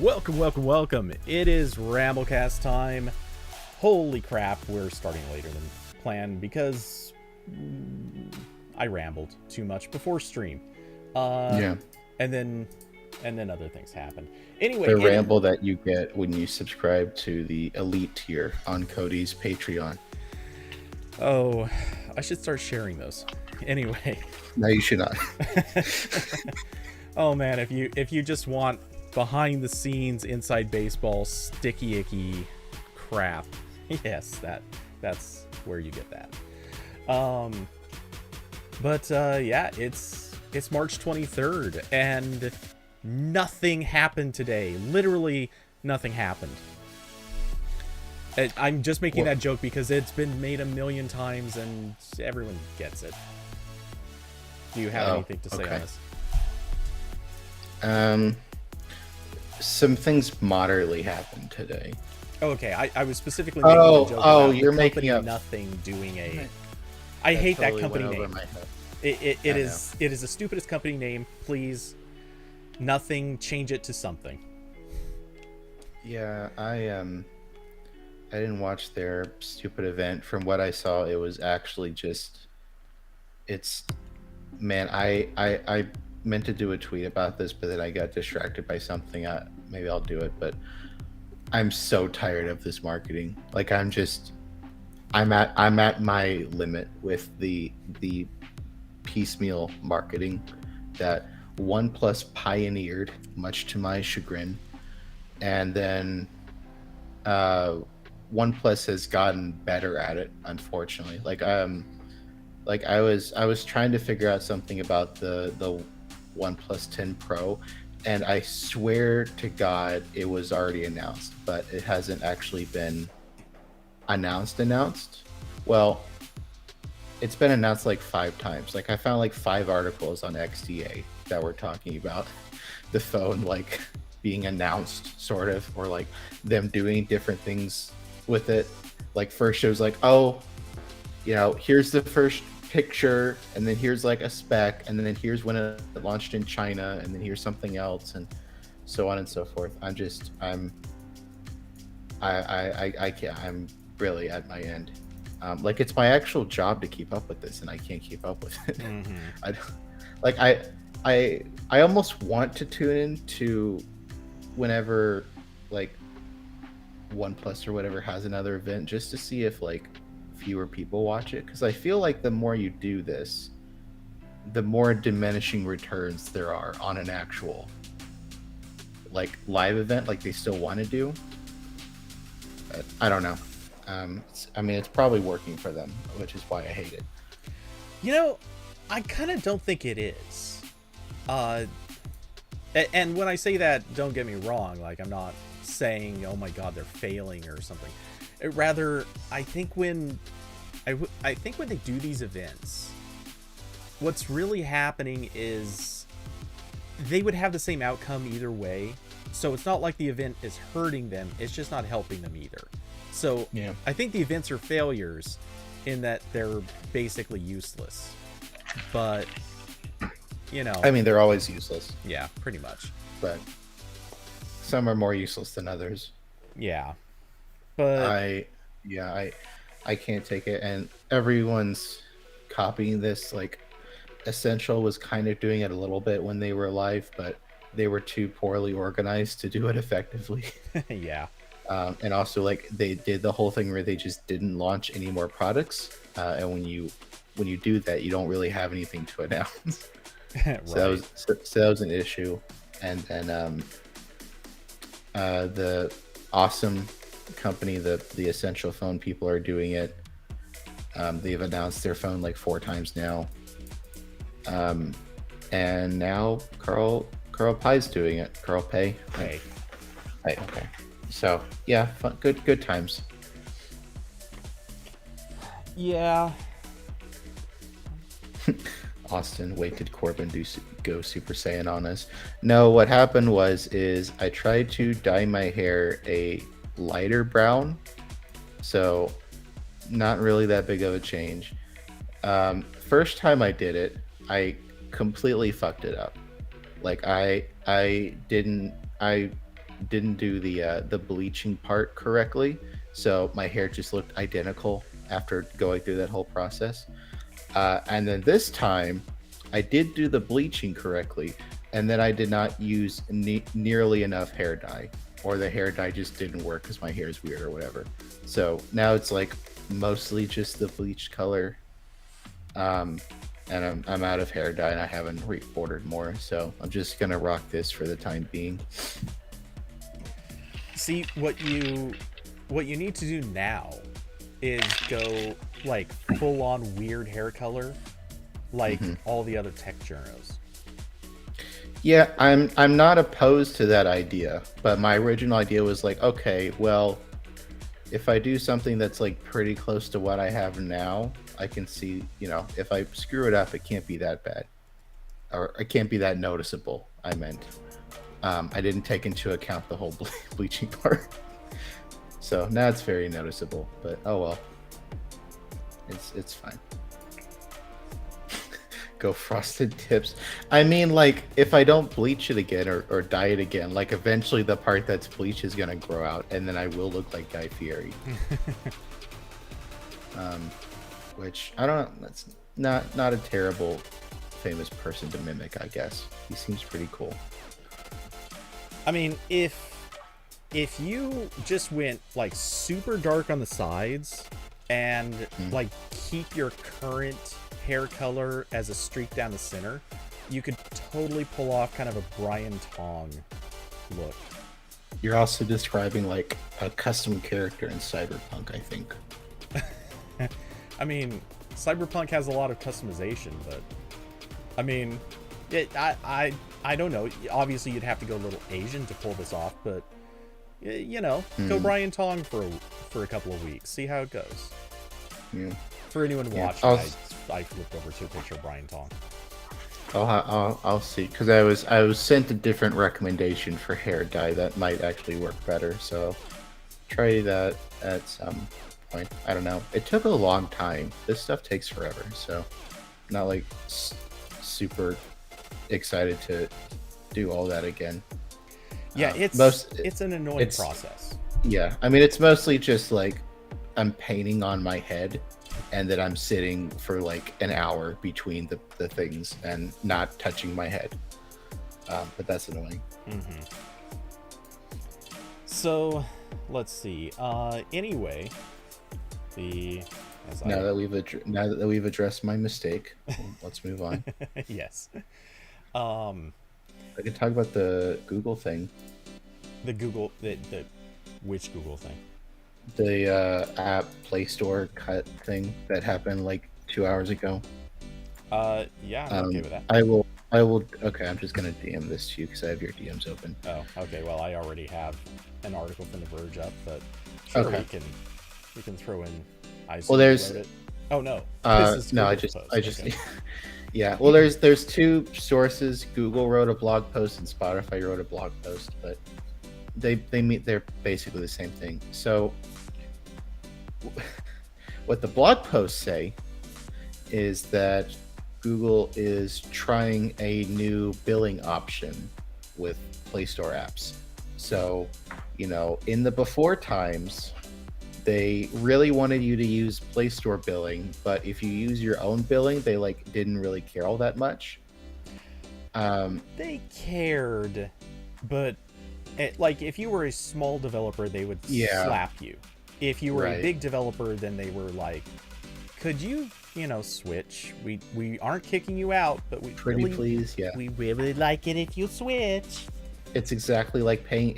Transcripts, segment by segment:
Welcome. It is RambleCast time. Holy crap, we're starting later than planned because I rambled too much before stream. Yeah. And then other things happened. Anyway, The ramble that you get when you subscribe to the elite tier on Cody's Patreon. Oh, I should start sharing those. Anyway. No, you should not. Oh man, if you just want behind the scenes inside baseball sticky icky crap, yes, that's where you get that. Yeah, it's March 23rd and nothing happened today. Literally nothing happened. I'm just making that joke because it's been made a million times and everyone gets it. Do you have anything to say on this? Some things moderately happened today. Okay, I was specifically making a joke about you're the making company up Nothing doing a. I hate totally that company went over name. my head. It is the stupidest company name. Please, Nothing, change it to something. Yeah, I didn't watch their stupid event. From what I saw, it was actually just I meant to do a tweet about this, but then I got distracted by something. Maybe I'll do it, but I'm so tired of this marketing. Like I'm at my limit with the piecemeal marketing that OnePlus pioneered, much to my chagrin, and then OnePlus has gotten better at it, unfortunately. Like I was trying to figure out something about the OnePlus 10 Pro, and I swear to God it was already announced, but it hasn't actually been announced. Well, it's been announced like 5 times. Like I found like 5 articles on XDA that were talking about the phone like being announced, sort of, or like them doing different things with it. Like first it was like, oh, here's the first picture, and then here's like a spec, and then here's when it launched in China, and then here's something else, and so on and so forth. I can't. I'm really at my end. Like it's my actual job to keep up with this, and I can't keep up with it. Mm-hmm. I almost want to tune in to whenever like OnePlus or whatever has another event, just to see if like fewer people watch it, because I feel like the more you do this, the more diminishing returns there are on an actual like live event like they still want to do. But I don't know. It's probably working for them, which is why I hate it. I kind of don't think it is. And when I say that, don't get me wrong. Like, I'm not saying, oh my God, they're failing or something. Rather, I think when they do these events, what's really happening is they would have the same outcome either way. So it's not like the event is hurting them. It's just not helping them either. So yeah. I think the events are failures in that they're basically useless. But, they're always useless. Yeah, pretty much. But some are more useless than others. Yeah. But I can't take it, and everyone's copying this. Like Essential was kind of doing it a little bit when they were live, but they were too poorly organized to do it effectively. Yeah. And also, like, they did the whole thing where they just didn't launch any more products, and when you do that, you don't really have anything to announce. Right. So that was an issue. And then the awesome company, the Essential phone people are doing it. They've announced their phone like 4 times now. And now Carl Pai's doing it. Carl Pei. Hey. Okay. So yeah, fun, good times. Yeah. Austin, wait, did Corbin go Super Saiyan on us? No, what happened was I tried to dye my hair a lighter brown, so not really that big of a change. First time I did it, I completely fucked it up. Like I didn't do the bleaching part correctly, so my hair just looked identical after going through that whole process. And then this time, I did do the bleaching correctly, and then I did not use nearly enough hair dye, or the hair dye just didn't work because my hair is weird or whatever. So now it's like mostly just the bleached color, um, and I'm out of hair dye, and I haven't reordered more, so I'm just gonna rock this for the time being. See, what you need to do now is go like full on weird hair color, like all the other tech journos. Yeah, I'm not opposed to that idea, but my original idea was like, okay, well, if I do something that's like pretty close to what I have now, I can see, if I screw it up, it can't be that bad, or it can't be that noticeable. I meant, I didn't take into account the whole bleaching part, so now it's very noticeable. But oh well, it's fine. Go frosted tips. I mean, like, if I don't bleach it again or dye it again, like, eventually the part that's bleached is gonna grow out, and then I will look like Guy Fieri. Which I don't know. That's not a terrible famous person to mimic, I guess. He seems pretty cool. I mean, if you just went like super dark on the sides and like keep your current hair color as a streak down the center, you could totally pull off kind of a Brian Tong look. You're also describing like a custom character in Cyberpunk, I think. I mean, Cyberpunk has a lot of customization, but I mean, I don't know. Obviously, you'd have to go a little Asian to pull this off, but go Brian Tong for a couple of weeks, see how it goes. Yeah. For anyone watching, I flipped over to a picture of Brian Tong. I'll see, because I was sent a different recommendation for hair dye that might actually work better. So try that at some point. I don't know. It took a long time. This stuff takes forever, so I'm not like super excited to do all that again. Yeah, it's an annoying process. Yeah, I mean, it's mostly just like I'm painting on my head, and then I'm sitting for like an hour between the things and not touching my head. But that's annoying. So, let's see. Anyway, now that we've addressed my mistake, let's move on. Yes. I could talk about the Google thing. The which Google thing? The app Play Store cut thing that happened like 2 hours ago. Yeah, I'm okay with that. I will. Okay, I'm just gonna DM this to you because I have your DMs open. Oh, okay. Well, I already have an article from The Verge up, but sure, okay. we can throw in. Well, there's. It. Oh no. No, I just. Okay. Yeah. Well, there's two sources. Google wrote a blog post and Spotify wrote a blog post, but they're basically the same thing. So what the blog posts say is that Google is trying a new billing option with Play Store apps. So, in the before times, they really wanted you to use Play Store billing, but if you use your own billing, they didn't really care all that much. They cared, but if you were a small developer, they would slap you. If you were a big developer, then they were like, could you, switch? We aren't kicking you out, but we please, yeah. We really like it if you switch. It's exactly like paying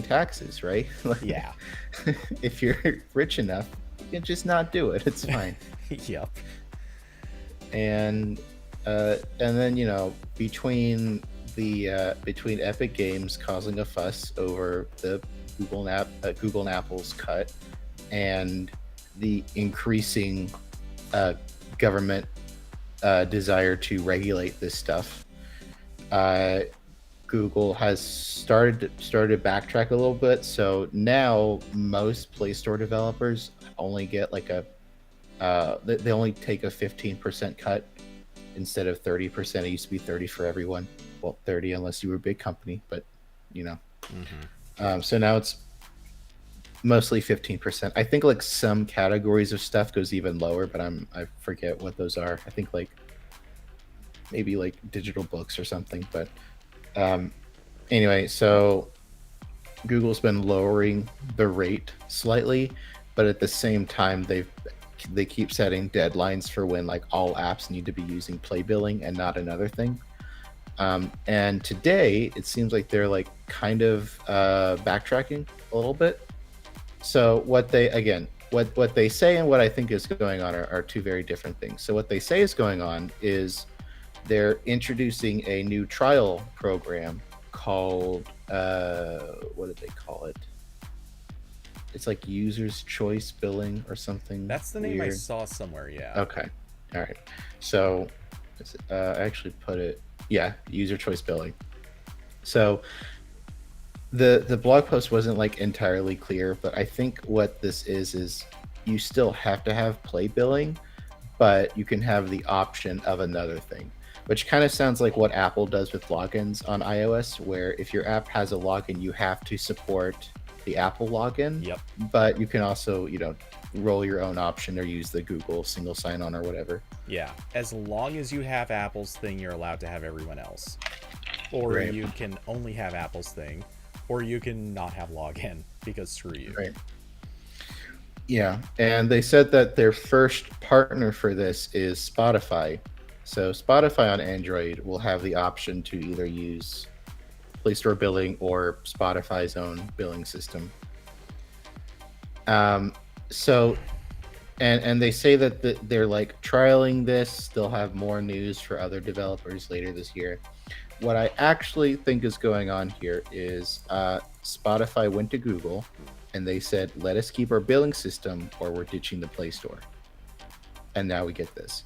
taxes, right? Yeah. If you're rich enough, you can just not do it. It's fine. Yep. And then between Epic Games causing a fuss over the Google and Apple's cut, and the increasing government desire to regulate this stuff, Google has started to backtrack a little bit. So now most Play Store developers only get they only take a 15% cut instead of 30%. It used to be 30 for everyone. Well, 30 unless you were a big company, but So now it's mostly 15%. I think like some categories of stuff goes even lower, but I forget what those are. I think like maybe like digital books or something. But anyway, so Google's been lowering the rate slightly, but at the same time they keep setting deadlines for when like all apps need to be using play billing and not another thing. And today it seems like they're like kind of backtracking a little bit. So what they say and what I think is going on are two very different things. So what they say is going on is they're introducing a new trial program called what did they call it? It's like users choice billing or something. That's the name I weird. saw somewhere. Yeah. Okay. All right. So I actually put it. Yeah, user choice billing. So the blog post wasn't like entirely clear, but I think what this is you still have to have play billing, but you can have the option of another thing, which kind of sounds like what Apple does with logins on iOS, where if your app has a login, you have to support the Apple login. Yep. But you can also, roll your own option or use the Google single sign-on or whatever. Yeah. As long as you have Apple's thing, you're allowed to have everyone else. Or Right. you can only have Apple's thing. Or you can not have login, because screw you. Right. Yeah, and they said that their first partner for this is Spotify. So Spotify on Android will have the option to either use Play Store billing or Spotify's own billing system. So, and they say that they're like trialing this. They'll have more news for other developers later this year. What I actually think is going on here is Spotify went to Google and they said, let us keep our billing system or we're ditching the Play Store. And now we get this.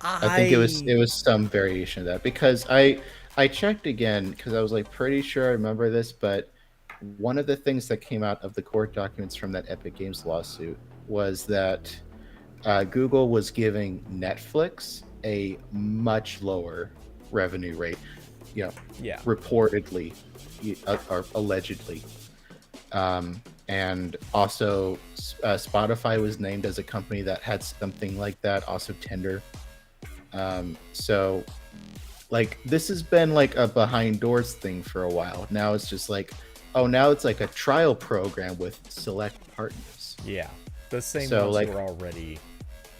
I think it was some variation of that, because I checked again because I was like pretty sure I remember this, but one of the things that came out of the court documents from that Epic Games lawsuit was that Google was giving Netflix a much lower revenue rate, Yeah. reportedly or allegedly. And also Spotify was named as a company that had something like that, also Tinder. So like this has been like a behind doors thing for a while. Now it's just like, oh, now it's like a trial program with select partners. Yeah. The same So, ones like- were already.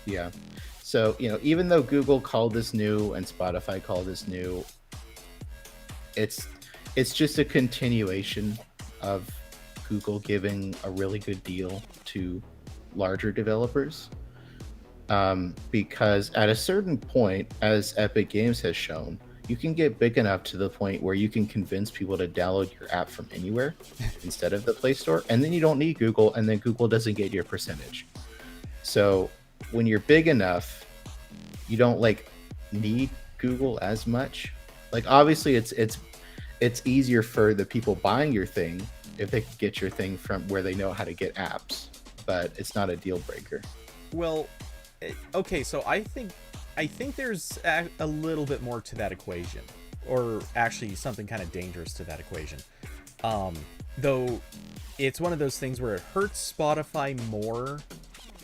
Yeah. So, even though Google called this new and Spotify called this new, it's just a continuation of Google giving a really good deal to larger developers. Because at a certain point, as Epic Games has shown, you can get big enough to the point where you can convince people to download your app from anywhere instead of the Play Store, and then you don't need Google, and then Google doesn't get your percentage. So when you're big enough, you don't like need Google as much. Like obviously it's easier for the people buying your thing if they can get your thing from where they know how to get apps, but it's not a deal breaker. Well, okay, so I think there's a little bit more to that equation, or actually something kind of dangerous to that equation. Though it's one of those things where it hurts Spotify more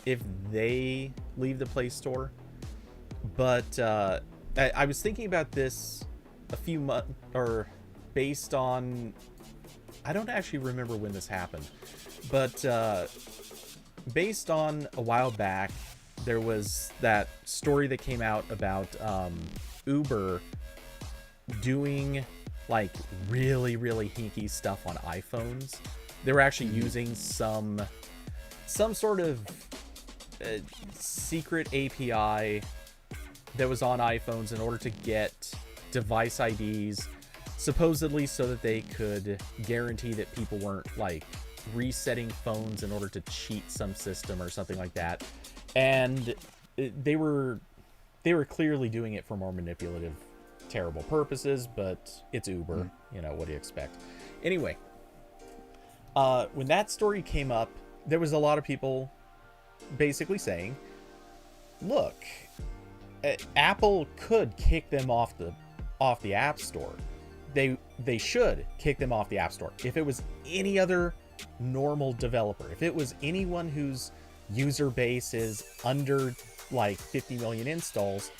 if they leave the Play Store. But I was thinking about this a few months, or based on, I don't actually remember when this happened, but based on a while back, there was that story that came out about Uber doing like really, really hinky stuff on iPhones. They were actually using some sort of secret API that was on iPhones in order to get device IDs, supposedly so that they could guarantee that people weren't like resetting phones in order to cheat some system or something like that. And they were clearly doing it for more manipulative, terrible purposes, but it's Uber. What do you expect? Anyway, when that story came up, there was a lot of people basically saying, look, Apple could kick them off the App Store. they should kick them off the App Store. If it was any other normal developer, if it was anyone whose user base is under like 50 million installs,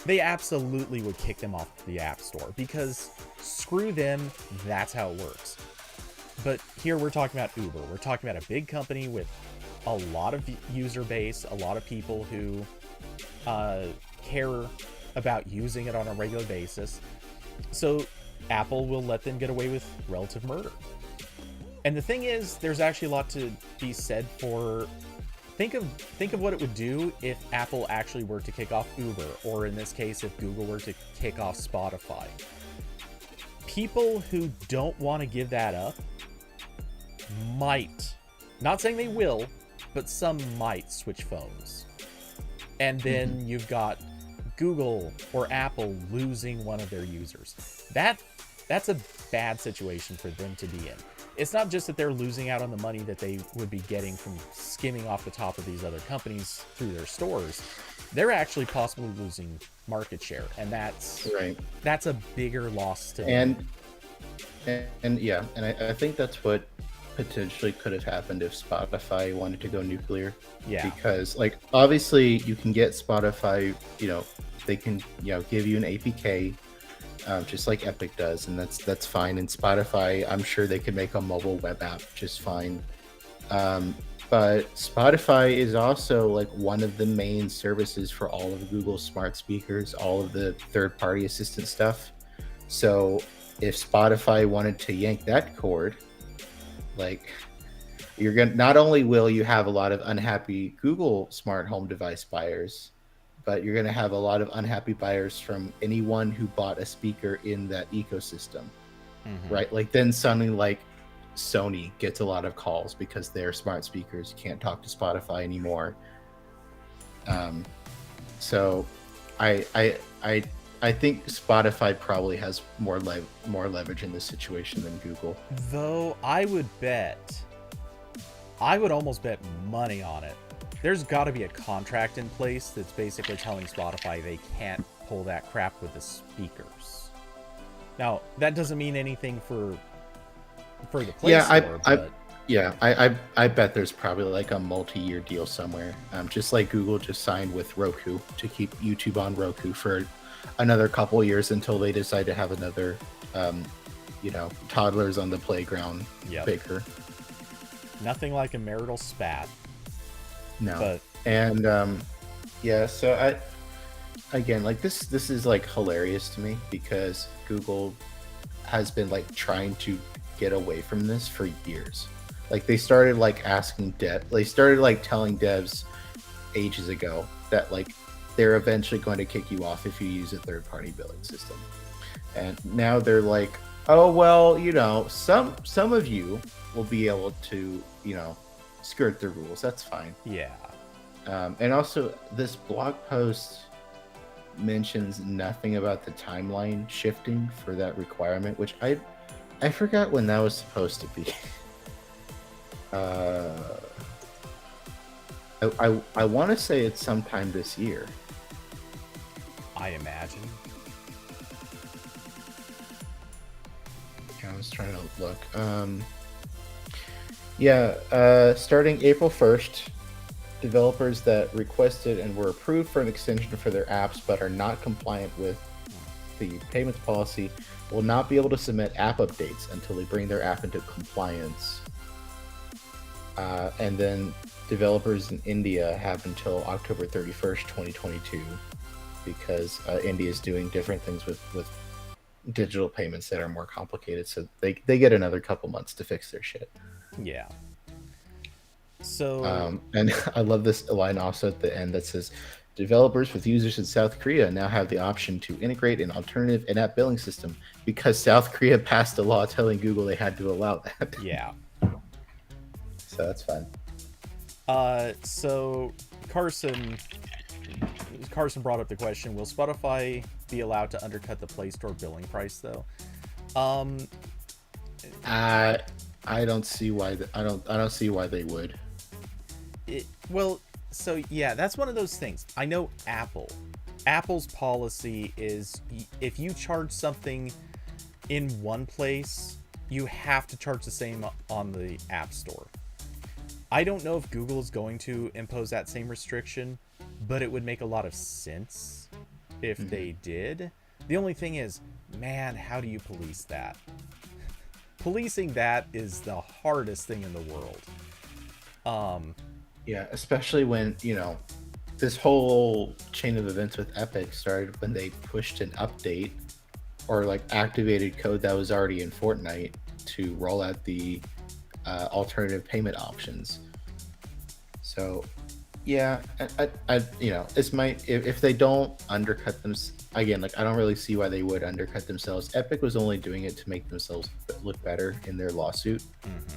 they absolutely would kick them off the App Store, because screw them, that's how it works. But here we're talking about Uber. We're talking about a big company with a lot of user base, a lot of people who care about using it on a regular basis. So Apple will let them get away with relative murder. And the thing is, there's actually a lot to be said for, think of what it would do if Apple actually were to kick off Uber, or in this case, if Google were to kick off Spotify. People who don't want to give that up might, not saying they will, but some might switch phones. And then you've got Google or Apple losing one of their users. That's a bad situation for them to be in. It's not just that they're losing out on the money that they would be getting from skimming off the top of these other companies through their stores. They're actually possibly losing market share, and that's a bigger loss to them. And I think that's what potentially could have happened if Spotify wanted to go nuclear. Yeah. Because like obviously you can get Spotify, they can give you an APK, just like Epic does, and that's fine. And Spotify, I'm sure they could make a mobile web app just fine. But Spotify is also like one of the main services for all of Google's smart speakers, all of the third-party assistant stuff. So if Spotify wanted to yank that cord, like, you're gonna, not only will you have a lot of unhappy Google smart home device buyers, but you're gonna have a lot of unhappy buyers from anyone who bought a speaker in that ecosystem, right? Like then suddenly, like Sony gets a lot of calls because their smart speakers can't talk to Spotify anymore. So I think Spotify probably has more leverage in this situation than Google. Though I would almost bet money on it. There's got to be a contract in place that's basically telling Spotify they can't pull that crap with the speakers. Now, that doesn't mean anything for the Play Store. I bet there's probably like a multi-year deal somewhere. Just like Google just signed with Roku to keep YouTube on Roku for another couple years until they decide to have another, toddlers on the playground bigger. Nothing like a marital spat. No. But, and so again, like this is like hilarious to me because Google has been like trying to get away from this for years. Like they started like telling devs ages ago that like they're eventually going to kick you off if you use a third-party billing system. And now they're like, oh well, some of you will be able to, skirt the rules. That's fine. Yeah. And also, this blog post mentions nothing about the timeline shifting for that requirement, which I forgot when that was supposed to be. I want to say it's sometime this year. I imagine. I was trying to look. Starting April 1st, developers that requested and were approved for an extension for their apps but are not compliant with the payments policy will not be able to submit app updates until they bring their app into compliance. And then developers in India have until October 31st, 2022, because India is doing different things with digital payments that are more complicated. So they get another couple months to fix their shit. Yeah. So and I love this line also at the end that says, developers with users in South Korea now have the option to integrate an alternative in-app billing system because South Korea passed a law telling Google they had to allow that. Yeah. So that's fun. So Carson brought up the question, will Spotify be allowed to undercut the Play Store billing price though? I don't see why I don't see why they would. So yeah, that's one of those things. I know Apple's policy is if you charge something in one place, you have to charge the same on the App Store. I don't know if Google is going to impose that same restriction, but it would make a lot of sense if they did. The only thing is, man, how do you police that? Policing that is the hardest thing in the world. Yeah, especially when, this whole chain of events with Epic started when they pushed an update or like activated code that was already in Fortnite to roll out the alternative payment options. So, yeah, it's if they don't undercut them again, like I don't really see why they would undercut themselves. Epic was only doing it to make themselves look better in their lawsuit.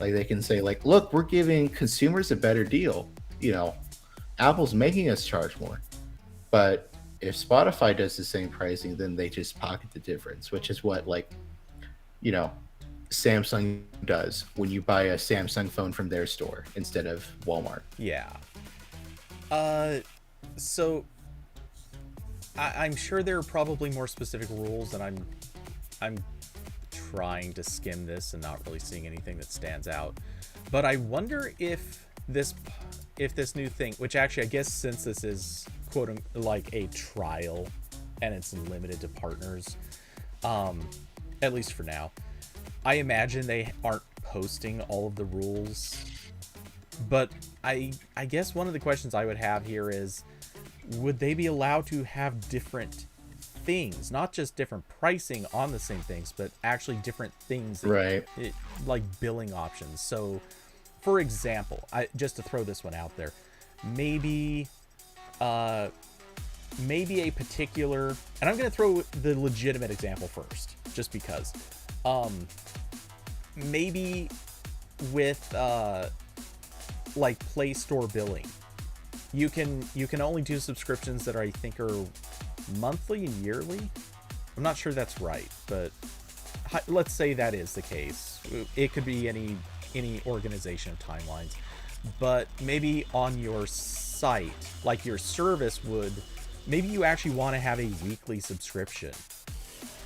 Like they can say, like, look, we're giving consumers a better deal. Apple's making us charge more. But if Spotify does the same pricing, then they just pocket the difference, which is what Samsung does when you buy a Samsung phone from their store instead of Walmart. Yeah. So I'm sure there are probably more specific rules, and I'm trying to skim this and not really seeing anything that stands out. But I wonder if this new thing, which actually I guess since this is like a trial and it's limited to partners, at least for now, I imagine they aren't posting all of the rules. But I guess one of the questions I would have here is, would they be allowed to have different things, not just different pricing on the same things, but actually different things, right? Like billing options. So, for example, just to throw this one out there, maybe a particular, and I'm going to throw the legitimate example first, just because, maybe with like Play Store billing, you can only do subscriptions that I think are monthly and yearly. I'm not sure that's right, but let's say that is the case. It could be any organization of timelines, but maybe on your site, like your service would, maybe you actually want to have a weekly subscription,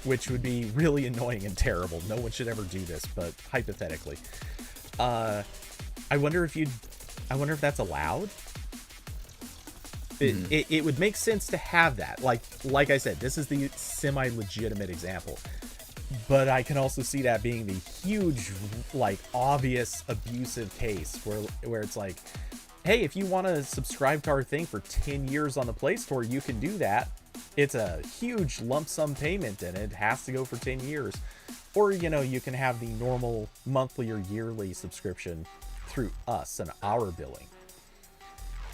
which would be really annoying and terrible. No one should ever do this, but hypothetically, I wonder if that's allowed. It would make sense to have that. Like I said, this is the semi-legitimate example. But I can also see that being the huge, like, obvious abusive case where it's like, hey, if you want to subscribe to our thing for 10 years on the Play Store, you can do that. It's a huge lump sum payment, and it has to go for 10 years. Or, you can have the normal monthly or yearly subscription through us and our billing.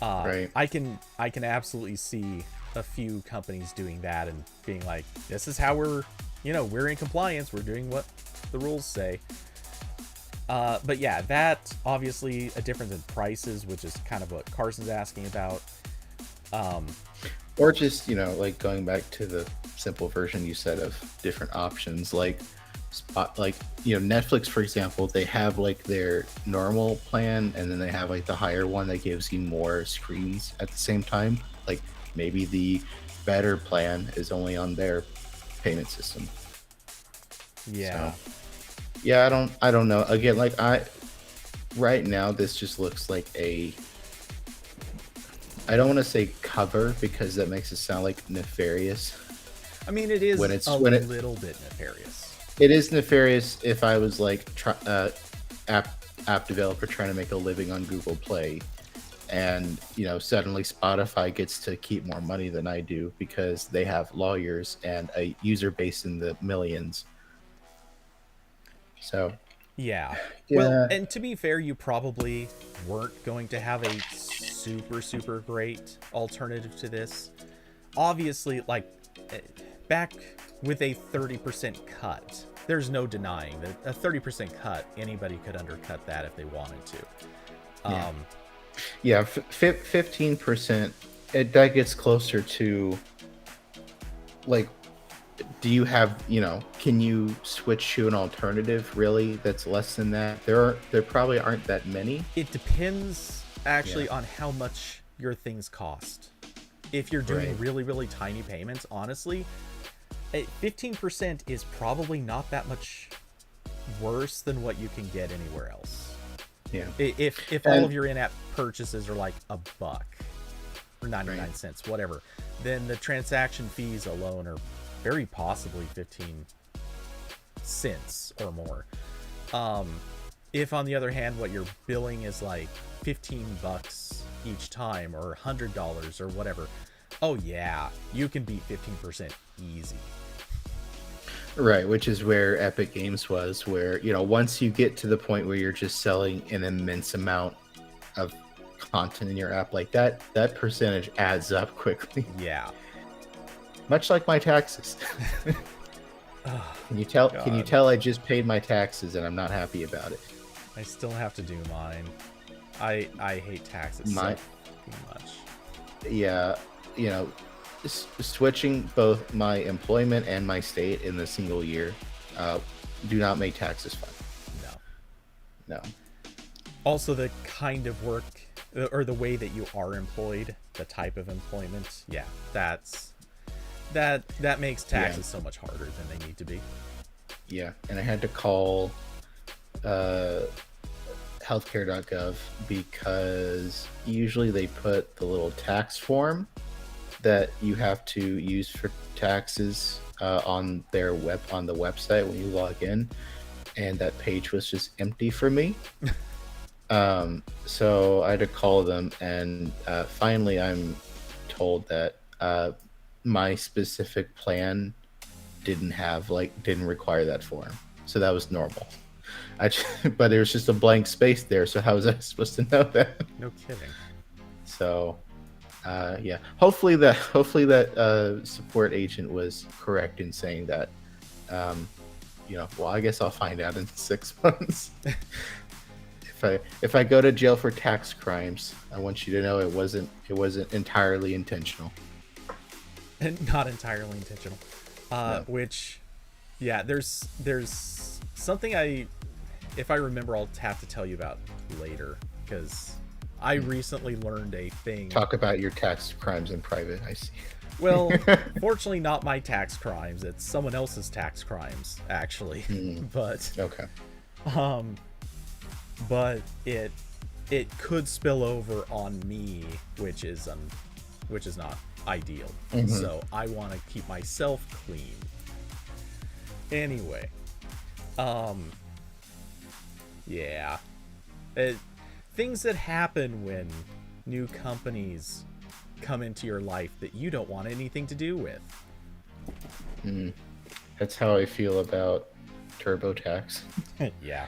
Right. I can absolutely see a few companies doing that and being like, this is how we're in compliance. We're doing what the rules say. But yeah, that obviously a difference in prices, which is kind of what Carson's asking about. Or just, like going back to the simple version you said of different options, like Netflix, for example, they have like their normal plan, and then they have like the higher one that gives you more screens at the same time. Like maybe the better plan is only on their payment system. Yeah. So, yeah, I don't know. Again, like right now this just looks like I don't want to say cover, because that makes it sound like nefarious. I mean, it is little bit nefarious. It is nefarious if I was like app developer trying to make a living on Google Play, and suddenly Spotify gets to keep more money than I do because they have lawyers and a user base in the millions. So yeah. Well, and to be fair, you probably weren't going to have a super great alternative to this. Obviously, like back with a 30% cut, there's no denying that a 30% cut, anybody could undercut that if they wanted to. 15%, that gets closer to, like, do you have, can you switch to an alternative really that's less than that? There probably aren't that many. It depends actually on how much your things cost. If you're doing really tiny payments, honestly, 15% is probably not that much worse than what you can get anywhere else. Yeah. If all of your in-app purchases are like $1 or 99 cents, whatever, then the transaction fees alone are very possibly 15 cents or more. If on the other hand what you're billing is like $15 each time or $100 or whatever, oh yeah, you can beat 15% easy. Right, which is where Epic Games was, where, you know, once you get to the point where you're just selling an immense amount of content in your app like that, that percentage adds up quickly. Yeah. Much like my taxes. Can you tell? God. Can you tell I just paid my taxes and I'm not happy about it? I still have to do mine. I hate taxes so much. Yeah, you know, switching both my employment and my state in a single year, do not make taxes fun. No. Also, the kind of work or the way that you are employed, the type of employment, yeah, that makes taxes so much harder than they need to be. Yeah, and I had to call healthcare.gov because usually they put the little tax form that you have to use for taxes on the website when you log in, and that page was just empty for me. So I had to call them, and finally I'm told that my specific plan didn't require that form, so that was normal. But there was just a blank space there, so how was I supposed to know that? No kidding. So yeah, hopefully that support agent was correct in saying that. You know, well, I guess I'll find out in 6 months. If I go to jail for tax crimes, I want you to know it wasn't entirely intentional. Not entirely intentional. No. Which, yeah, there's something if I remember, I'll have to tell you about later, because I recently learned a thing. Talk about your tax crimes in private, I see. Well, fortunately not my tax crimes. It's someone else's tax crimes, actually. But okay. But it could spill over on me, which is not ideal. So I want to keep myself clean. Anyway, yeah, things that happen when new companies come into your life that you don't want anything to do with. That's how I feel about TurboTax. Yeah.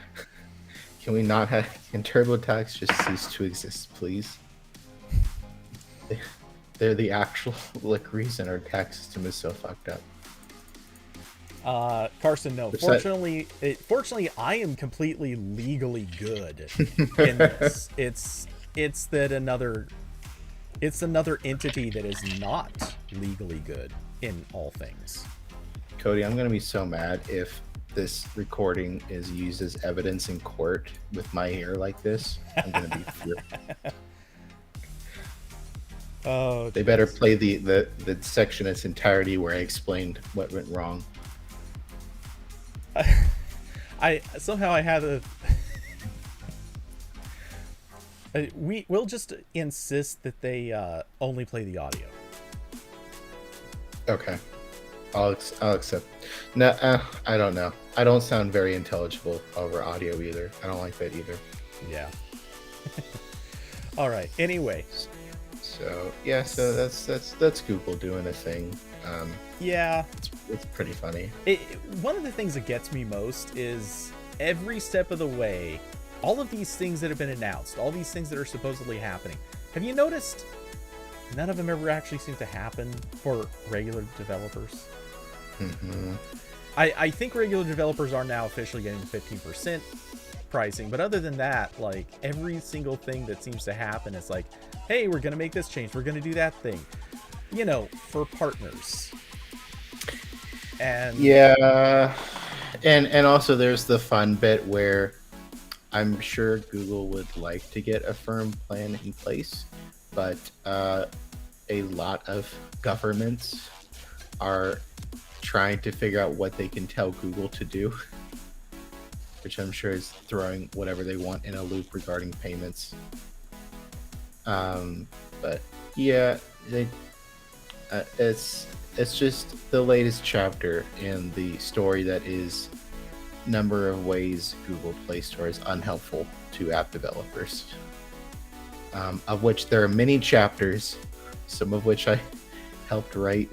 Can TurboTax just cease to exist, please? They're the actual reason our tax system is so fucked up. Carson, no. Fortunately, I am completely legally good in this. It's another entity that is not legally good in all things. Cody, I'm gonna be so mad if this recording is used as evidence in court with my hair like this. I'm gonna be furious. Oh, they better play the section in its entirety where I explained what went wrong. I had a we'll just insist that they only play the audio. Okay, I'll accept. No, I don't know. I don't sound very intelligible over audio either. I don't like that either. Yeah. All right. Anyway. So yeah, so that's Google doing a thing. Yeah, it's pretty funny. One of the things that gets me most is every step of the way, all of these things that have been announced, all these things that are supposedly happening. Have you noticed none of them ever actually seem to happen for regular developers? I think regular developers are now officially getting 15% pricing, but other than that, like, every single thing that seems to happen is like, hey, we're gonna make this change, we're gonna do that thing, you know, for partners. And yeah, and also there's the fun bit where I'm sure Google would like to get a firm plan in place, but a lot of governments are trying to figure out what they can tell Google to do, which I'm sure is throwing whatever they want in a loop regarding payments. But yeah, it's just the latest chapter in the story that is number of ways Google Play Store is unhelpful to app developers. Of which there are many chapters, some of which I helped write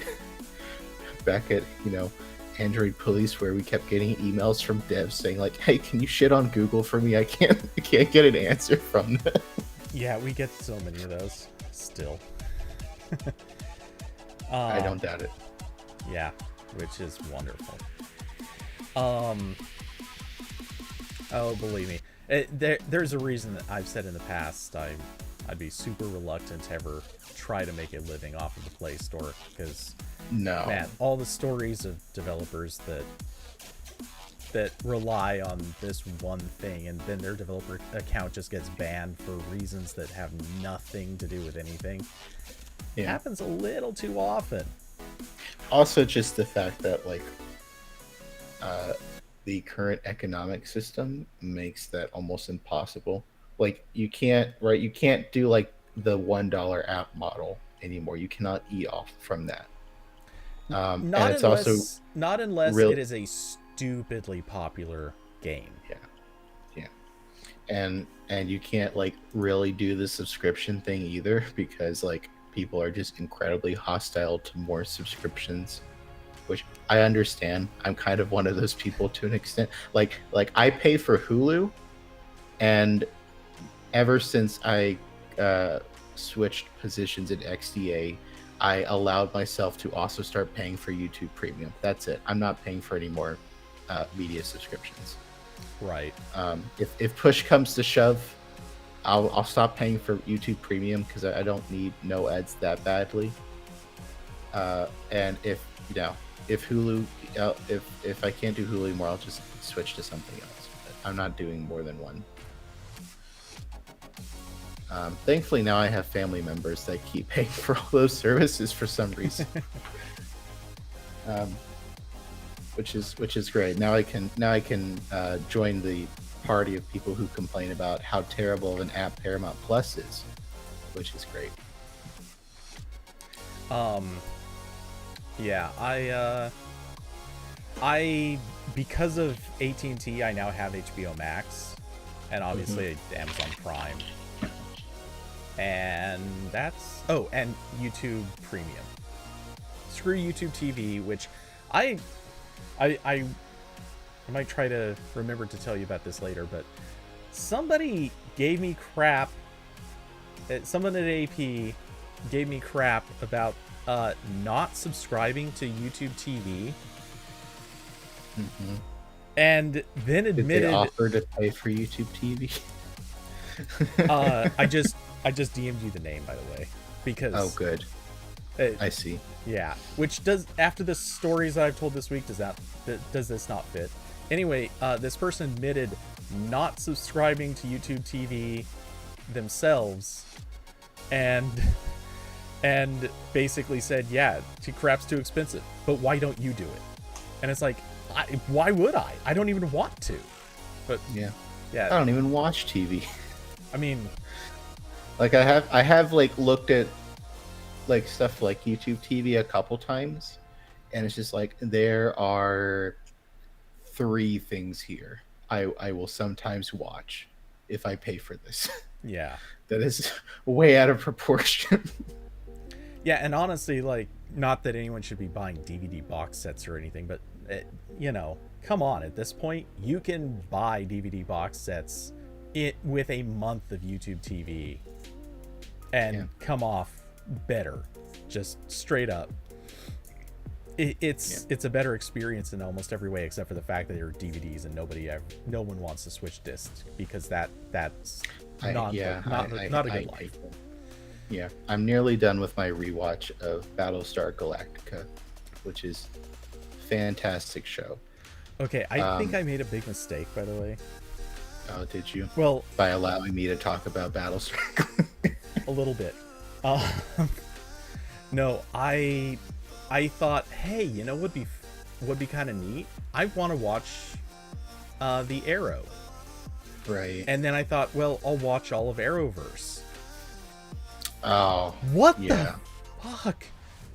back at, Android Police, where we kept getting emails from devs saying like, "Hey, can you shit on Google for me? I can't get an answer from them." Yeah, we get so many of those still. I don't doubt it. Yeah, which is wonderful. Oh, believe me, there's a reason that I've said in the past I'd be super reluctant to ever try to make a living off of the Play Store, because man, all the stories of developers that rely on this one thing, and then their developer account just gets banned for reasons that have nothing to do with anything. It happens a little too often. Also, just the fact that the current economic system makes that almost impossible. Like, you can't do like the $1 app model anymore. You cannot eat off from that. Not unless it is a stupidly popular game. Yeah. And you can't like really do the subscription thing either, because like people are just incredibly hostile to more subscriptions, which I understand. I'm kind of one of those people to an extent. Like I pay for Hulu, and ever since I switched positions at XDA, I allowed myself to also start paying for YouTube Premium. That's it. I'm not paying for any more media subscriptions. Right. If push comes to shove, I'll stop paying for YouTube Premium, because I don't need no ads that badly. And if Hulu, if I can't do Hulu anymore, I'll just switch to something else. But I'm not doing more than one. Thankfully, now I have family members that keep paying for all those services for some reason, which is great. Now I can join the party of people who complain about how terrible of an app Paramount Plus is, which is great. Yeah, I because of AT&T, I now have HBO Max, and obviously Amazon Prime. And that's and YouTube Premium. Screw YouTube TV, which I might try to remember to tell you about this later, but somebody gave me crap. Someone at AP gave me crap about not subscribing to YouTube TV, and then admitted. Did they offer to pay for YouTube TV? I just DM'd you the name, by the way, because good. I see. Yeah, which does, after the stories that I've told this week, does this not fit? Anyway, this person admitted not subscribing to YouTube TV themselves, and basically said, yeah, crap's too expensive, but why don't you do it? And it's like, why would I? I don't even want to. But yeah, I don't even watch TV. I mean, like I have like looked at like stuff like YouTube TV a couple times, and it's just like, there are 3 things here I will sometimes watch if I pay for this. Yeah. That is way out of proportion. Yeah, and honestly, like, not that anyone should be buying DVD box sets or anything, but come on, at this point, you can buy DVD box sets with a month of YouTube TV and come off better, just straight up. It's a better experience in almost every way, except for the fact that they're DVDs and no one wants to switch discs, because that's not a good life. Yeah, I'm nearly done with my rewatch of Battlestar Galactica, which is a fantastic show. Okay, I think I made a big mistake, by the way. Oh, did you? Well, by allowing me to talk about Battlestar. A little bit. No, I thought, hey, would be kind of neat. I want to watch the Arrow. Right. And then I thought, well, I'll watch all of Arrowverse. Oh. What yeah. the fuck?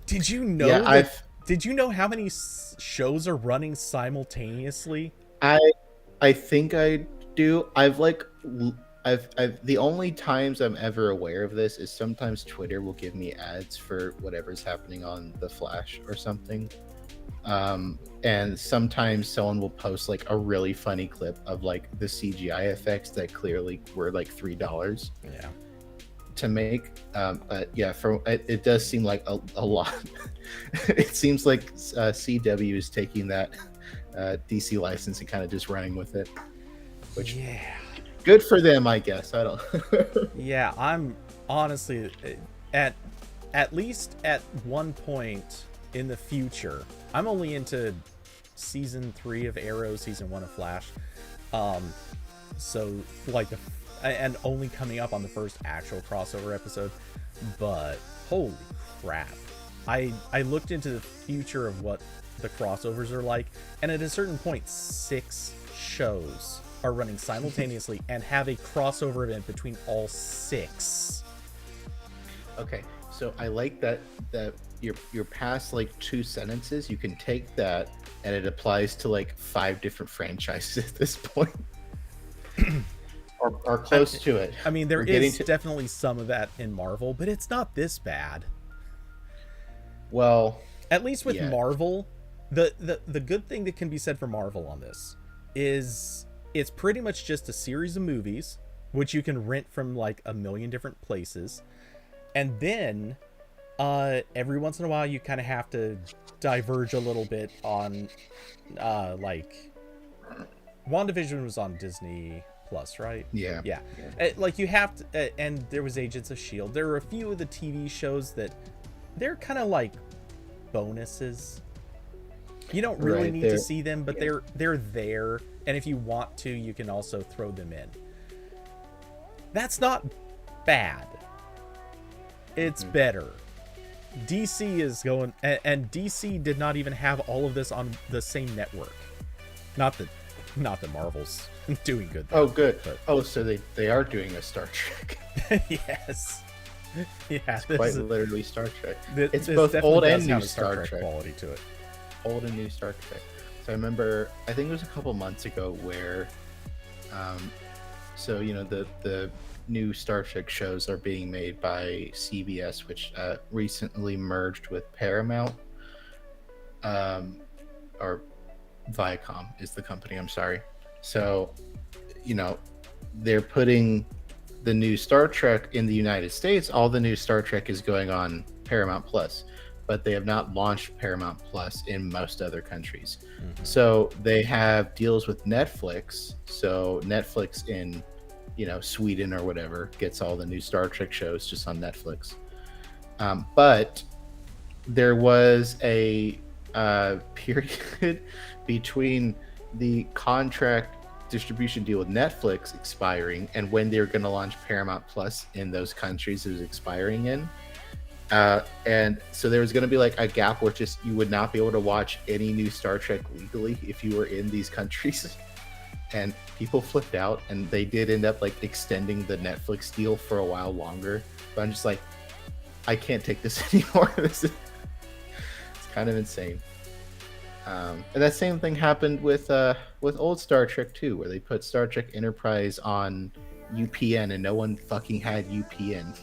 Did you know Yeah, did you know how many shows are running simultaneously? I think I do. I've the only times I'm ever aware of this is sometimes Twitter will give me ads for whatever's happening on The Flash or something. And sometimes someone will post like a really funny clip of like the CGI effects that clearly were like $3 Yeah. to make. But yeah, it does seem like a lot. It seems like CW is taking that DC license and kind of just running with it, which good for them, I guess. I don't. Yeah, I'm honestly at least at one point in the future, I'm only into season 3 of Arrow, season 1 of Flash. So like and only coming up on the first actual crossover episode, but holy crap. I looked into the future of what the crossovers are like, and at a certain point 6 shows are running simultaneously and have a crossover event between all 6. Okay, so I like that your past like 2 sentences, you can take that and it applies to like 5 different franchises at this point. or close to it. I mean, there is definitely some of that in Marvel, but it's not this bad. Well, at least with Marvel, the good thing that can be said for Marvel on this is it's pretty much just a series of movies, which you can rent from like a million different places. And then every once in a while, you kind of have to diverge a little bit on like WandaVision was on Disney Plus, right? Yeah. Like you have to, and there was Agents of S.H.I.E.L.D. There were a few of the TV shows that they're kind of like bonuses. You don't really need to see them, but they're there, and if you want to, you can also throw them in. That's not bad. It's better. DC is going, and DC did not even have all of this on the same network. Not that Marvel's doing good. Oh, good. But... so they are doing a Star Trek. Yes. Yeah, it's quite literally Star Trek. It's both old and new Star Trek quality to it. Old and new Star Trek. So I remember, I think it was a couple months ago where, so you know the new Star Trek shows are being made by CBS, which recently merged with Paramount, or Viacom is the company. I'm sorry. So, you know, they're putting the new Star Trek in the United States. All the new Star Trek is going on Paramount Plus, but they have not launched Paramount Plus in most other countries. Mm-hmm. So they have deals with Netflix. So Netflix in, you know, Sweden or whatever gets all the new Star Trek shows just on Netflix. But there was a period between the contract distribution deal with Netflix expiring and when they're going to launch Paramount Plus in those countries it was expiring in. And so there was going to be like a gap where just you would not be able to watch any new Star Trek legally if you were in these countries. And people flipped out, and they did end up like extending the Netflix deal for a while longer. But I'm just like, I can't take this anymore. It's kind of insane. And that same thing happened with old Star Trek too, where they put Star Trek Enterprise on UPN, and no one fucking had UPN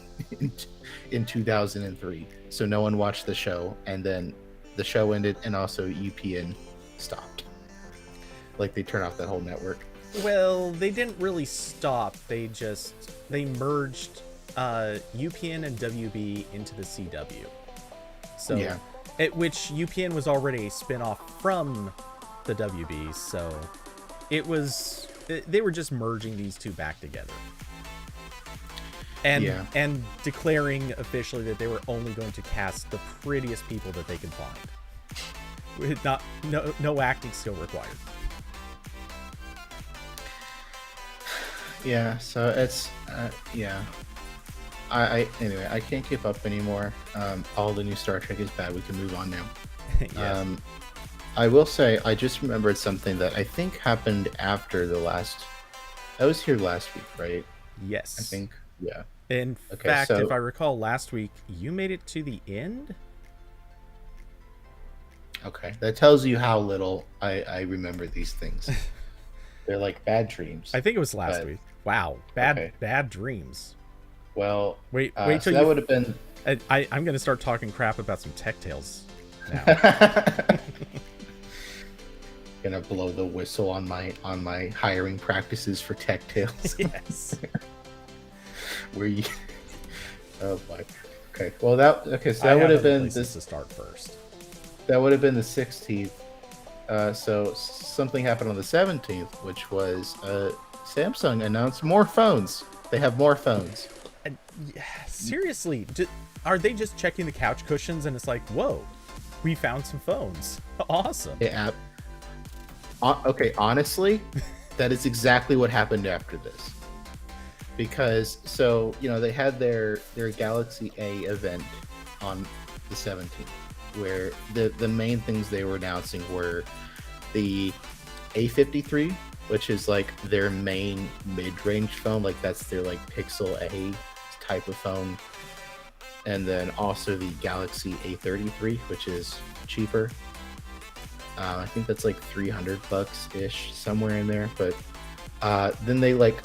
in 2003. So no one watched the show, and then the show ended, and also UPN stopped. Like they turned off that whole network. Well, they didn't really stop. They merged UPN and WB into the CW. So yeah. Which UPN was already a spin-off from the WB, so they were just merging these two back together. And declaring officially that they were only going to cast the prettiest people that they could find. With no acting skill required. Yeah, so it's anyway, I can't keep up anymore. All the new Star Trek is bad. We can move on now. Yes. I will say I just remembered something that I think happened after the last. I was here last week, right? I Yes. think. Yeah. In Okay. fact, if So I recall last week, you made it to the end? okay, that tells you how little I remember these things. They're like bad dreams. I think it was last But week. Wow. okay. Bad dreams. Well, Wait till so that you... would have been. I'm going to start talking crap about some tech tales now. Gonna blow the whistle on my hiring practices for tech tales. Yes. Where you oh my okay well so I that would have been places this to start first. that would have been the 16th. So something happened on the 17th, which was Samsung announced more phones. They have more phones. And, yeah, seriously, are they just checking the couch cushions and it's like, whoa, we found some phones? Awesome. Yeah. Okay, honestly, that is exactly what happened after this. Because they had their Galaxy A event on the 17th, where the main things they were announcing were the A53, which is like their main mid-range phone, like that's their like Pixel A type of phone, and then also the Galaxy A33, which is cheaper. I think that's like $300 ish, somewhere in there. But then they like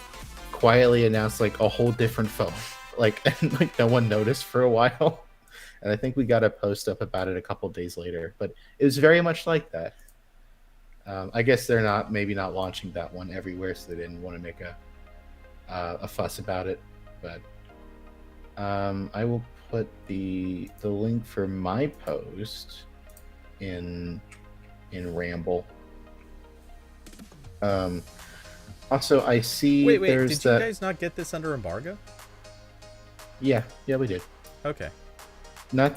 quietly announced like a whole different phone, and like no one noticed for a while. And I think we got a post up about it a couple days later. But it was very much like that. I guess they're maybe not launching that one everywhere, so they didn't want to make a fuss about it. But I will put the link for my post in Ramble. Also, I see. Wait, there's did you guys not get this under embargo? Yeah, we did. Okay.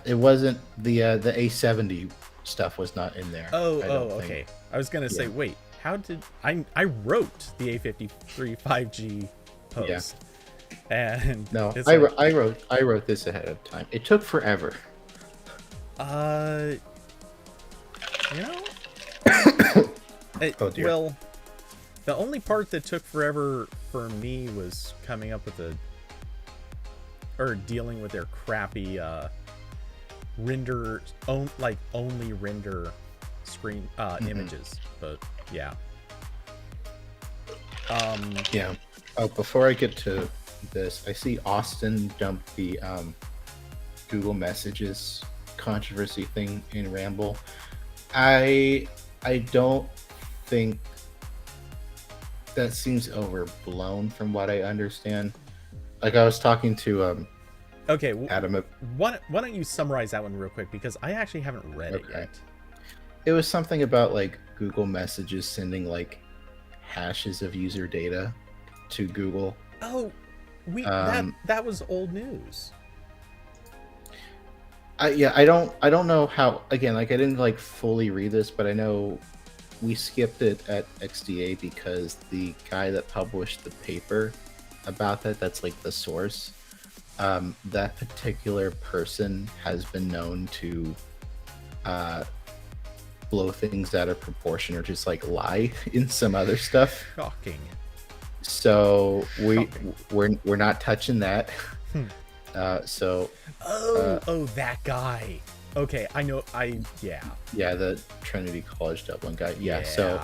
It wasn't the A70 stuff was not in there. Okay. I was gonna say, wait, how did I wrote the A53 5G post? Yeah. And no, I wrote this ahead of time. It took forever. You know. Oh dear. Well, the only part that took forever for me was coming up with dealing with their crappy only render screen images. But yeah. Yeah. Oh, before I get to this, I see Austin dumped the Google Messages controversy thing in Ramble. I don't think that seems overblown from what I understand. Like I was talking to okay, Adam. Why don't you summarize that one real quick, because I actually haven't read it yet. It was something about like Google Messages sending like hashes of user data to Google. Oh, that was old news. I don't know how. Again, like I didn't like fully read this, but I know we skipped it at XDA because the guy that published the paper about that's like the source. That particular person has been known to blow things out of proportion or just like lie in some other stuff. Shocking. So we're not touching that. That guy. Okay, I know. Yeah, the Trinity College Dublin guy. So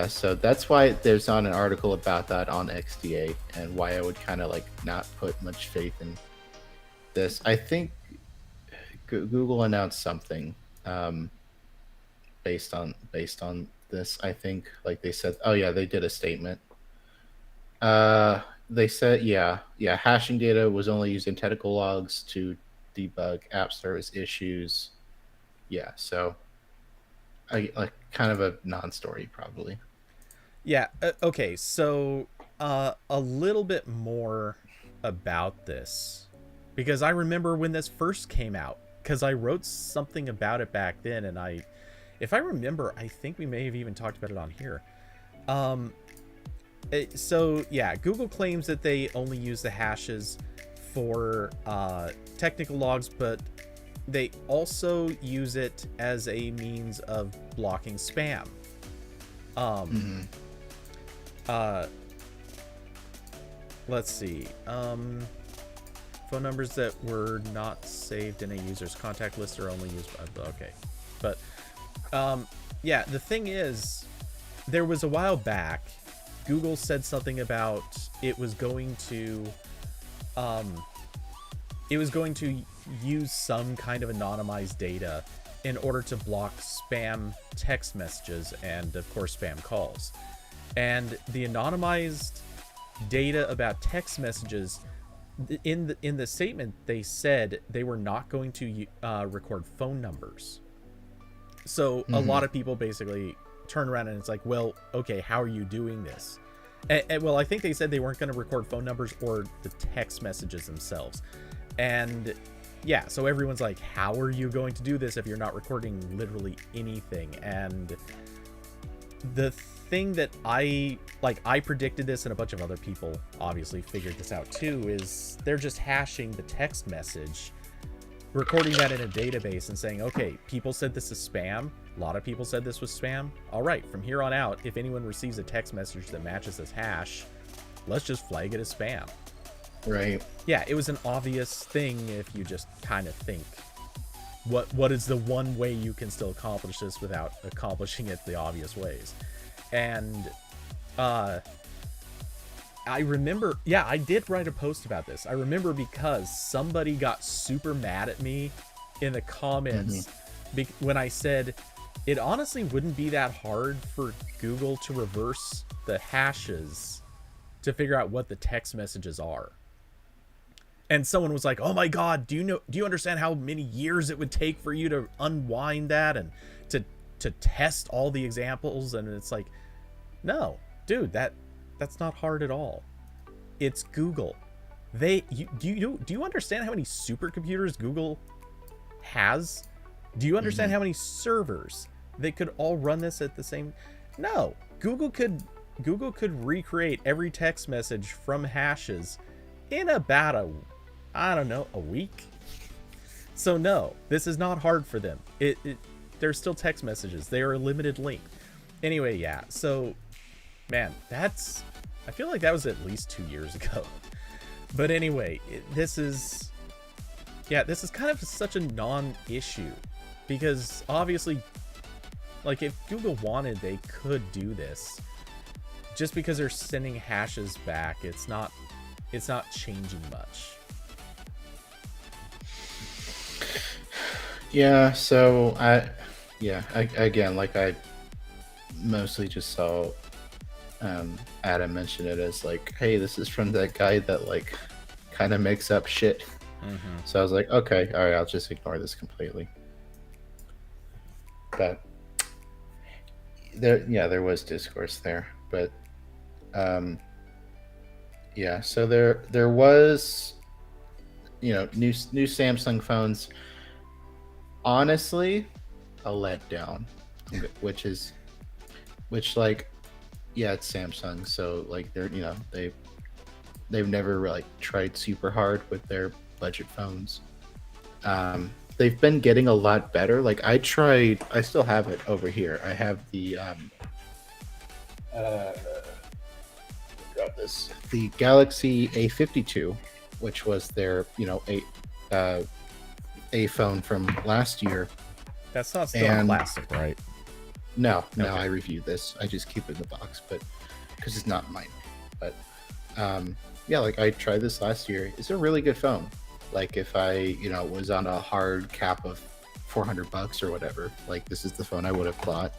so that's why there's not an article about that on XDA, and why I would kind of like not put much faith in this. I think Google announced something based on this. I think like they said, they did a statement. They said, hashing data was only used in technical logs to debug app service issues. Yeah, so I like kind of a non-story probably. Yeah. Okay. So a little bit more about this, because I remember when this first came out, because I wrote something about it back then, and if I remember, I think we may have even talked about it on here. Google claims that they only use the hashes for technical logs, but they also use it as a means of blocking spam. Let's see. Phone numbers that were not saved in a user's contact list are only used by, okay. But yeah, the thing is, there was a while back, Google said something about it was going to use some kind of anonymized data in order to block spam text messages and, of course, spam calls. And the anonymized data about text messages, in the statement, they said they were not going to record phone numbers. So a lot of people basically turn around and it's like, well, okay, how are you doing this? And well, I think they said they weren't going to record phone numbers or the text messages themselves. And yeah, so everyone's like, how are you going to do this if you're not recording literally anything? And the thing that I predicted this, and a bunch of other people obviously figured this out too, is they're just hashing the text message, recording that in a database and saying, okay, people said this is spam. A lot of people said this was spam. All right, from here on out, if anyone receives a text message that matches this hash, let's just flag it as spam. Right. Yeah, it was an obvious thing if you just kind of think, what is the one way you can still accomplish this without accomplishing it the obvious ways? And I remember, yeah, I did write a post about this. I remember because somebody got super mad at me in the comments when I said it honestly wouldn't be that hard for Google to reverse the hashes to figure out what the text messages are. And someone was like, oh my God, do you understand how many years it would take for you to unwind that and to test all the examples? And it's like, no, dude, that's not hard at all. It's Google. Do you understand how many supercomputers Google has? Do you understand how many servers they could all run this at the same? No, Google could recreate every text message from hashes in about a week. So no, this is not hard for them. They're still text messages. They are a limited length. Anyway, yeah. So, man, I feel like that was at least 2 years ago. But anyway, this is kind of such a non-issue because obviously, like, if Google wanted, they could do this. Just because they're sending hashes back, it's not changing much. Yeah, so I mostly just saw Adam mention it as like, hey, this is from that guy that like kind of makes up shit. So I was like, okay, all right, I'll just ignore this completely. But there was discourse there, but yeah, so there was, new Samsung phones. Honestly, a letdown, which like, yeah, it's Samsung, so like they've never like tried super hard with their budget phones. They've been getting a lot better. Like I still have it over here. I have the the Galaxy A52, which was their a phone from last year. That's not still plastic, right? No, Okay. I reviewed this. I just keep it in the box, but because it's not mine. But yeah, like I tried this last year. It's a really good phone. Like if I was on a hard cap of $400 or whatever, like this is the phone I would have bought.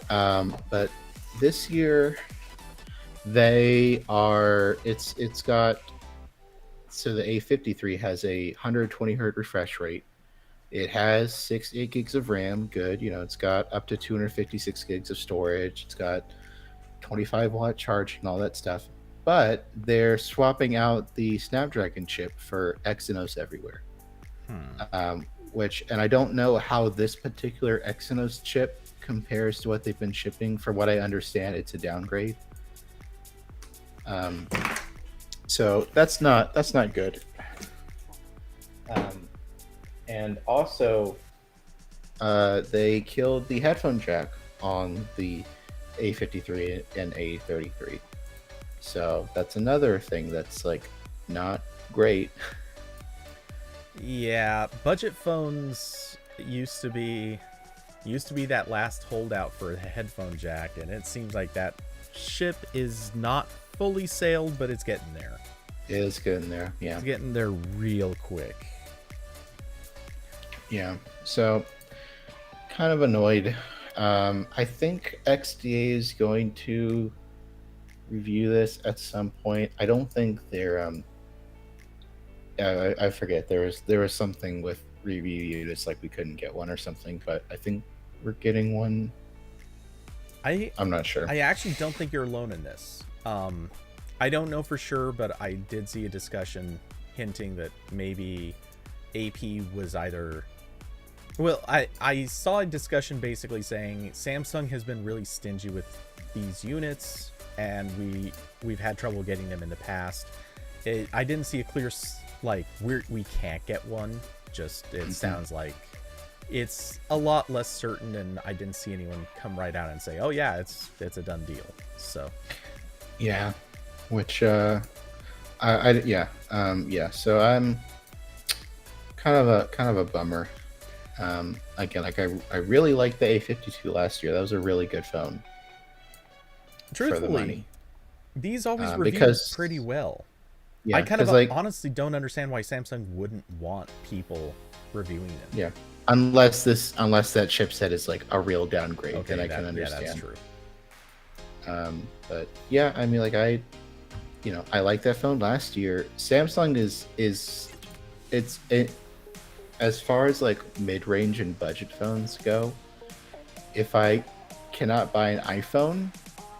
But this year it's got, so the A53 has a 120 hertz refresh rate. It has 8 gigs of RAM. Good. It's got up to 256 gigs of storage. It's got 25-watt charge and all that stuff. But they're swapping out the Snapdragon chip for Exynos everywhere. And I don't know how this particular Exynos chip compares to what they've been shipping. From what I understand, it's a downgrade. So that's not good. And also, they killed the headphone jack on the A53 and A33. So that's another thing that's like not great. Yeah, budget phones used to be that last holdout for the headphone jack, and it seems like that ship is not fully sailed, but it's getting there. It is getting there, yeah. It's getting there real quick. Yeah, so kind of annoyed. I think XDA is going to review this at some point. I don't think they're I forget, there was something with review units, like we couldn't get one or something, but I think we're getting one. I'm not sure. I actually don't think you're alone in this. I don't know for sure, but I did see a discussion hinting that maybe AP was either... Well, I saw a discussion basically saying Samsung has been really stingy with these units, and we've had trouble getting them in the past. I didn't see a clear, like, we can't get one. Just, it sounds like it's a lot less certain, and I didn't see anyone come right out and say, oh yeah, it's a done deal. So yeah, which so I'm kind of a bummer. Again, like I really liked the A52 last year. That was a really good phone. Truthfully, for the money. These always reviewed pretty well. Yeah, I kind of like, honestly don't understand why Samsung wouldn't want people reviewing them. Yeah, unless that chipset is like a real downgrade, Okay, then I can understand. Yeah, that's true. But yeah, I mean, like I like that phone last year. Samsung is as far as like mid-range and budget phones go. If I cannot buy an iPhone,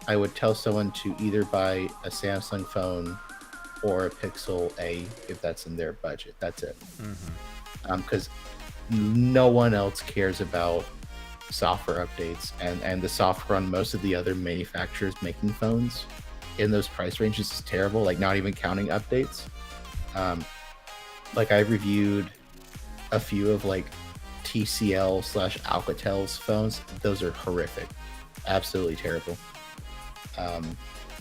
I would tell someone to either buy a Samsung phone or a Pixel A if that's in their budget. That's it. Because no one else cares about software updates, and the software on most of the other manufacturers making phones in those price ranges is terrible, like not even counting updates. Like I reviewed a few of like TCL/Alcatel's phones. Those are horrific, absolutely terrible. And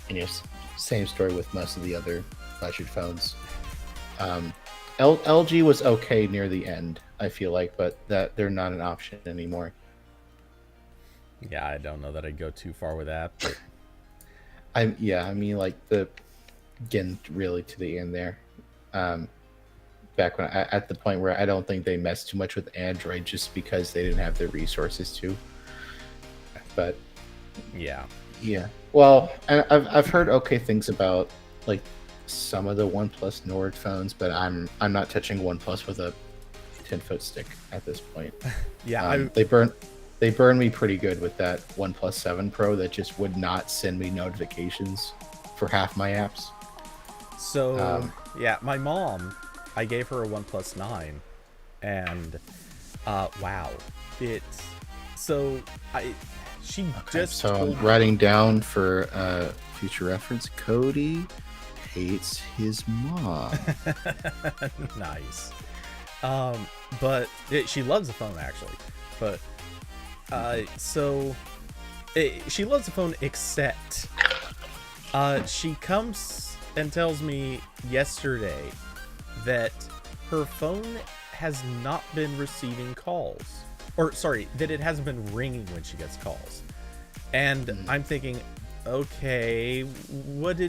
yes, same story with most of the other budget phones. LG was okay near the end, I feel like, but that they're not an option anymore. Yeah, I don't know that I'd go too far with that. But... I mean, like getting really to the end there. Back when at the point where I don't think they messed too much with Android just because they didn't have the resources to. But yeah. Well, and I've heard okay things about like some of the OnePlus Nord phones, but I'm not touching OnePlus with a 10-foot stick at this point. Yeah, they burned me pretty good with that OnePlus 7 Pro that just would not send me notifications for half my apps. So yeah, my mom, I gave her a OnePlus 9, and wow, I'm writing down for future reference. Cody hates his mom. Nice. But she loves the phone actually. But she loves the phone, except she comes and tells me yesterday that her phone has not been receiving calls, or sorry, that it hasn't been ringing when she gets calls. And I'm thinking, okay, what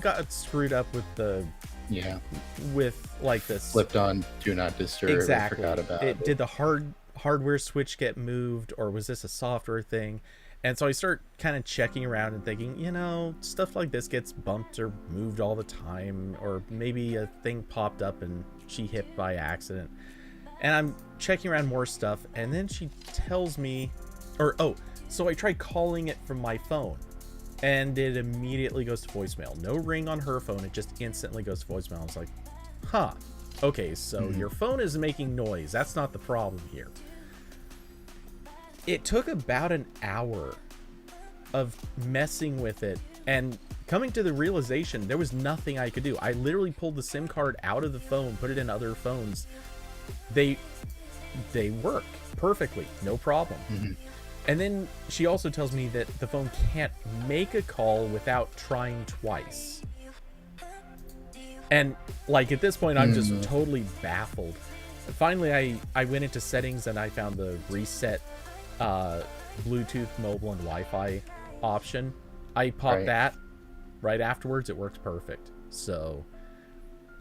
got screwed up with with like this flipped on do not disturb? Exactly. I forgot about it. Did the hardware switch get moved, or was this a software thing? And so I start kind of checking around and thinking, stuff like this gets bumped or moved all the time, or maybe a thing popped up and she hit by accident. And I'm checking around more stuff, and then she tells me, so I tried calling it from my phone, and it immediately goes to voicemail. No ring on her phone, it just instantly goes to voicemail. I was like, huh, okay, so your phone is making noise. That's not the problem here. It took about an hour of messing with it and coming to the realization there was nothing I could do. I literally pulled the SIM card out of the phone, put it in other phones. They they work perfectly, no problem. Mm-hmm. And then she also tells me that the phone can't make a call without trying twice. And like at this point, I'm just totally baffled. Finally, I went into settings and I found the reset Bluetooth, mobile, and Wi-Fi option. I popped that right afterwards. It works perfect. So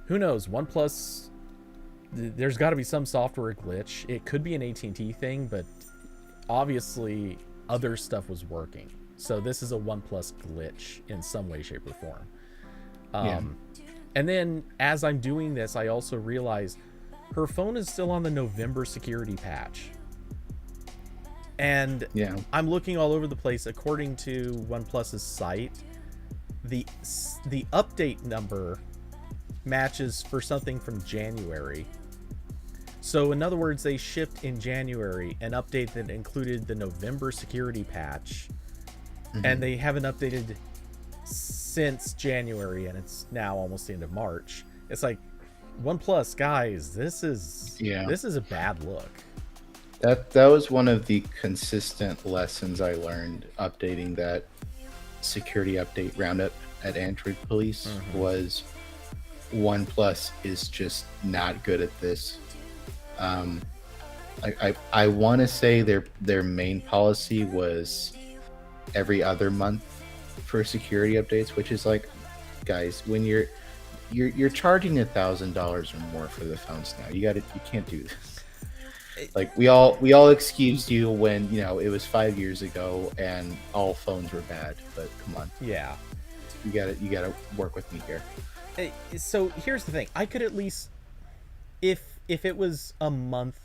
who knows? OnePlus, there's got to be some software glitch. It could be an AT&T thing, but obviously other stuff was working. So this is a OnePlus glitch in some way, shape, or form. And then as I'm doing this, I also realize her phone is still on the November security patch. And I'm looking all over the place. According to OnePlus's site, the update number matches for something from January. So in other words, they shipped in January an update that included the November security patch, and they haven't updated since January, and it's now almost the end of March. It's like, OnePlus, guys, this is a bad look. That was one of the consistent lessons I learned updating that security update roundup at Android Police was OnePlus is just not good at this. I want to say their main policy was every other month for security updates, which is like, guys, when you're charging $1,000 or more for the phones now, you can't do this. Like we all excused you when it was 5 years ago and all phones were bad, but come on, you gotta work with me here. So here's the thing: I could at least, if it was a month,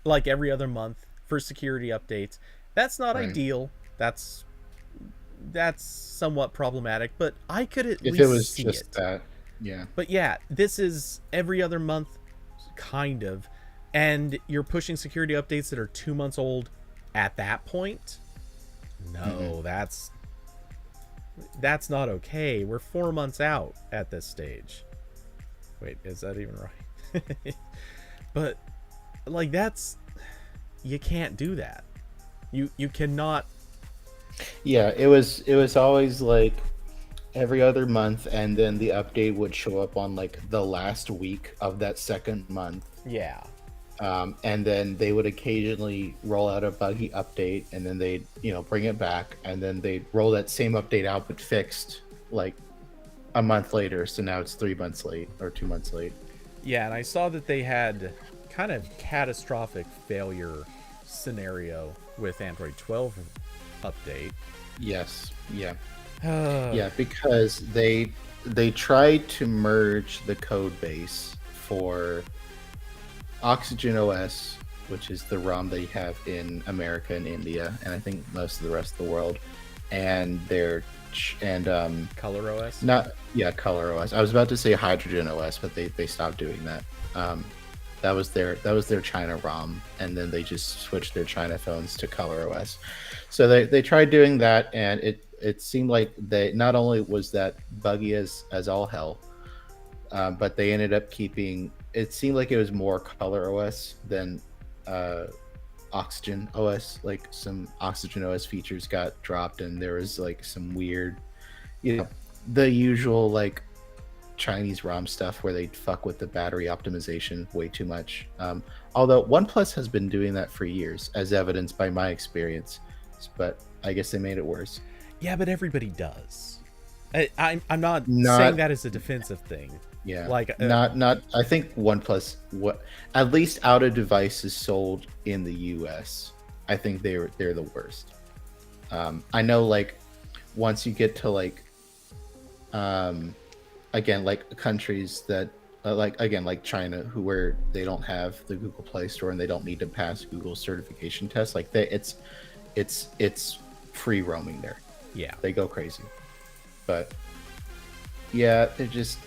like every other month for security updates, that's not ideal. That's somewhat problematic, but I could at least if it was see just it. that, But this is every other month, kind of, and you're pushing security updates that are 2 months old at that point. No, that's not okay. We're 4 months out at this stage. Wait, is that even right? But like, you can't do that. You cannot. Yeah, it was always like every other month, and then the update would show up on like the last week of that second month. Yeah. And then they would occasionally roll out a buggy update, and then they'd bring it back, and then they'd roll that same update out but fixed like a month later. So now it's 3 months late or 2 months late. Yeah, and I saw that they had kind of catastrophic failure scenario with Android 12 update. Yes. Yeah. Yeah, because they tried to merge the code base for Oxygen OS, which is the ROM they have in America and India, and I think most of the rest of the world, and Color OS. Color OS. I was about to say Hydrogen OS, but they stopped doing that. That was their China ROM, and then they just switched their China phones to Color OS. So they tried doing that, and it seemed like they not only was that buggy as all hell, but they ended up keeping. It seemed like it was more Color OS than Oxygen OS. Like some Oxygen OS features got dropped, and there was like some weird, the usual like Chinese ROM stuff where they fuck with the battery optimization way too much. Although OnePlus has been doing that for years, as evidenced by my experience, but I guess they made it worse. Yeah, but everybody does. I'm not saying that as a defensive thing. Yeah, like not. I think OnePlus, at least out of devices sold in the U.S., I think they're the worst. I know, like, once you get to like, again, like countries that like China, where they don't have the Google Play Store and they don't need to pass Google certification tests, like it's free roaming there. Yeah, they go crazy. But yeah, they're just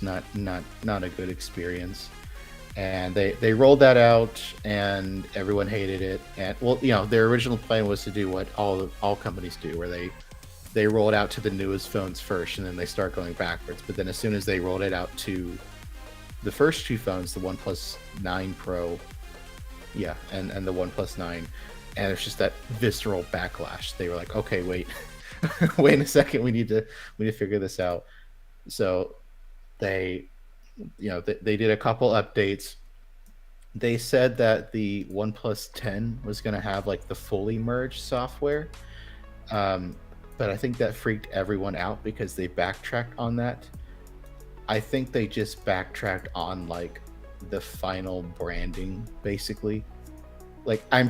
not a good experience. And they rolled that out, and everyone hated it. And well, their original plan was to do what all companies do, where they roll it out to the newest phones first, and then they start going backwards. But then as soon as they rolled it out to the first two phones, the OnePlus 9 Pro, yeah, and the OnePlus 9, and it's just that visceral backlash. They were like, okay, wait, wait a second, we need to figure this out. So they, they did a couple updates. They said that the OnePlus 10 was going to have like the fully merged software, but I think that freaked everyone out because they backtracked on that. I think they just backtracked on like the final branding, basically. Like I'm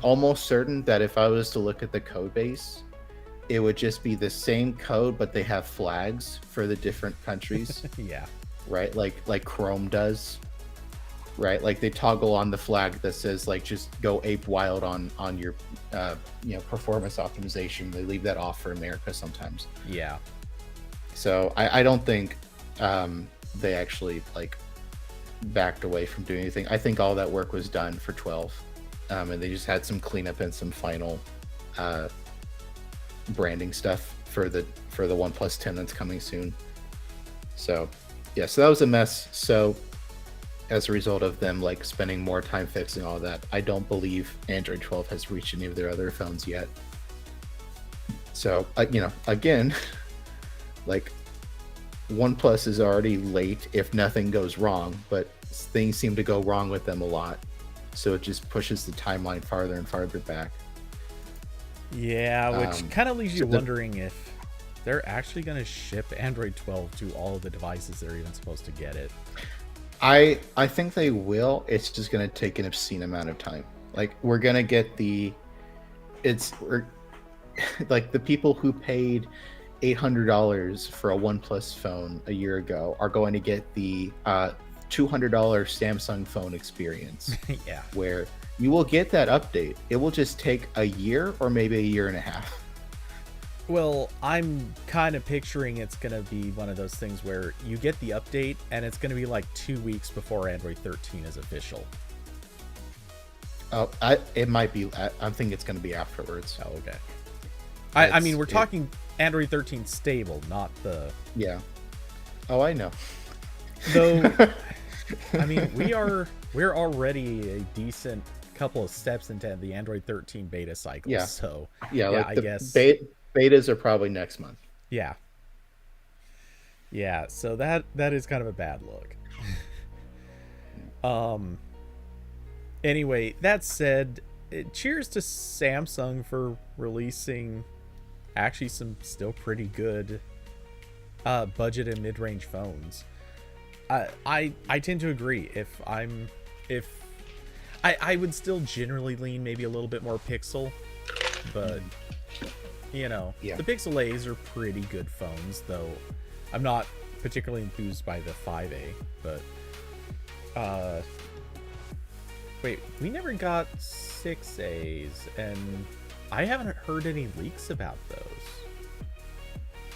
almost certain that if I was to look at the code base, it would just be the same code, but they have flags for the different countries. Yeah. Right? Like Chrome does. Right? Like they toggle on the flag that says like just go ape wild on your performance optimization. They leave that off for America sometimes. Yeah. So I don't think they actually like backed away from doing anything. I think all that work was done for 12, and they just had some cleanup and some final branding stuff for the OnePlus 10 that's coming soon. So yeah, so that was a mess. So as a result of them like spending more time fixing all that, I don't believe Android 12 has reached any of their other phones yet. So again, like OnePlus is already late if nothing goes wrong, but things seem to go wrong with them a lot. So it just pushes the timeline farther and farther back. Yeah, which kind of leaves you wondering if they're actually going to ship Android 12 to all of the devices that are even supposed to get it. I think they will. It's just going to take an obscene amount of time. Like we're going to get like the people who paid $800 for a OnePlus phone a year ago are going to get the $200 Samsung phone experience. Yeah. Where you will get that update. It will just take a year or maybe a year and a half. Well, I'm kind of picturing it's going to be one of those things where you get the update and it's going to be like 2 weeks before Android 13 is official. Oh, it might be. I think it's going to be afterwards. Oh, okay. I mean, we're talking Android 13 stable, not the... Yeah. Oh, I know. Though, I mean, we're already a decent couple of steps into the Android 13 beta cycle. Yeah. So, yeah, like I the guess... betas are probably next month. Yeah. Yeah, so that is kind of a bad look. Anyway, that said, cheers to Samsung for releasing actually some still pretty good budget and mid-range phones. I tend to agree. I would still generally lean maybe a little bit more Pixel, but the Pixel A's are pretty good phones, though I'm not particularly enthused by the 5A, but wait, we never got 6As, and I haven't heard any leaks about those.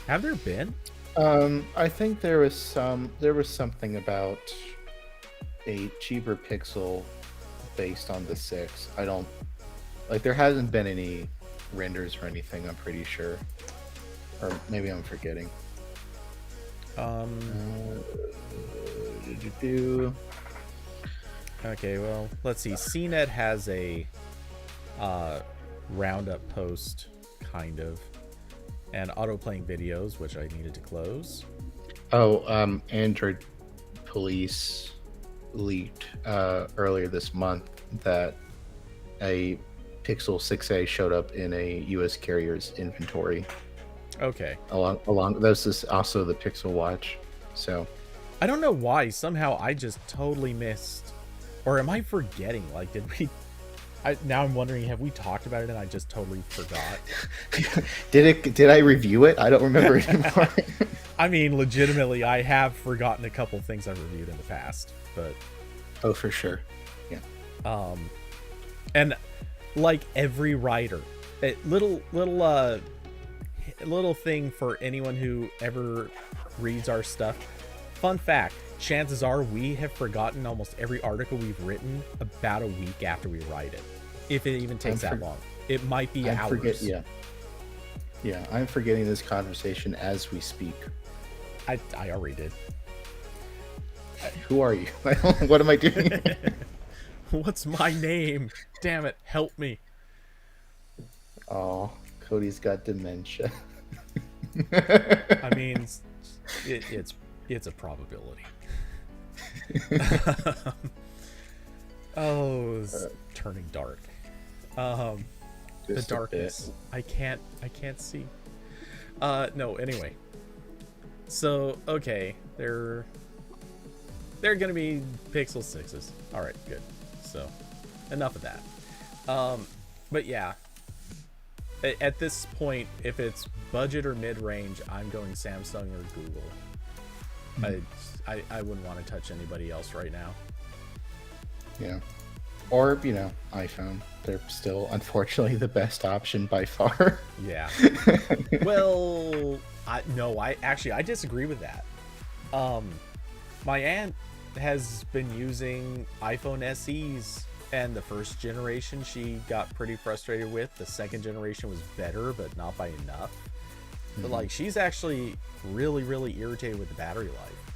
Have there been? I think there was something about a cheaper Pixel based on the 6. I don't like there hasn't been any renders or anything, I'm pretty sure. Or maybe I'm forgetting. Okay, well, let's see. CNET has a roundup post, kind of, and auto-playing videos, which I needed to close. Oh, Android Police leaked earlier this month that a Pixel 6a showed up in a U.S. carrier's inventory. Okay. Along this is also the Pixel Watch. So I don't know why. Somehow I just totally missed, or am I forgetting? Like, did we? Now I'm wondering, have we talked about it and I just totally forgot? Did I review it? I don't remember anymore. I mean, legitimately, I have forgotten a couple things I've reviewed in the past, but oh, for sure, yeah. And like every writer, little thing for anyone who ever reads our stuff. Fun fact: chances are we have forgotten almost every article we've written about a week after we write it, if it even takes that long. It might be hours. Yeah, I'm forgetting this conversation as we speak. I already did. Who are you? What am I doing? What's my name? Damn it, help me. Oh, Cody's got dementia. I mean, it's a probability. Oh, it's turning dark. The Just a darkness. bit. I can't see. No, anyway. So, okay, they're gonna be Pixel 6s. Alright, good. So, enough of that. But yeah. At this point, if it's budget or mid-range, I'm going Samsung or Google. I wouldn't want to touch anybody else right now. Yeah. Or, iPhone. They're still, unfortunately, the best option by far. Yeah. Well, I disagree with that. My aunt has been using iPhone SEs, and the first generation she got pretty frustrated with. The second generation was better, but not by enough. But like, she's actually really, really irritated with the battery life.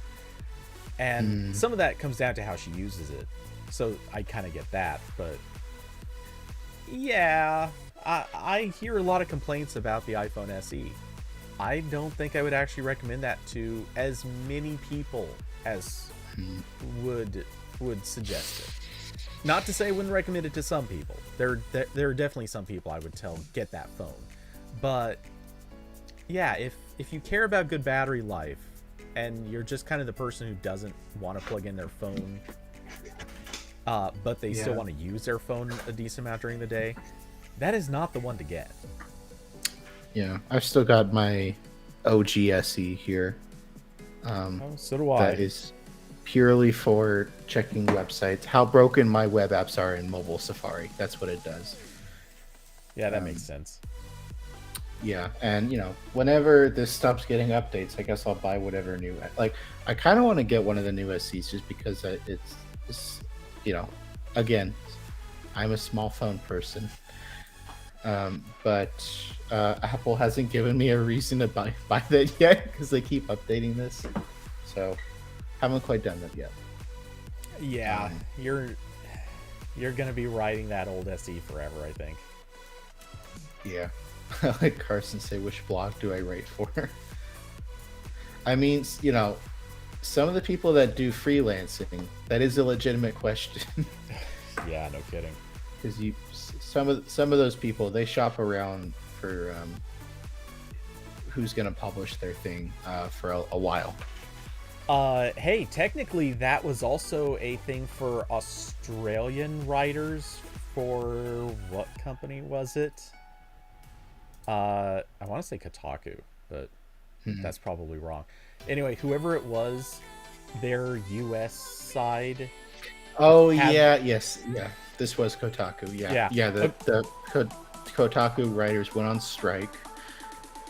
And some of that comes down to how she uses it. So I kind of get that, but yeah, I hear a lot of complaints about the iPhone SE. I don't think I would actually recommend that to as many people as would suggest it. Not to say I wouldn't recommend it to some people. There are definitely some people I would tell get that phone. But yeah, if you care about good battery life and you're just kind of the person who doesn't want to plug in their phone, but they still want to use their phone a decent amount during the day, that is not the one to get. Yeah, I've still got my OG SE here. So do I. That is purely for checking websites, how broken my web apps are in mobile Safari. That's what it does. Yeah, that makes sense. Yeah, and whenever this stops getting updates, I guess I'll buy whatever new. Like, I kind of want to get one of the new SEs just because it's again, I'm a small phone person, but Apple hasn't given me a reason to buy that yet because they keep updating this, so haven't quite done that yet. Yeah, you're gonna be riding that old SE forever, I think. Yeah. Like Carson say, which blog do I write for? I mean, some of the people that do freelancing, that is a legitimate question. Yeah, no kidding. Because some of those people, they shop around for who's going to publish their thing for a while. Hey, technically that was also a thing for Australian writers. For what company was it? I want to say Kotaku, but that's probably wrong. Anyway, whoever it was, their US side. Yes. This was Kotaku. Yeah. The Kotaku writers went on strike,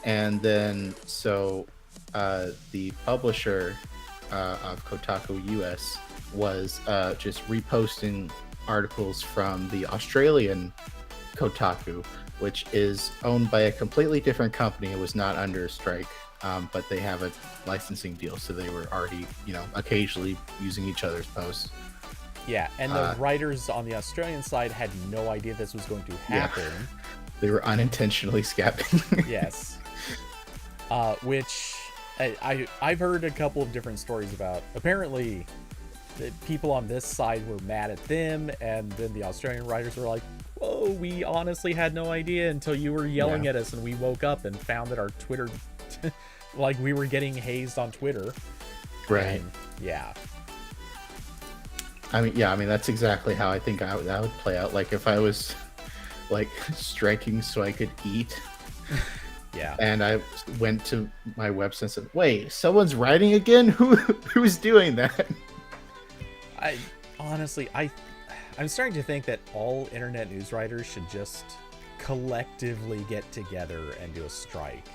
and then the publisher of Kotaku US was just reposting articles from the Australian Kotaku, which is owned by a completely different company. It was not under a strike, but they have a licensing deal, so they were already, occasionally using each other's posts. Yeah, and the writers on the Australian side had no idea this was going to happen. Yeah. They were unintentionally scapping. Yes. Which I've heard a couple of different stories about. Apparently, the people on this side were mad at them, and then the Australian writers were like, whoa, we honestly had no idea until you were yelling at us, and we woke up and found that our Twitter, like, we were getting hazed on Twitter. Right. And, yeah. I mean, that's exactly how I think that would play out. Like, if I was, like, striking so I could eat. Yeah. And I went to my website and said, wait, someone's writing again? Who's doing that? I'm starting to think that all internet news writers should just collectively get together and do a strike.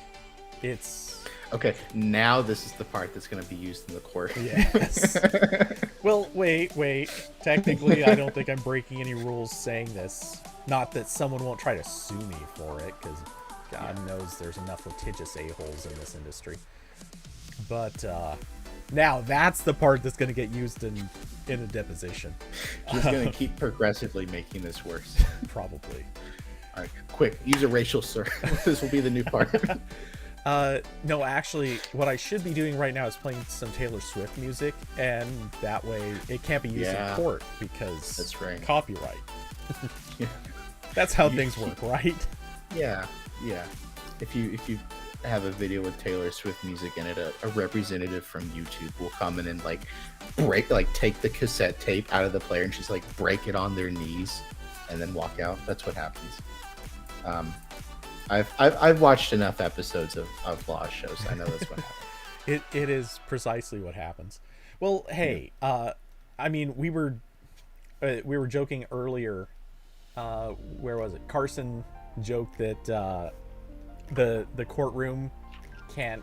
It's okay. Now this is the part that's going to be used in the court. Yes. Well, wait. Technically, I don't think I'm breaking any rules saying this. Not that someone won't try to sue me for it, because God knows there's enough litigious a-holes in this industry. But Now that's the part that's going to get used in a deposition. She's going to keep progressively making this worse. Probably. All right, quick, use a racial slur. This will be the new part. No, actually, what I should be doing right now is playing some Taylor Swift music, and that way it can't be used in court because that's right. Copyright. That's how things work, right? Yeah. If you have a video with Taylor Swift music in it, a representative from YouTube will come in and take the cassette tape out of the player and just break it on their knees and then walk out. That's what happens. I've watched enough episodes of Law shows. I know that's what happens. It is precisely what happens. Well, hey, I mean, we were joking earlier. Where was it? Carson joked that the courtroom can't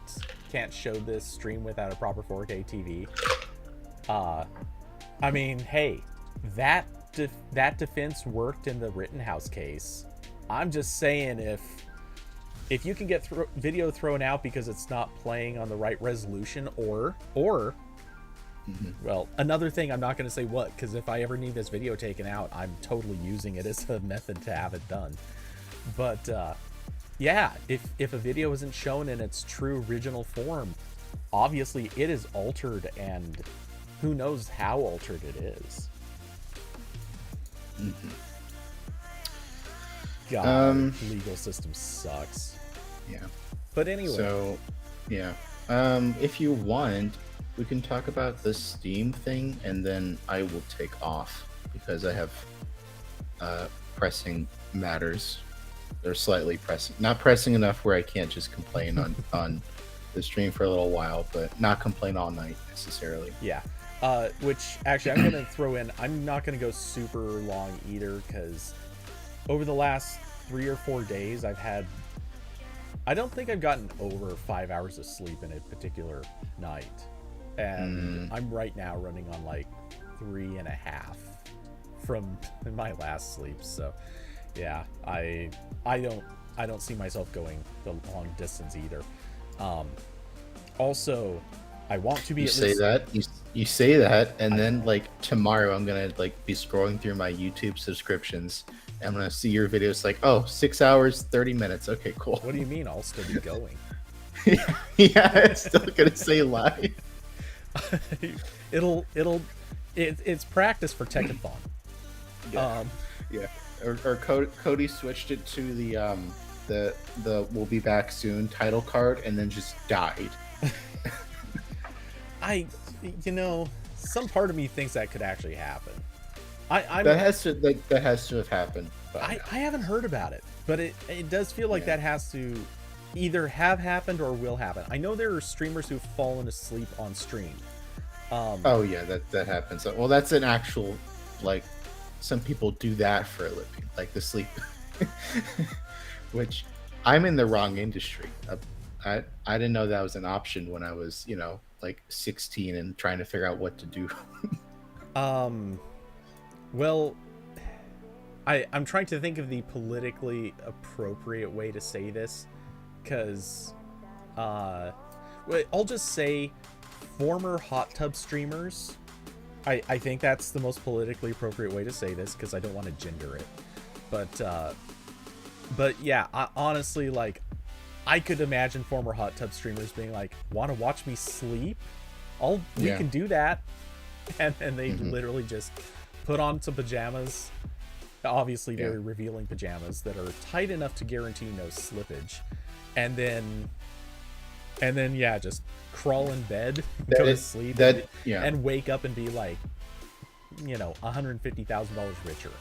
show this stream without a proper 4K TV. I mean, hey, that defense worked in the Rittenhouse case. I'm just saying, if you can get video thrown out because it's not playing on the right resolution, or well, another thing, I'm not going to say what, because if I ever need this video taken out, I'm totally using it as a method to have it done. But yeah, if a video isn't shown in its true original form, obviously it is altered, and who knows how altered it is. God, legal system sucks. Yeah. But anyway. So, yeah. If you want, we can talk about the Steam thing, and then I will take off because I have pressing matters. They're slightly pressing, not pressing enough where I can't just complain on the stream for a little while, but not complain all night necessarily. Yeah. Which actually I'm going to throw in, I'm not going to go super long either, because over the last 3 or 4 days I don't think I've gotten over 5 hours of sleep in a particular night. And I'm right now running on 3.5 from my last sleep. So yeah, I don't see myself going the long distance either. Also, I want to be. You say that, and then tomorrow I'm gonna be scrolling through my YouTube subscriptions. And I'm gonna see your videos 6 hours 30 minutes. Okay, cool. What do you mean? I'll still be going. Yeah, it's still gonna say live. It's practice for Techathon. Yeah. Or Cody switched it to the "We'll be back soon" title card, and then just died. Some part of me thinks that could actually happen. That has to have happened. I haven't heard about it, but it does feel like that has to either have happened or will happen. I know there are streamers who've fallen asleep on stream. Oh yeah, that happens. Well, that's an actual some people do that for a living, the sleep. Which I'm in the wrong industry. I didn't know that was an option when I was 16 and trying to figure out what to do. Well, I'm trying to think of the politically appropriate way to say this, because I'll just say former hot tub streamers. I think that's the most politically appropriate way to say this, because I don't want to gender it. But yeah, honestly, I could imagine former hot tub streamers being want to watch me sleep? We can do that. And they literally just put on some pajamas, obviously very revealing pajamas that are tight enough to guarantee no slippage, and then just crawl in bed, go to sleep, and wake up and be $150,000 richer.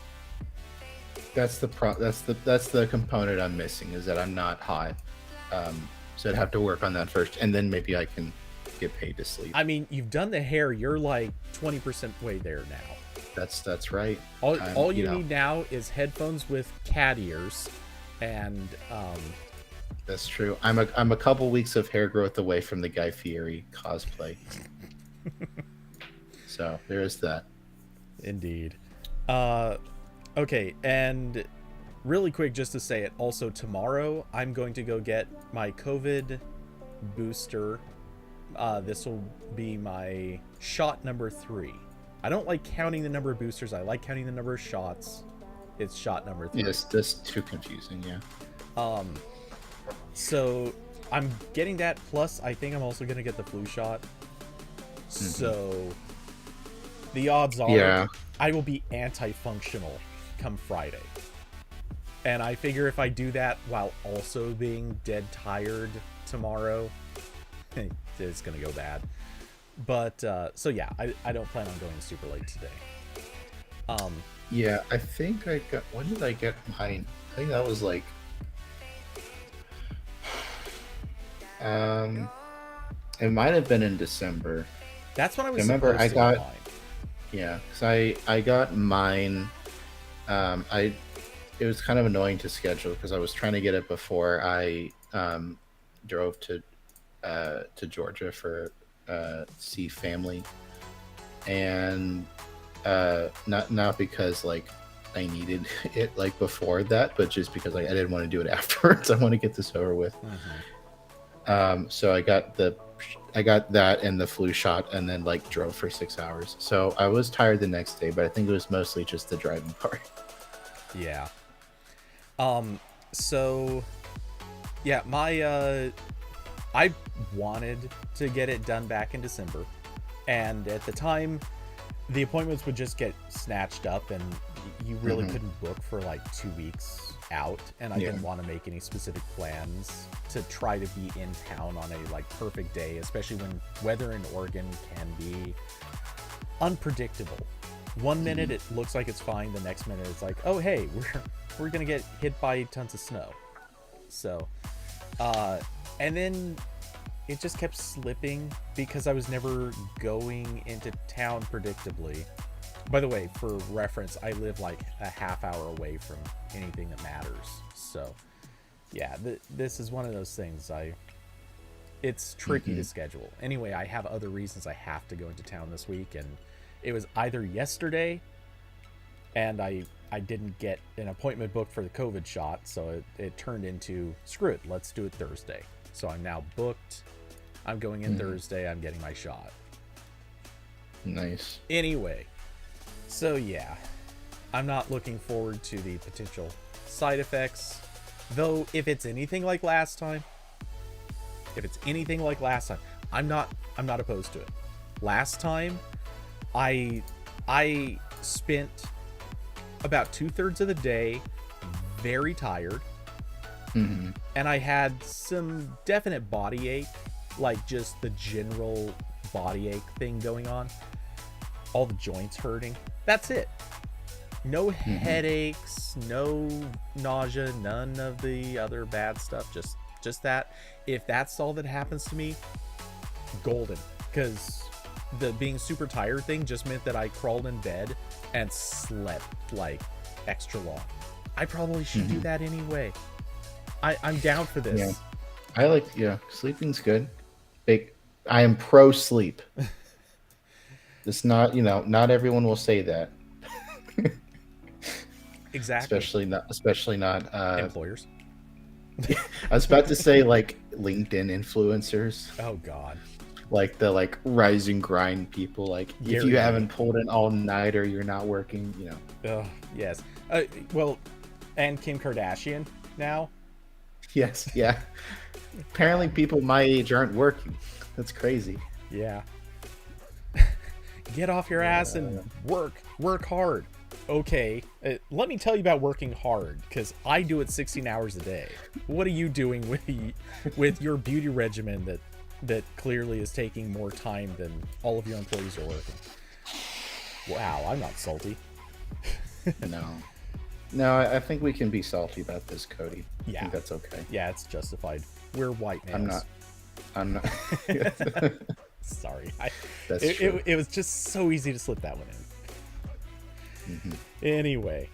That's the component I'm missing, is that I'm not hot. So I'd have to work on that first, and then maybe I can get paid to sleep. I mean, you've done the hair, you're 20% way there now. That's right. All you need now is headphones with cat ears, and that's true. I'm a couple weeks of hair growth away from the Guy Fieri cosplay. So there is that. Indeed. Okay, and really quick, just to say it, also tomorrow I'm going to go get my COVID booster This will be my shot number 3. I don't like counting the number of boosters. I like counting the number of shots. It's shot number 3. Yes, that's too confusing. Yeah. So I'm getting that. Plus, I think I'm also gonna get the flu shot. So the odds are I will be anti-functional come Friday. And I figure if I do that while also being dead tired tomorrow, it's gonna go bad. But so yeah, I don't plan on going super late today. Yeah, I think I got. When did I get mine? I think that was like. It might have been in December. That's when I was. Remember, I got. Mine. Yeah, because I got mine. It was kind of annoying to schedule because I was trying to get it before I drove to Georgia for see family, and not because like I needed it like before that, but just because like I didn't want to do it afterwards. I want to get this over with. So I got that and the flu shot, and then like drove for 6 hours. So I was tired the next day, but I think it was mostly just the driving part. Yeah. So yeah, my I wanted to get it done back in December, and at the time the appointments would just get snatched up, and you really couldn't book for like 2 weeks out, and I didn't want to make any specific plans to try to be in town on a like perfect day, especially when weather in Oregon can be unpredictable. One minute it looks like it's fine, the next minute it's like, oh hey, we're gonna get hit by tons of snow. So and then it just kept slipping because I was never going into town predictably. By the way, for reference, I live like a half hour away from anything that matters. So yeah, this is one of those things. It's tricky to schedule. Anyway, I have other reasons I have to go into town this week, and it was either yesterday and I didn't get an appointment booked for the COVID shot, so it turned into, screw it, let's do it Thursday. So I'm now booked. I'm going in Thursday. I'm getting my shot. Nice. Anyway, so yeah, I'm not looking forward to the potential side effects, though. If it's anything like last time, I'm not opposed to it. Last time, I spent about 2/3 of the day very tired, and I had some definite body ache, like just the general body ache thing going on. All the joints hurting. That's it. No headaches, no nausea, none of the other bad stuff. Just that. If that's all that happens to me, golden. Because the being super tired thing just meant that I crawled in bed and slept like extra long. I probably should do that anyway. I'm down for this. Yeah. Sleeping's good. I am pro sleep. It's not, not everyone will say that. Exactly. Especially not employers. I was about to say like LinkedIn influencers. Oh God. Like the rise and grind people. Like if you haven't pulled an all-nighter, you're not working. Oh yes. Well, and Kim Kardashian now. Yes. Yeah. Apparently, people my age aren't working. That's crazy. Yeah. Get off your ass and work hard. Okay, let me tell you about working hard, because I do it 16 hours a day. What are you doing with your beauty regimen that clearly is taking more time than all of your employees are working? Wow, I'm not salty. No, I think we can be salty about this, Cody. Yeah. I think that's okay. Yeah, it's justified. We're white males. I'm not. Sorry. That's true. It was just so easy to slip that one in. Anyway,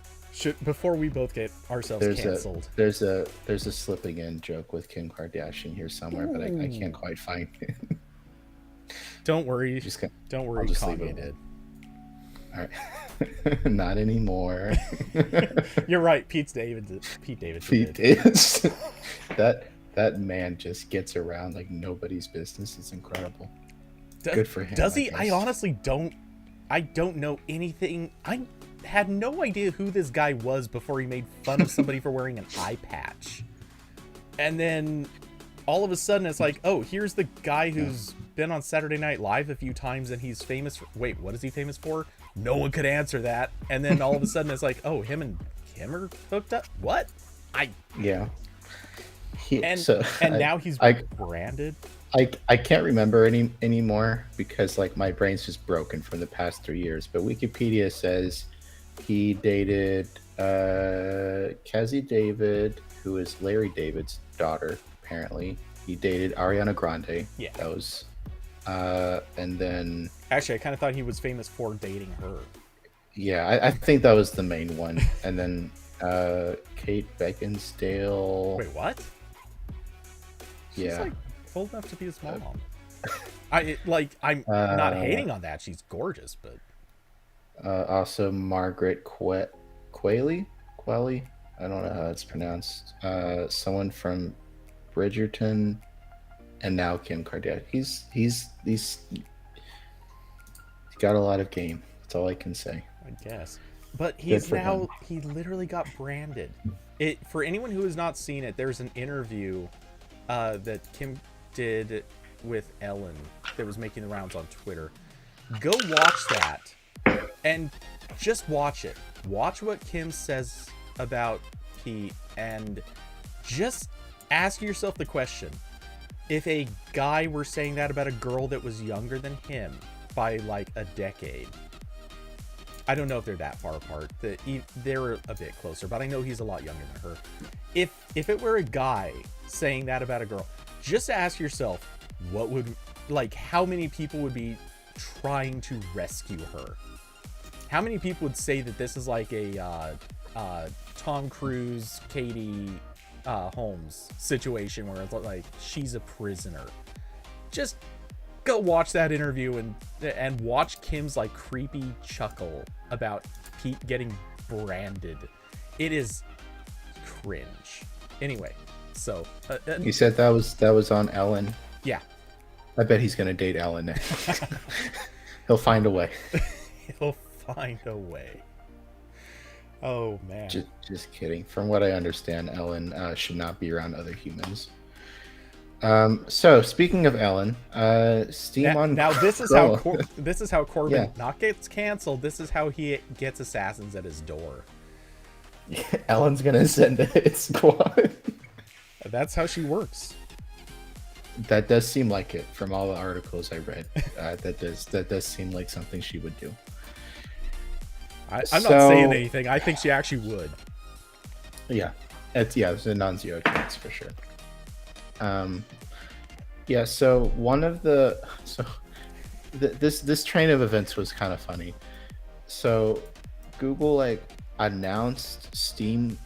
before we both get ourselves canceled. There's a slipping in joke with Kim Kardashian here somewhere, but I can't quite find it. Don't worry. Don't worry, Kanye did. All right. Not anymore. You're right. Pete Davidson. Davidson. that man just gets around like nobody's business. It's incredible. Good for him. Does he? guess. I honestly don't. I don't know anything. I had no idea who this guy was before he made fun of somebody for wearing an eye patch. And then all of a sudden it's like, oh, here's the guy who's been on Saturday Night Live a few times and he's famous for... Wait, what is he famous for? No one could answer that. And then all of a sudden it's like, oh, him and Kim are hooked up? What? Yeah. Now he's branded. I can't remember anymore because like my brain's just broken from the past 3 years. But Wikipedia says he dated Kezzy David, who is Larry David's daughter. Apparently, he dated Ariana Grande. Yeah, that was, and then actually, I kind of thought he was famous for dating her. Yeah, I think that was the main one. And then Kate Beckinsale. Wait, what? She's like old enough to be his mom. I'm not hating on that. She's gorgeous, but also Margaret Qualley. I don't know how it's pronounced. Someone from Bridgerton, and now Kim Kardashian. He's got a lot of game. That's all I can say. I guess. But he literally got branded. For anyone who has not seen it, there's an interview that Kim did with Ellen that was making the rounds on Twitter. Go watch that and just watch it. Watch what Kim says about Pete and just ask yourself the question. If a guy were saying that about a girl that was younger than him by like a decade, I don't know if they're that far apart. They're a bit closer, but I know he's a lot younger than her. If it were a guy saying that about a girl, just ask yourself, how many people would be trying to rescue her? How many people would say that this is like a Tom Cruise, Katie Holmes situation where it's like she's a prisoner? Just go watch that interview and watch Kim's like creepy chuckle about Pete getting branded. It is cringe. Anyway, so you said that was on Ellen. Yeah, I bet he's gonna date Ellen next. He'll find a way. He'll find a way. Oh man. Just kidding. From what I understand, Ellen should not be around other humans. So speaking of Ellen, Steam on now this is how Corbin not gets canceled. This is how he gets assassins at his door. Ellen's gonna send a hit squad. That's how she works. That does seem like it from all the articles I read. That does seem like something she would do. I'm not saying anything. I think she actually would. Yeah, it's a non-zero chance for sure. So this train of events was kind of funny. So Google announced Steam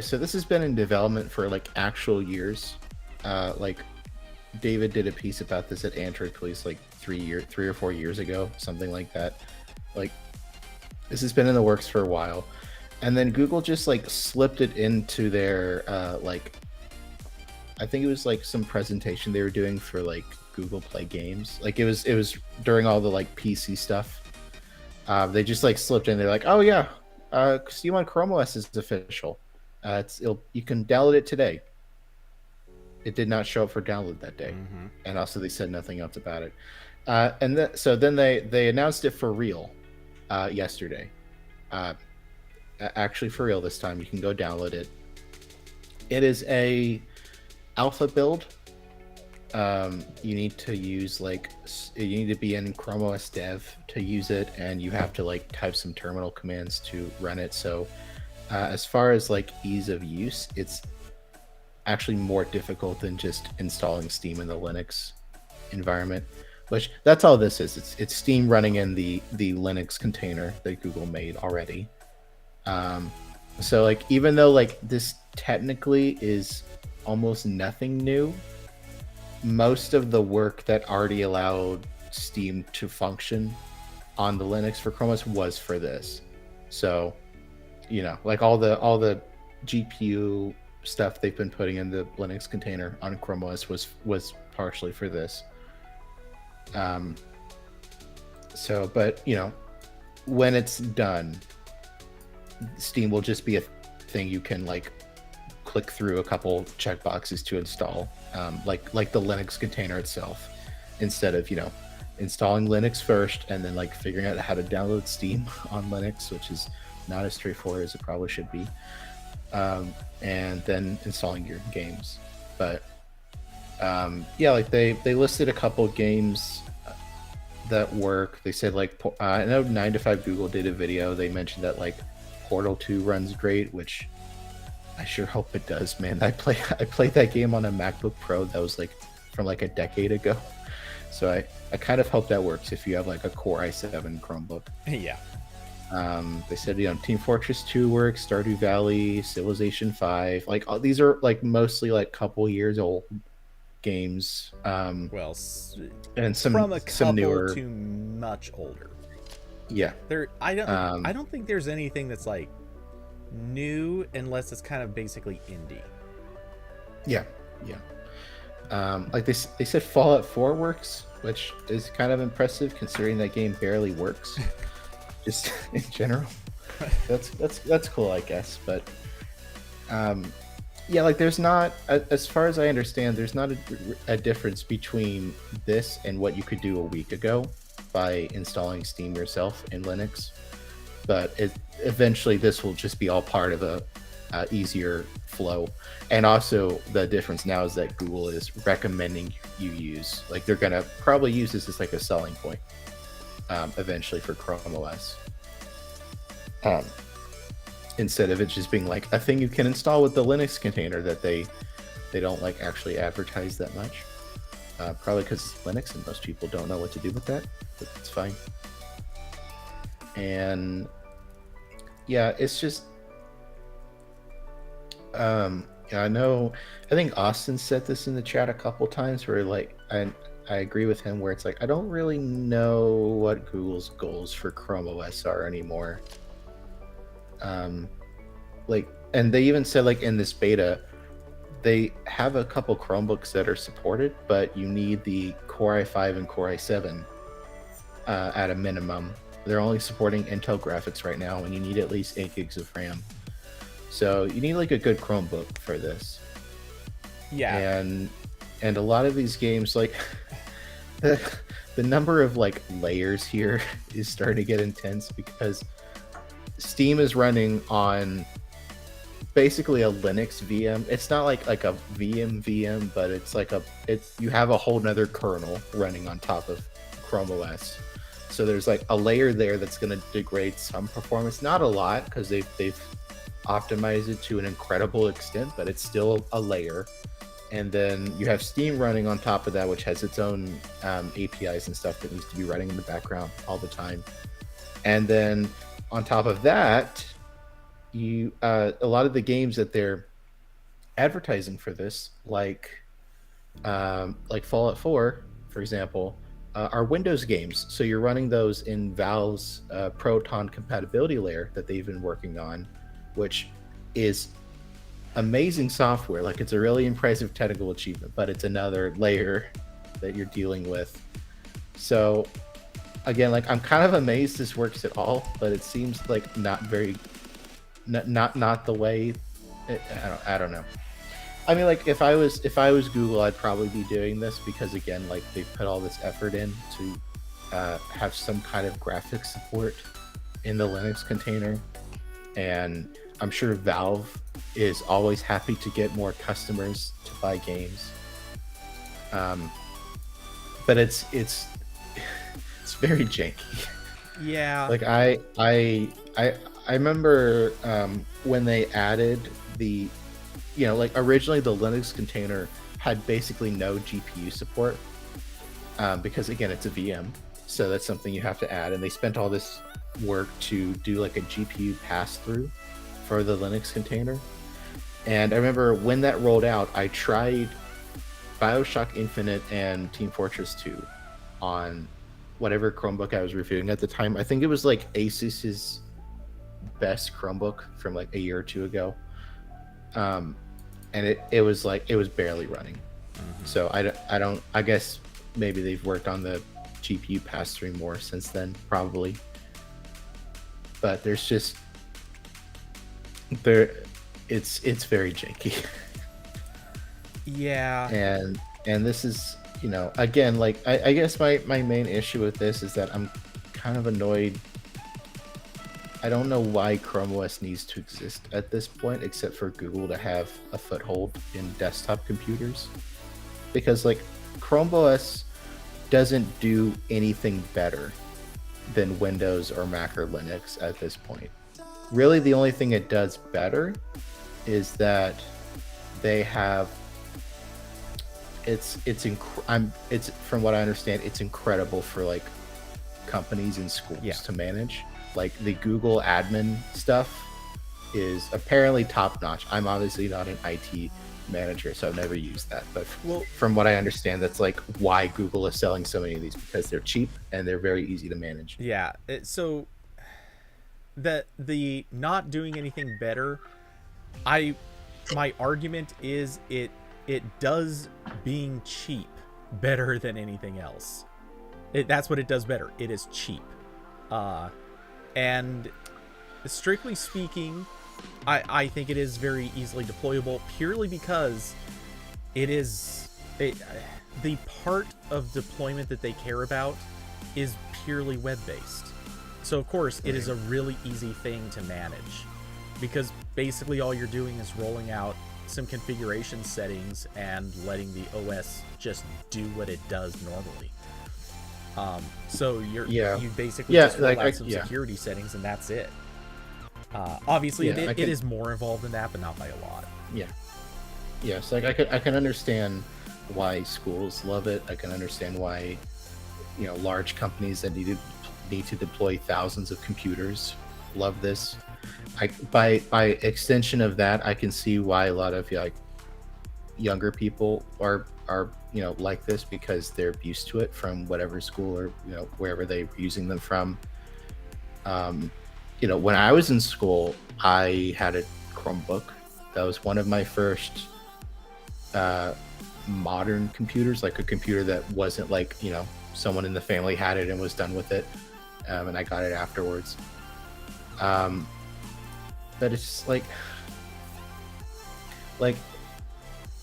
so this has been in development for actual years. David did a piece about this at Android Police 3 or 4 years ago, something like that. This has been in the works for a while, and then Google just slipped it into their I think it was some presentation they were doing for Google Play Games. It was during all the PC stuff. They just slipped in. They're like, oh yeah, Steam on Chrome OS is official. You can download it today. It did not show up for download that day, and also they said nothing else about it. So then they announced it for real yesterday. Actually, for real this time, you can go download it. It is a alpha build. You need to use you need to be in Chrome OS Dev to use it, and you have to type some terminal commands to run it. So as far as ease of use, it's actually more difficult than just installing Steam in the Linux environment, which that's all this is. It's Steam running in the Linux container that Google made already. So even though this technically is almost nothing new, most of the work that already allowed Steam to function on the Linux for Chrome OS was for this. So all the GPU stuff they've been putting in the Linux container on Chrome OS was partially for this. So, but when it's done, Steam will just be a thing you can like click through a couple checkboxes to install, like the Linux container itself, instead of installing Linux first and then like figuring out how to download Steam on Linux, which is not as straightforward as it probably should be, and then installing your games. But yeah, like they listed a couple games that work. They said like I know 9 to 5 Google did a video. They mentioned that like Portal 2 runs great, which I sure hope it does, man. I played that game on a MacBook Pro that was like from like a decade ago. So I kind of hope that works if you have like a Core i7 Chromebook. Yeah. They said Team Fortress 2 works, Stardew Valley, Civilization 5. Like these are like mostly like couple years old games. Well, and from a couple newer to much older. Yeah. I don't think there's anything that's like new unless it's kind of basically indie. Yeah. Like they said Fallout 4 works, which is kind of impressive considering that game barely works. Just in general. That's cool, I guess. But yeah, like there's not, as far as I understand, there's not a difference between this and what you could do a week ago by installing Steam yourself in Linux. But eventually this will just be all part of a easier flow. And also the difference now is that Google is recommending you use, like they're gonna probably use this as like a selling point eventually for Chrome OS, instead of it just being like a thing you can install with the Linux container that they don't like actually advertise that much, probably because it's Linux and most people don't know what to do with that, but it's fine. And yeah, it's just I think Austin said this in the chat a couple times where like I agree with him where it's like I don't really know what Google's goals for Chrome OS are anymore. Like, and they even said like in this beta they have a couple Chromebooks that are supported, but you need the Core i5 and Core i7 at a minimum. They're only supporting Intel graphics right now, and you need at least 8 gigs of RAM. So you need like a good Chromebook for this. Yeah. And a lot of these games, like the number of like layers here is starting to get intense because Steam is running on basically a Linux VM. It's not like a VM, but it's like you have a whole nother kernel running on top of Chrome OS. So there's like a layer there that's going to degrade some performance, not a lot because they've optimized it to an incredible extent, but it's still a layer. And then you have Steam running on top of that, which has its own APIs and stuff that needs to be running in the background all the time. And then on top of that, you a lot of the games that they're advertising for this, like Fallout 4, for example, are Windows games. So you're running those in Valve's Proton compatibility layer that they've been working on, which is amazing software. Like it's a really impressive technical achievement, but it's another layer that you're dealing with. So again, like I'm kind of amazed this works at all, but it seems like not the way. I don't know. I mean, like if I was Google, I'd probably be doing this because again, like they've put all this effort in to have some kind of graphics support in the Linux container, and I'm sure Valve is always happy to get more customers to buy games. But it's very janky. Yeah. Like I remember when they added the, like originally the Linux container had basically no GPU support because again it's a VM, so that's something you have to add, and they spent all this work to do like a GPU pass through for the Linux container. And I remember when that rolled out, I tried BioShock Infinite and Team Fortress 2 on whatever Chromebook I was reviewing at the time. I think it was like Asus's best Chromebook from like a year or two ago. and it was like it was barely running. So I don't I guess maybe they've worked on the GPU pass through more since then, probably. But there's just there it's very janky. Yeah. And this is, you know, again, like I guess my main issue with this is that I'm kind of annoyed. I don't know why Chrome OS needs to exist at this point, except for Google to have a foothold in desktop computers. Because like Chrome OS doesn't do anything better than Windows or Mac or Linux at this point. Really, the only thing it does better is that they have it's from what I understand, it's incredible for like companies and schools to manage. Like the Google admin stuff is apparently top notch. I'm obviously not an IT manager, so I've never used that. But from what I understand, that's like why Google is selling so many of these, because they're cheap and they're very easy to manage. Yeah. So the not doing anything better, my argument is it does being cheap better than anything else. That's what it does better. It is cheap. And strictly speaking, I think it is very easily deployable, purely because the part of deployment that they care about is purely web-based. So of course it is a really easy thing to manage, because basically all you're doing is rolling out some configuration settings and letting the OS just do what it does normally. So you basically just roll out some security settings, and that's it. Obviously, it is more involved than that, but not by a lot. Yes, like I can understand why schools love it. I can understand why, you know, large companies that need to deploy thousands of computers love this. By extension of that, I can see why a lot of like younger people are you know, like this, because they're used to it from whatever school or, you know, wherever they're using them from. You know, when I was in school, I had a Chromebook. That was one of my first modern computers, like a computer that wasn't like, you know, someone in the family had it and was done with it, and I got it afterwards. But it's just like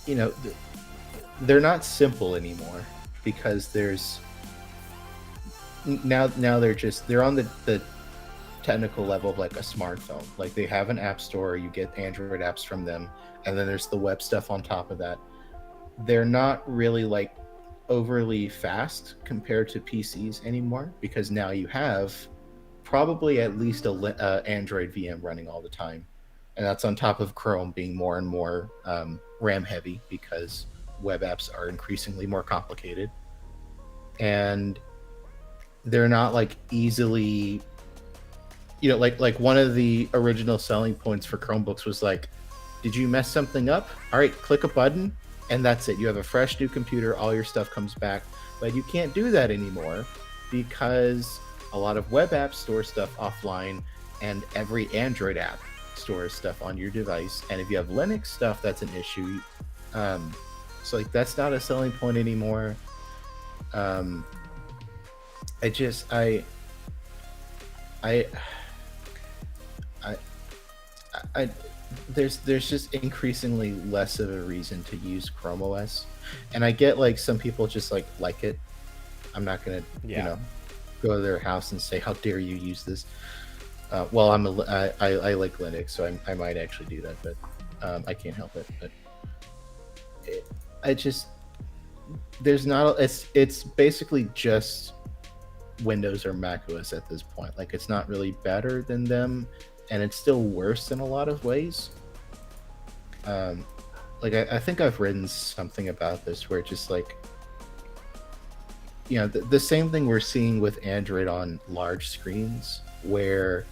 you know, they're not simple anymore, because there's now they're on the technical level of like a smartphone. Like they have an app store, you get Android apps from them, and then there's the web stuff on top of that. They're not really like overly fast compared to PCs anymore, because now you have probably at least a Android VM running all the time, and that's on top of Chrome being more and more RAM heavy, because web apps are increasingly more complicated, and they're not like easily, you know, like one of the original selling points for Chromebooks was like, did you mess something up? All right, click a button and that's it. You have a fresh new computer, all your stuff comes back. But you can't do that anymore, because a lot of web apps store stuff offline, and every Android app stores stuff on your device. And if you have Linux stuff, that's an issue. So like that's not a selling point anymore. There's just increasingly less of a reason to use Chrome OS, and I get like some people just like it. I'm not gonna you know, go to their house and say, how dare you use this. Well, I like Linux, so I might actually do that, but I can't help it. But there's not it's basically just Windows or Mac OS at this point. Like it's not really better than them, and it's still worse in a lot of ways. Like I think I've written something about this, where just like, you know, the same thing we're seeing with Android on large screens, where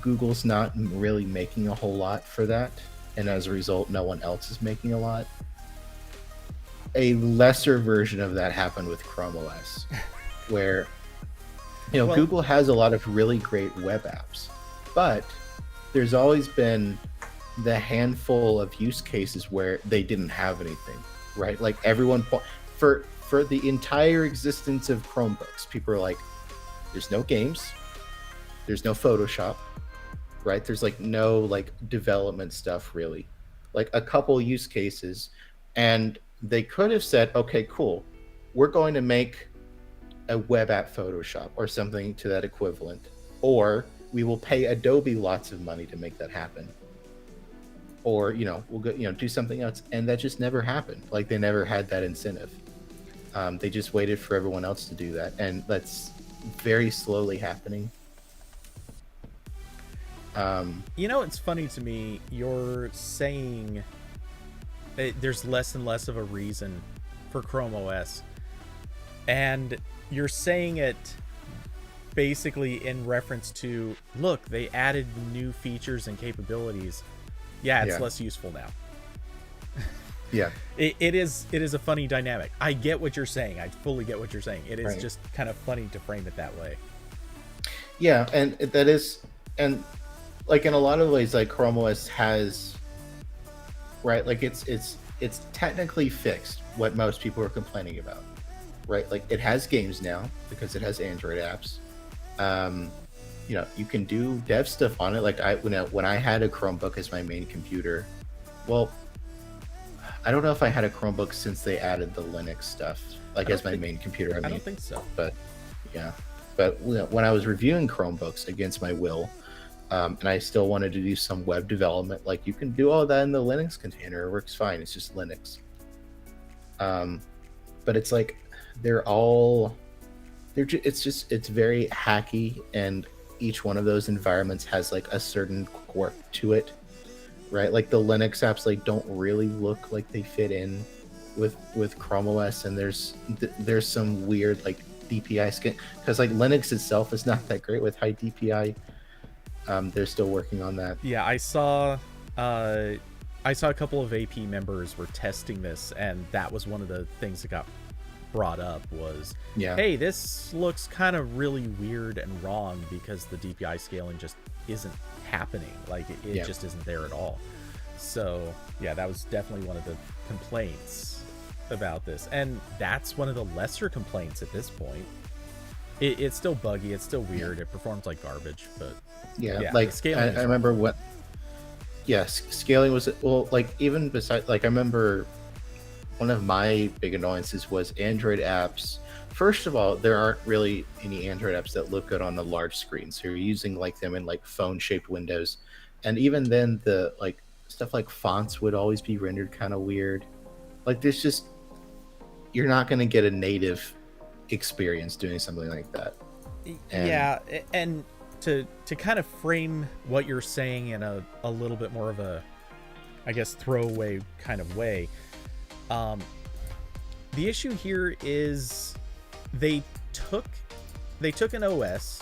Google's not really making a whole lot for that, and as a result no one else is making a lot. A lesser version of that happened with Chrome OS, where, you know, Google has a lot of really great web apps, but there's always been the handful of use cases where they didn't have anything, right? Like everyone for the entire existence of Chromebooks, people are like, there's no games, there's no Photoshop, right? There's like no like development stuff really, like a couple use cases, and they could have said, okay, cool, we're going to make a web app Photoshop or something to that equivalent, or we will pay Adobe lots of money to make that happen, or we'll go do something else, and that just never happened. Like they never had that incentive. They just waited for everyone else to do that, and that's very slowly happening. It's funny to me, you're saying there's less and less of a reason for Chrome OS, and you're saying it basically in reference to, look, they added new features and capabilities. It's less useful now. Yeah. It is a funny dynamic. I get what you're saying. I fully get what you're saying. It is just kind of funny to frame it that way. Yeah, and that is, and like in a lot of ways, like Chrome OS has, right, like it's technically fixed what most people are complaining about, right? Like it has games now because it has Android apps. You can do dev stuff on it. Like when I had a Chromebook as my main computer, well, I don't know if I had a Chromebook since they added the Linux stuff, like as my main computer. I don't think so. But yeah, but when I was reviewing Chromebooks against my will, and I still wanted to do some web development, like you can do all that in the Linux container. It works fine. It's just Linux. But it's like it's very hacky, and each one of those environments has like a certain quirk to it, right? Like the Linux apps like don't really look like they fit in with Chrome OS, and there's some weird like DPI skin, because like Linux itself is not that great with high DPI. They're still working on that. Yeah, I saw a couple of AP members were testing this, and that was one of the things that got brought up was, hey, this looks kind of really weird and wrong because the DPI scaling just isn't happening. Like it just isn't there at all. So yeah, that was definitely one of the complaints about this, and that's one of the lesser complaints at this point. It's still buggy, it's still weird, it performs like garbage, but like I remember what scaling was, well, like even besides, like I remember one of my big annoyances was Android apps. First of all, there aren't really any Android apps that look good on a large screen, so you're using like them in like phone shaped windows, and even then the like stuff like fonts would always be rendered kind of weird. Like there's just, you're not going to get a native experience doing something like that. And to kind of frame what you're saying in a little bit more of a, I guess, throwaway kind of way, the issue here is they took an OS,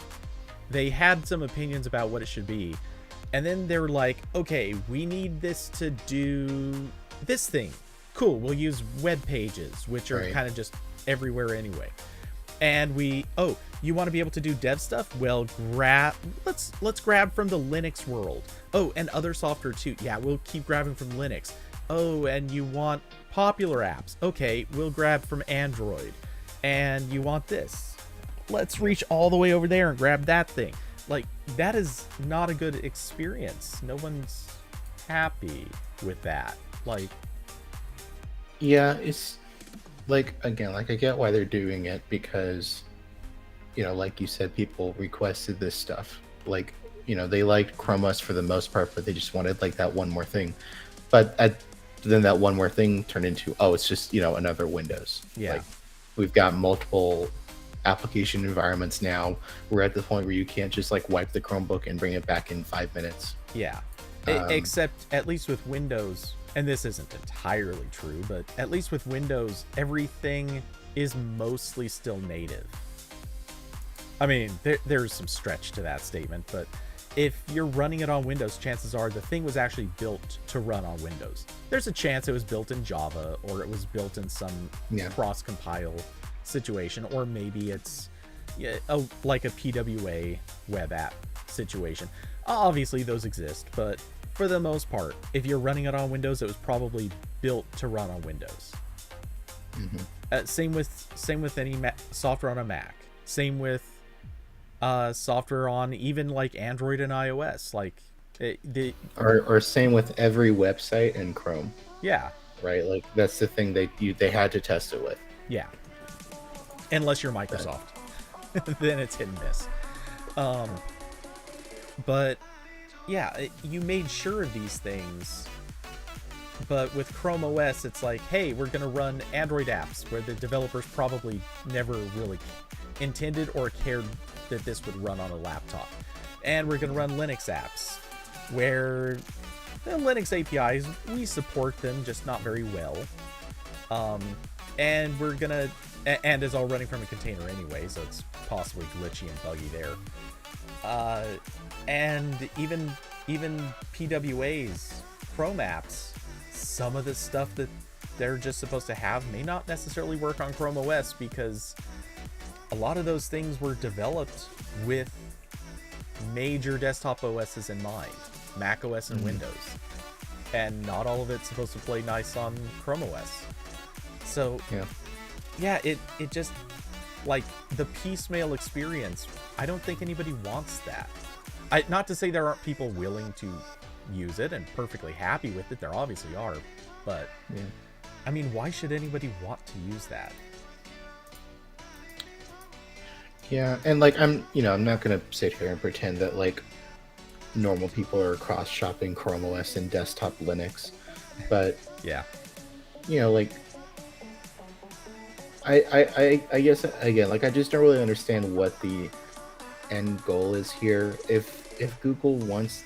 they had some opinions about what it should be, and then they're like, okay, we need this to do this thing. Cool, we'll use web pages, which are kind of just everywhere anyway. And you want to be able to do dev stuff? Well, let's grab from the Linux world. Oh, and other software too. Yeah, we'll keep grabbing from Linux. Oh, and you want popular apps? Okay, we'll grab from Android. And you want this? Let's reach all the way over there and grab that thing. Like, that is not a good experience. No one's happy with that. Like, yeah, it's like, again, like I get why they're doing it, because like you said, people requested this stuff. Like, they liked Chrome OS for the most part, but they just wanted like that one more thing. But then that one more thing turned into, it's just another Windows. Like, we've got multiple application environments now. We're at the point where you can't just like wipe the Chromebook and bring it back in 5 minutes. Except at least with Windows, and this isn't entirely true, but at least with Windows, everything is mostly still native. I mean, there's some stretch to that statement, but if you're running it on Windows, chances are the thing was actually built to run on Windows. There's a chance it was built in Java, or it was built in some cross-compile situation, or maybe it's like a PWA web app situation. Obviously, those exist, but for the most part, if you're running it on Windows, it was probably built to run on Windows. Same with any software on a Mac. Same with software on even like Android and iOS. Like or same with every website in Chrome. Yeah. Right. Like that's the thing they had to test it with. Yeah. Unless you're Microsoft, then it's hit and miss. But yeah, you made sure of these things. But with Chrome OS, it's like, hey, we're going to run Android apps where the developers probably never really intended or cared that this would run on a laptop. And we're going to run Linux apps where the Linux APIs, we support them, just not very well. And we're going to, and it's all running from a container anyway, so it's possibly glitchy and buggy there. And even PWA's Chrome apps, some of the stuff that they're just supposed to have may not necessarily work on Chrome OS because a lot of those things were developed with major desktop OSs in mind, Mac OS and Windows, and not all of it's supposed to play nice on Chrome OS. So yeah, it just, like, the piecemeal experience, I don't think anybody wants that. Not to say there aren't people willing to use it and perfectly happy with it, there obviously are, but I mean, why should anybody want to use that? Yeah, and like I'm not gonna sit here and pretend that like normal people are cross-shopping Chrome OS and desktop Linux, but yeah, like I guess again, like I just don't really understand what the end goal is here. If Google wants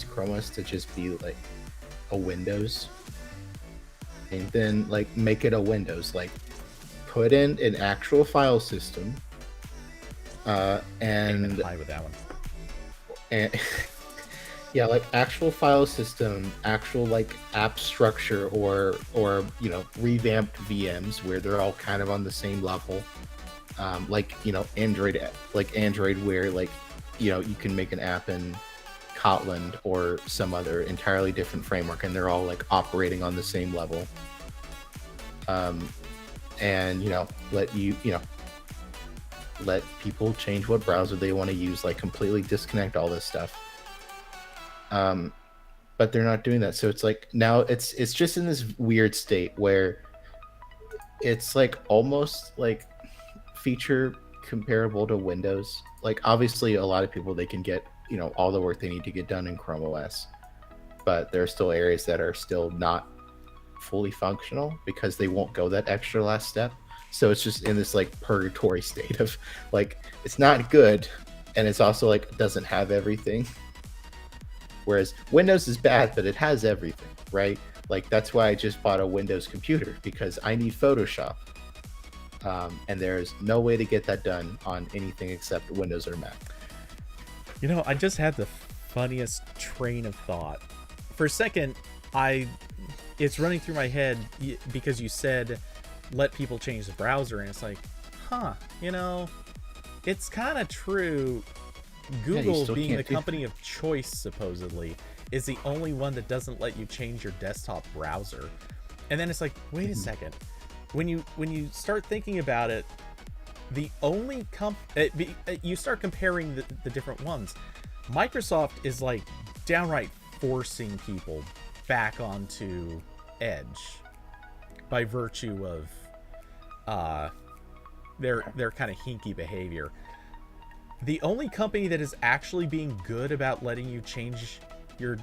Chrome OS to just be like a Windows, and then like make it a Windows, like put in an actual file system, and high with that one, and yeah, like actual file system, actual like app structure, or revamped VMs where they're all kind of on the same level, like Android where like you can make an app in Kotlin or some other entirely different framework and they're all like operating on the same level, and let people change what browser they want to use, like completely disconnect all this stuff. But they're not doing that, so it's like now it's just in this weird state where it's like almost like feature comparable to Windows. Like obviously a lot of people, they can get all the work they need to get done in Chrome OS, but there are still areas that are still not fully functional because they won't go that extra last step. So it's just in this like purgatory state of like it's not good, and it's also like doesn't have everything. Whereas Windows is bad, but it has everything, right? Like that's why I just bought a Windows computer, because I need Photoshop. And there's no way to get that done on anything except Windows or Mac. I just had the funniest train of thought. For a second, it's running through my head because you said, let people change the browser. And it's like, it's kind of true. Google, being the company of choice, supposedly, is the only one that doesn't let you change your desktop browser. And then it's like, wait a second. When you start thinking about it, the only you start comparing the different ones. Microsoft is like downright forcing people back onto Edge by virtue of their kind of hinky behavior. The only company that is actually being good about letting you change your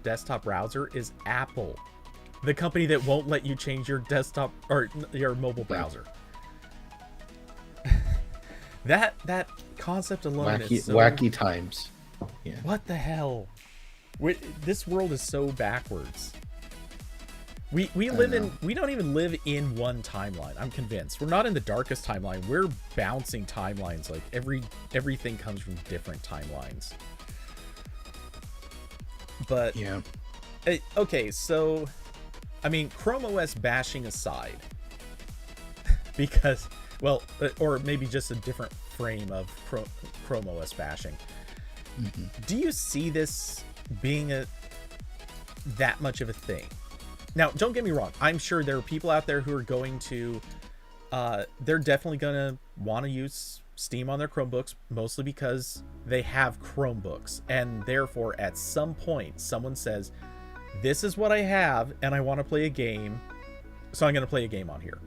desktop browser is Apple. The company that won't let you change your desktop or your mobile browser. That concept alone is so wacky times. Yeah. What the hell? This world is so backwards. We don't even live in one timeline. I'm convinced. We're not in the darkest timeline. We're bouncing timelines. Like everything comes from different timelines. But yeah. Okay, so I mean, Chrome OS bashing aside, because, well, or maybe just a different frame of Chrome OS bashing. Hmm. Do you see this being that much of a thing? Now, don't get me wrong. I'm sure there are people out there who are going to, they're definitely going to want to use Steam on their Chromebooks, mostly because they have Chromebooks. And therefore, at some point, someone says, this is what I have, and I want to play a game, so I'm going to play a game on here.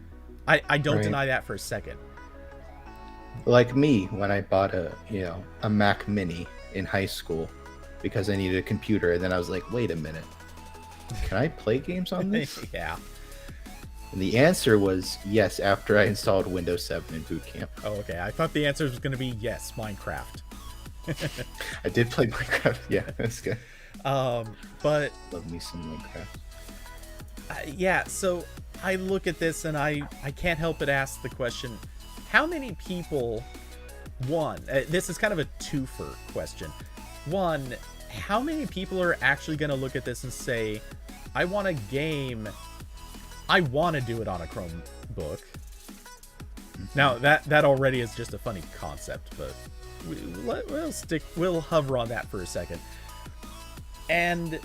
I don't Right. deny that for a second. Like me when I bought a Mac Mini in high school because I needed a computer, and then I was like, wait a minute, can I play games on this? Yeah. And the answer was yes after I installed Windows 7 in Boot Camp. Oh, okay. I thought the answer was going to be yes, Minecraft. I did play Minecraft. Yeah, that's good. But Love me some Minecraft. yeah, so I look at this and I can't help but ask the question, how many people, one, this is kind of a twofer question. One, how many people are actually going to look at this and say, I want a game, I want to do it on a Chromebook. Now, that already is just a funny concept, but we'll hover on that for a second. And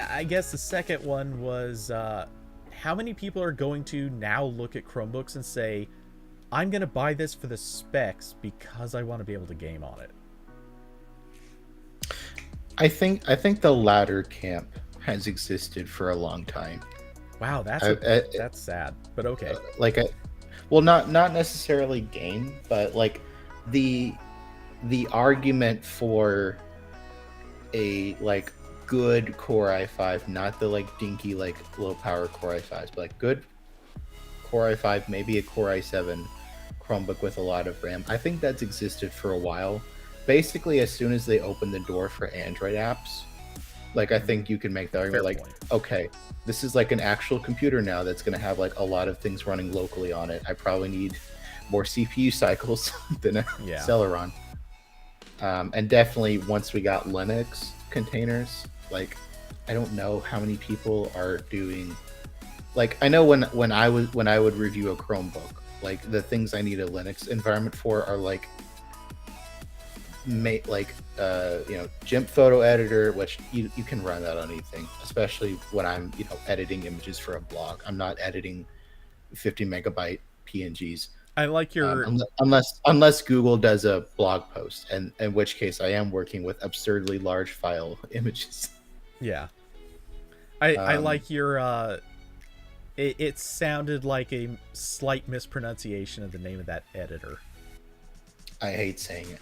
I guess the second one was, how many people are going to now look at Chromebooks and say, I'm going to buy this for the specs because I want to be able to game on it? I think the latter camp has existed for a long time. Wow, that's sad, but okay. Well, not necessarily game, but like the argument for a like good Core i5, not the like dinky like low power Core i5s, but like good Core i5, maybe a Core i7 Chromebook with a lot of RAM. I think that's existed for a while. Basically, as soon as they open the door for Android apps, like I think you can make the argument, Fair like, point. okay, this is like an actual computer now that's going to have like a lot of things running locally on it. I probably need more CPU cycles than a Yeah. Celeron. And definitely once we got Linux containers, like I don't know how many people are doing. Like I know when I would review a Chromebook, like the things I need a Linux environment for are like GIMP photo editor, which you can run that on anything, especially when I'm editing images for a blog. I'm not editing 50 megabyte PNGs. I like your unless Google does a blog post, and in which case I am working with absurdly large file images. yeah. I like your it sounded like a slight mispronunciation of the name of that editor. I hate saying it.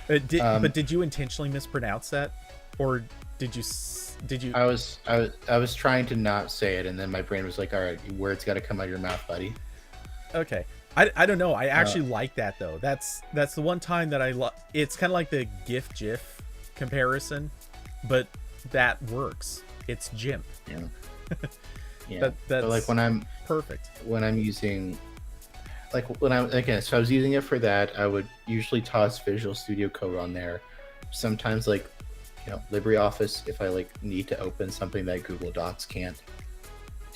But did you intentionally mispronounce that, or did you? I was trying to not say it, and then my brain was like, "All right, words got to come out of your mouth, buddy." Okay, I don't know. I actually like that though. That's the one time that it's kind of like the GIF comparison, but that works. It's GIMP. Yeah. Yeah. That's but like when I'm using, like when so I was using it for that, I would usually toss Visual Studio Code on there. Sometimes like, LibreOffice if I like need to open something that Google Docs can't.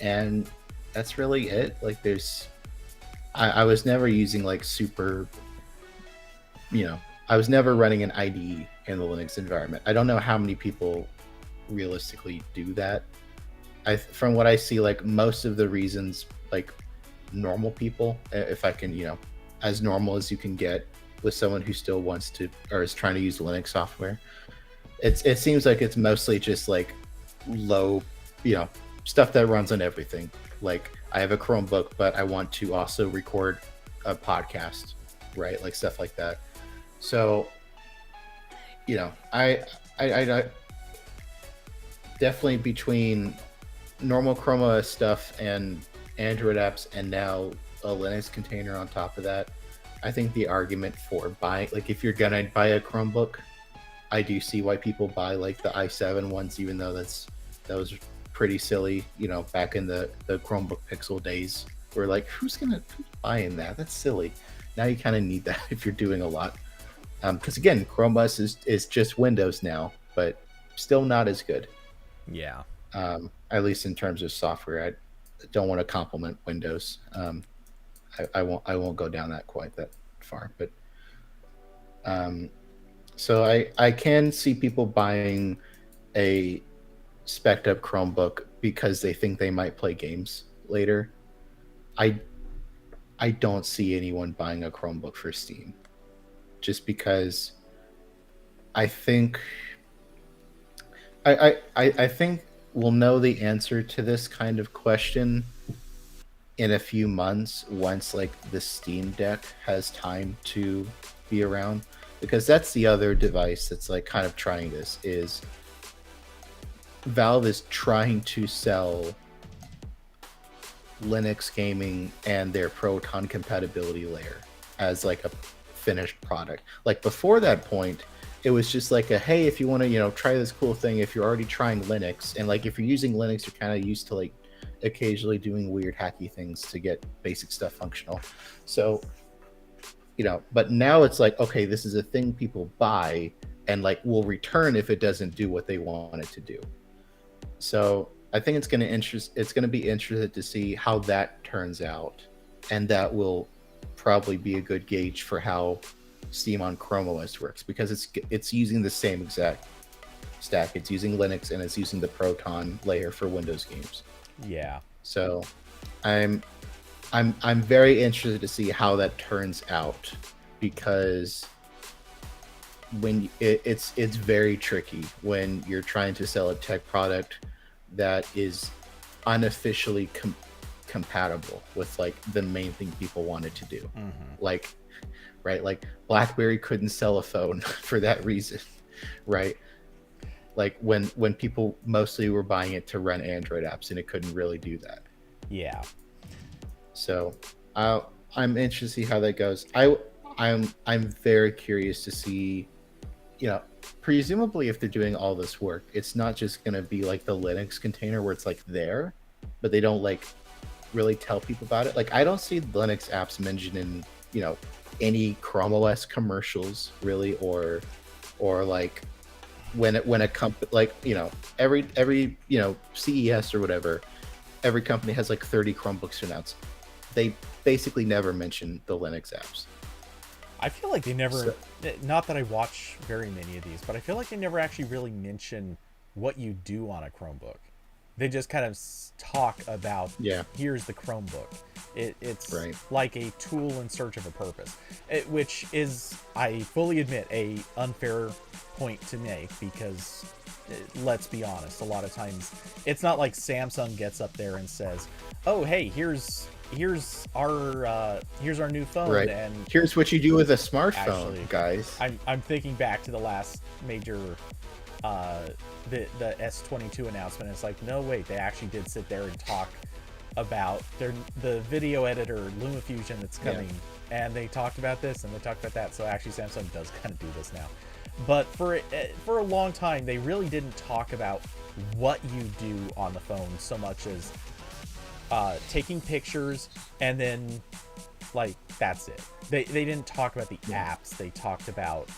And that's really it. Like I was never using like super, I was never running an IDE in the Linux environment. I don't know how many people realistically do that. From what I see, like most of the reasons, like normal people, if I can, as normal as you can get with someone who still wants to or is trying to use Linux software, it seems like it's mostly just like low, stuff that runs on everything. Like I have a Chromebook, but I want to also record a podcast, right? Like stuff like that. So, I definitely between normal Chrome OS stuff and Android apps and now a Linux container on top of that, I think the argument for buying, like if you're gonna buy a Chromebook, I do see why people buy like the i7 ones, even though that was pretty silly, back in the Chromebook Pixel days. We're like, who's buying that? That's silly. Now you kind of need that if you're doing a lot. Because again, Chrome OS is just Windows now, but still not as good. Yeah. At least in terms of software. I don't want to compliment Windows. I won't go down that quite that far. But So I can see people buying a spec'd up Chromebook because they think they might play games later. I I don't see anyone buying a Chromebook for Steam just because I think I think we'll know the answer to this kind of question in a few months once like the Steam Deck has time to be around, because that's the other device that's like kind of trying this is Valve is trying to sell Linux gaming and their Proton compatibility layer as like a finished product. Like before that point, it was just like a hey, if you want to, try this cool thing, if you're already trying Linux, and like if you're using Linux, you're kind of used to like occasionally doing weird hacky things to get basic stuff functional. So, but now it's like, okay, this is a thing people buy and like will return if it doesn't do what they want it to do. So I think it's going to be interested to see how that turns out, and that will probably be a good gauge for how Steam on Chrome OS works, because it's using the same exact stack. It's using Linux and it's using the Proton layer for Windows games. Yeah. So I'm very interested to see how that turns out, because when it's very tricky when you're trying to sell a tech product that is unofficially compatible with like the main thing people wanted to do. Like, right, like BlackBerry couldn't sell a phone for that reason, right? Like when people mostly were buying it to run Android apps, and it couldn't really do that. Yeah. So I'm interested to see how that goes. I'm very curious to see, presumably if they're doing all this work, it's not just going to be like the Linux container where it's like there, but they don't like really tell people about it. Like I don't see Linux apps mentioned in, any Chrome OS commercials really, or like when a company like, every CES or whatever, every company has like 30 Chromebooks to announce. They basically never mention the Linux apps. I feel like they never, not that I watch very many of these, but I feel like they never actually really mention what you do on a Chromebook. They just kind of talk about, here's the Chromebook. It's right. Like a tool in search of a purpose, which is, I fully admit, a unfair point to make, because let's be honest, a lot of times it's not like Samsung gets up there and says, oh, hey, here's our new phone, right, and here's what you do with a smartphone. Actually, guys, I'm thinking back to the last major the S22 announcement. It's like, no, wait, they actually did sit there and talk about the video editor LumaFusion that's coming, and they talked about this and they talked about that. So actually Samsung does kind of do this now, but for a long time they really didn't talk about what you do on the phone so much as taking pictures, and then like that's it. They didn't talk about the apps. They talked about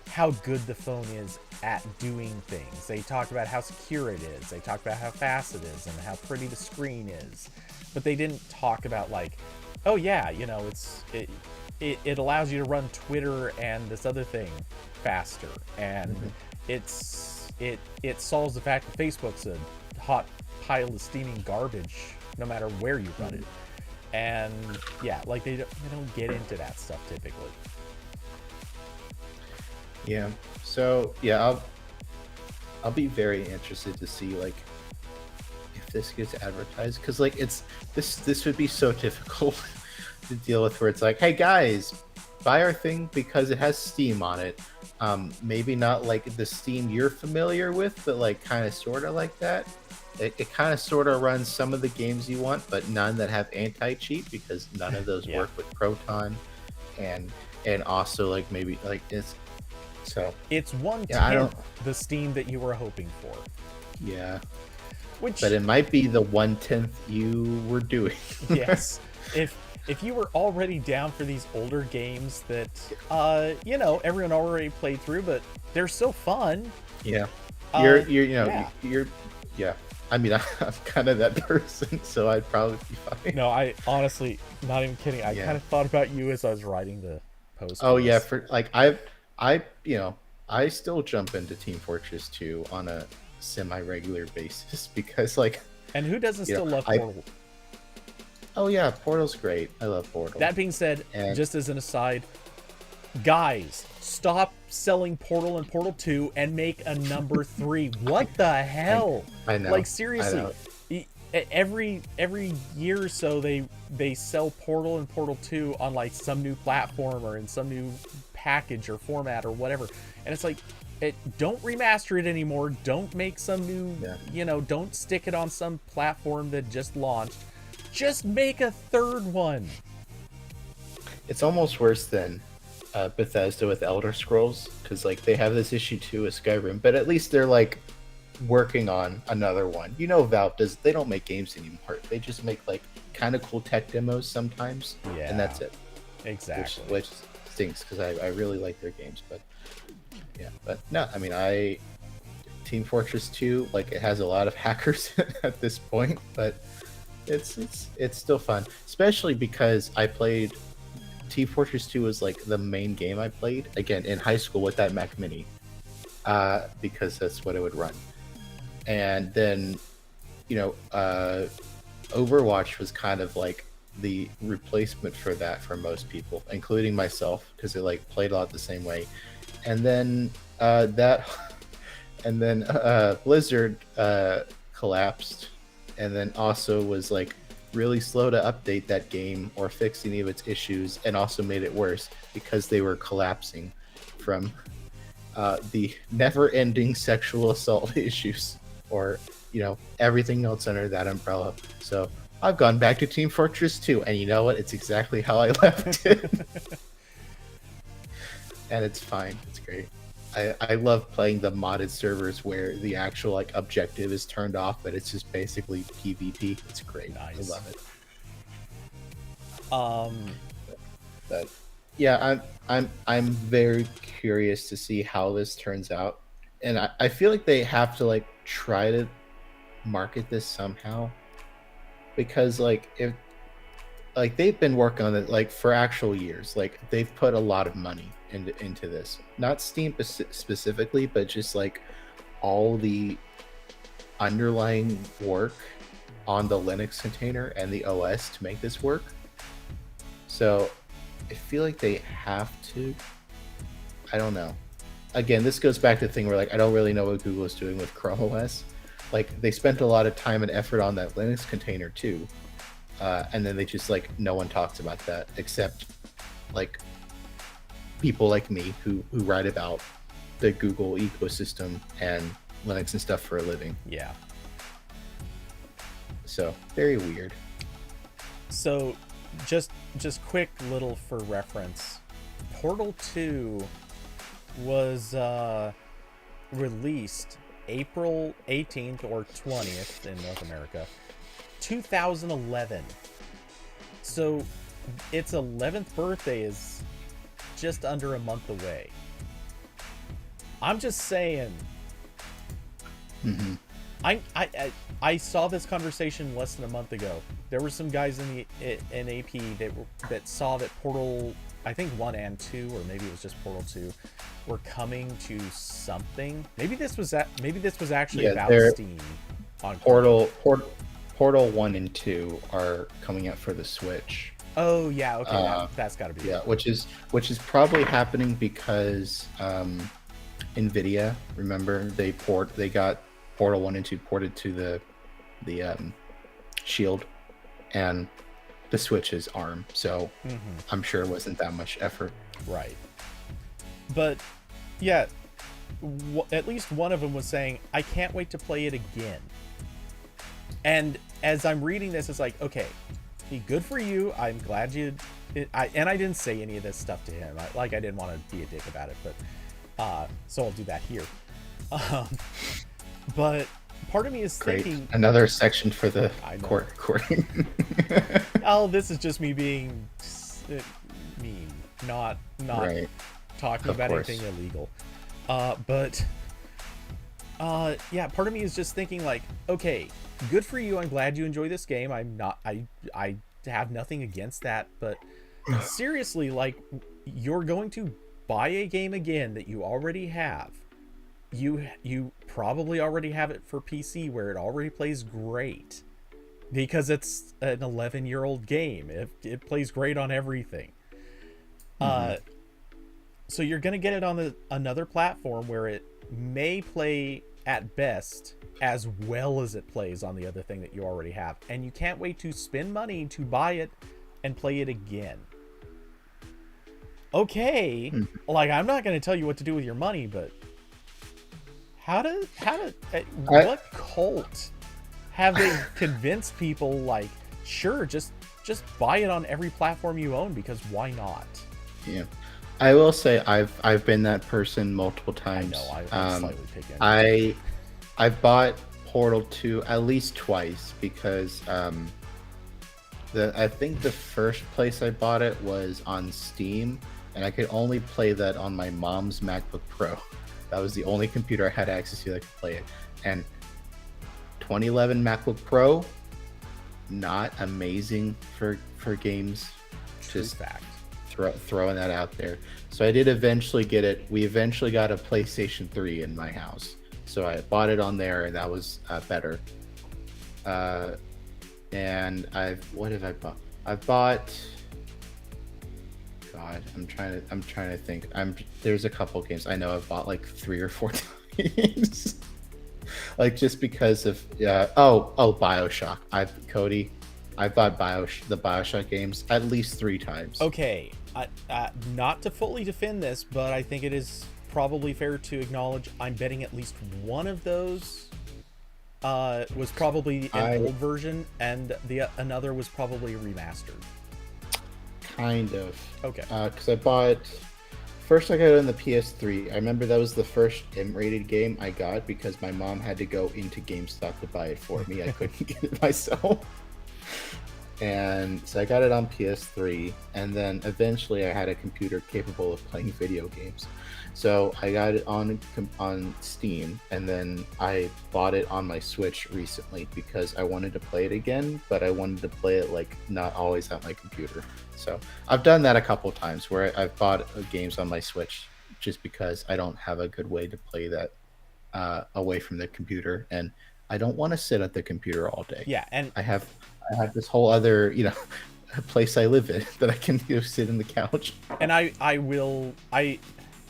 how good the phone is at doing things. They talked about how secure it is. They talked about how fast it is and how pretty the screen is. But they didn't talk about like, oh yeah, it allows you to run Twitter and this other thing faster, and it solves the fact that Facebook's a hot pile of steaming garbage no matter where you run it. And yeah, like they don't get into that stuff typically. Yeah. So yeah, I'll be very interested to see like if this gets advertised, because like this would be so difficult to deal with, where it's like, hey guys, buy our thing because it has Steam on it. Maybe not like the Steam you're familiar with, but like kind of sort of like that. It kind of sort of runs some of the games you want, but none that have anti-cheat, because none of those work with Proton, and also like maybe like it's 1/10 the Steam that you were hoping for. Yeah. But it might be the 1/10 you were doing. Yes. If you were already down for these older games that everyone already played through, but they're so fun. Yeah. You're I mean, I'm kind of that person, so I'd probably be fine. No, I honestly, not even kidding. I kind of thought about you as I was writing the post. Oh yeah, for like I I still jump into Team Fortress 2 on a semi-regular basis because, like, And who doesn't you know, still love Portal? Oh yeah, Portal's great. I love Portal. That being said, And just as an aside, guys, stop selling Portal and Portal 2 and make a number 3. What the hell? I know. Like, seriously. I know. Every year or so they sell Portal and Portal 2 on like some new platform or in some new package or format or whatever. And it's like, don't remaster it anymore. Don't make some new, don't stick it on some platform that just launched. Just make a third one. It's almost worse than Bethesda with Elder Scrolls, because like they have this issue too with Skyrim, but at least they're like working on another one. Valve they don't make games anymore. They just make like kind of cool tech demos sometimes, and that's it. Exactly. Which stinks because I really like their games, but no, I mean, Team Fortress 2, like, it has a lot of hackers at this point, but it's still fun, especially because I played Team Fortress 2 was like the main game I played again in high school with that Mac Mini, because that's what it would run. And then, Overwatch was kind of like the replacement for that for most people, including myself, because it like played a lot the same way. And then Blizzard collapsed, and then also was like really slow to update that game or fix any of its issues, and also made it worse because they were collapsing from the never-ending sexual assault issues, or everything else under that umbrella. So I've gone back to Team Fortress 2, and you know what? It's exactly how I left it. And it's fine. It's great. I love playing the modded servers where the actual like objective is turned off, but it's just basically PvP. It's great. Nice. I love it. But yeah, I'm very curious to see how this turns out, and I feel like they have to like try to market this somehow, because like if like they've been working on it like for actual years, like they've put a lot of money into this, not Steam specifically, but just like all the underlying work on the Linux container and the OS to make this work. So I feel like they have to. I don't know. Again, this goes back to the thing where like I don't really know what Google is doing with Chrome OS. Like they spent a lot of time and effort on that Linux container too, and then they just like no one talks about that except like people like me who write about the Google ecosystem and Linux and stuff for a living. Yeah. So very weird. So just quick little for reference, Portal 2 was released April 18th or 20th in North America, 2011. So its 11th birthday is just under a month away. I'm just saying. Mm-hmm. I saw this conversation less than a month ago. There were some guys in AP that saw that Portal, I think 1 and 2, or maybe it was just Portal 2, were coming to something. Maybe this was actually about Steam. On Portal 1 and 2 are coming out for the Switch. Oh yeah, okay, that's got to be it. which is probably happening because Nvidia, remember they got Portal 1 and 2 ported to the Shield, and the Switch is ARM, so I'm sure it wasn't that much effort. Right. But yeah, at least one of them was saying, I can't wait to play it again. And as I'm reading this, it's like, okay, good for you. I'm glad you... I didn't say any of this stuff to him. I didn't want to be a dick about it, but... so I'll do that here. But part of me is thinking... Another section for the court recording. Oh, this is just me being mean. Not right. Talking about anything illegal. But yeah, part of me is just thinking like, okay, good for you. I'm glad you enjoy this game. I have nothing against that, but seriously, like, you're going to buy a game again that you already have. You probably already have it for PC where it already plays great because it's an 11-year-old game. It plays great on everything. So you're gonna get it on another platform where it may play at best as well as it plays on the other thing that you already have, and you can't wait to spend money to buy it and play it again. Okay, like, I'm not gonna tell you what to do with your money, but what cult have they convinced people, like, sure, just buy it on every platform you own, because why not? Yeah, I will say I've been that person multiple times. I know, I'm slightly picking. I've bought Portal 2 at least twice because I think the first place I bought it was on Steam, and I could only play that on my mom's MacBook Pro. That was the only computer I had access to that could play it. And 2011 MacBook Pro, not amazing for games. Just fact. Throwing that out there. So I did eventually get it. We eventually got a PlayStation 3 in my house. So I bought it on there, and that was better. And what have I bought? I've bought. God, I'm trying to think. There's a couple games I know I've bought like 3 or 4 times. Like, just because of BioShock. I've bought the BioShock games at least 3 times. Okay, not to fully defend this, but I think it is probably fair to acknowledge I'm betting at least one of those was probably an old version, and another was probably remastered. Kind of. Okay. Because I got it on the PS3. I remember that was the first M-rated game I got because my mom had to go into GameStop to buy it for me. I couldn't get it myself. And so I got it on PS3, and then eventually I had a computer capable of playing video games. So I got it on Steam, and then I bought it on my Switch recently because I wanted to play it again, but I wanted to play it like not always at my computer. So I've done that a couple times where I've bought games on my Switch just because I don't have a good way to play that away from the computer, and I don't want to sit at the computer all day. Yeah, and I have this whole other, place I live in that I can sit in the couch. And I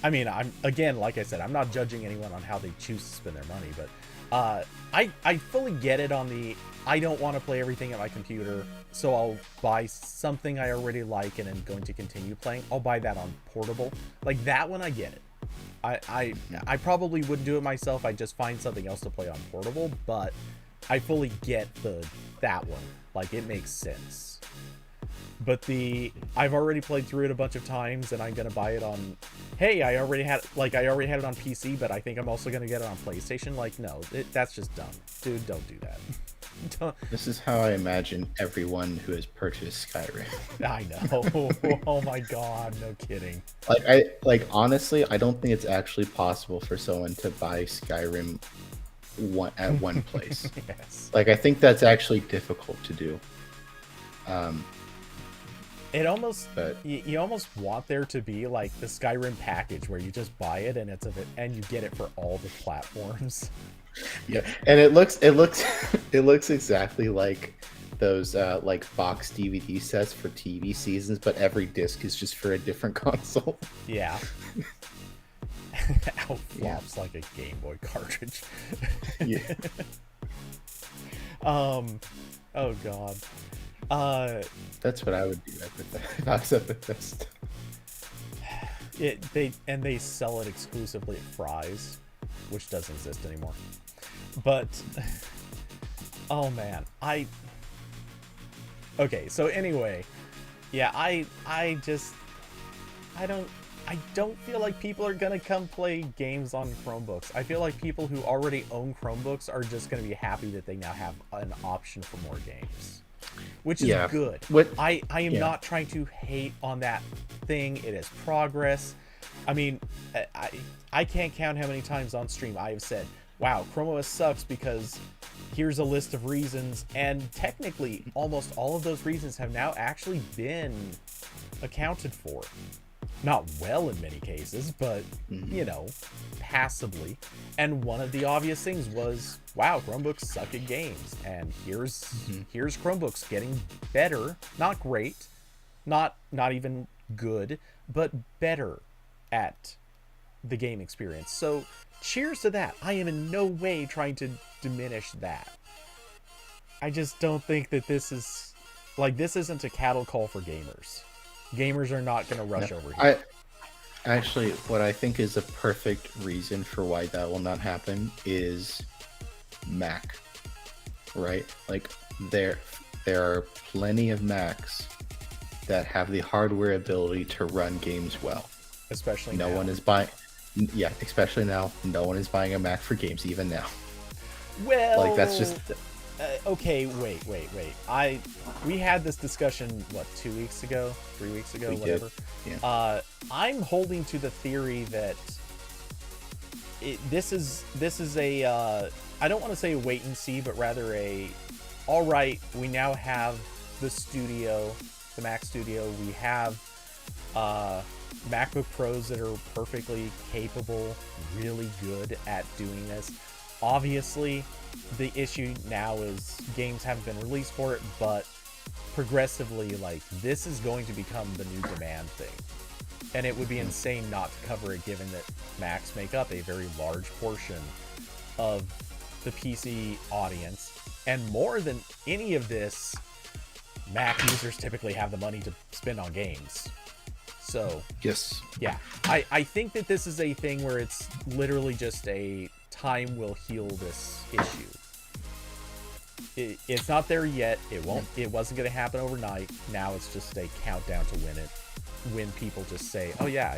mean, I'm, again, like I said, I'm not judging anyone on how they choose to spend their money, but I fully get it on the I don't want to play everything at my computer, so I'll buy something I already like and am going to continue playing. I'll buy that on portable. Like, that one, I get it. I probably wouldn't do it myself. I'd just find something else to play on portable, but I fully get that one. Like, it makes sense. But I've already played through it a bunch of times, and I'm gonna buy it on. Hey, I already had it on PC, but I think I'm also gonna get it on PlayStation. Like, no, that's just dumb, dude. Don't do that. This is how I imagine everyone who has purchased Skyrim. I know. Oh my god, no kidding. Honestly, I don't think it's actually possible for someone to buy Skyrim at one place. Yes. Like, I think that's actually difficult to do. It almost, you almost want there to be like the Skyrim package where you just buy it and and you get it for all the platforms. Yeah, and it looks exactly like those like box DVD sets for TV seasons, but every disc is just for a different console. Yeah. Out flops like a Game Boy cartridge. Yeah. Oh god. That's what I would do if I was at Bethesda. They sell it exclusively at Fry's, which doesn't exist anymore. But oh man, okay, so anyway, yeah, I don't feel like people are gonna come play games on Chromebooks. I feel like people who already own Chromebooks are just gonna be happy that they now have an option for more games, which is good. I am not trying to hate on that thing. It is progress. I mean, I can't count how many times on stream I have said, wow, Chrome OS sucks because here's a list of reasons, and technically almost all of those reasons have now actually been accounted for. Not well in many cases, but, you know, passably. And one of the obvious things was, wow, Chromebooks suck at games. And here's Chromebooks getting better, not great, not even good, but better at the game experience. So cheers to that. I am in no way trying to diminish that. I just don't think that this is, like, this isn't a cattle call for gamers. Gamers are not going to rush over here. Actually, what I think is a perfect reason for why that will not happen is Mac, right? Like, there are plenty of Macs that have the hardware ability to run games well. Especially no now. one is buying. Yeah, especially now. No one is buying a Mac for games, even now. Well, like, that's just. Okay, wait. We had this discussion, what, 2 weeks ago, 3 weeks ago, whatever. Yeah. I'm holding to the theory that this is a I don't want to say a wait and see, but rather all right, we now have the studio, the Mac Studio. We have MacBook Pros that are perfectly capable, really good at doing this. Obviously, the issue now is games haven't been released for it, but progressively, like, this is going to become the new demand thing. And it would be insane not to cover it, given that Macs make up a very large portion of the PC audience. And more than any of this, Mac users typically have the money to spend on games. So, yes. Yeah. I think that this is a thing where it's literally just a time will heal this issue. It's not there yet. It wasn't going to happen overnight. Now it's just a countdown to when people just say, oh yeah,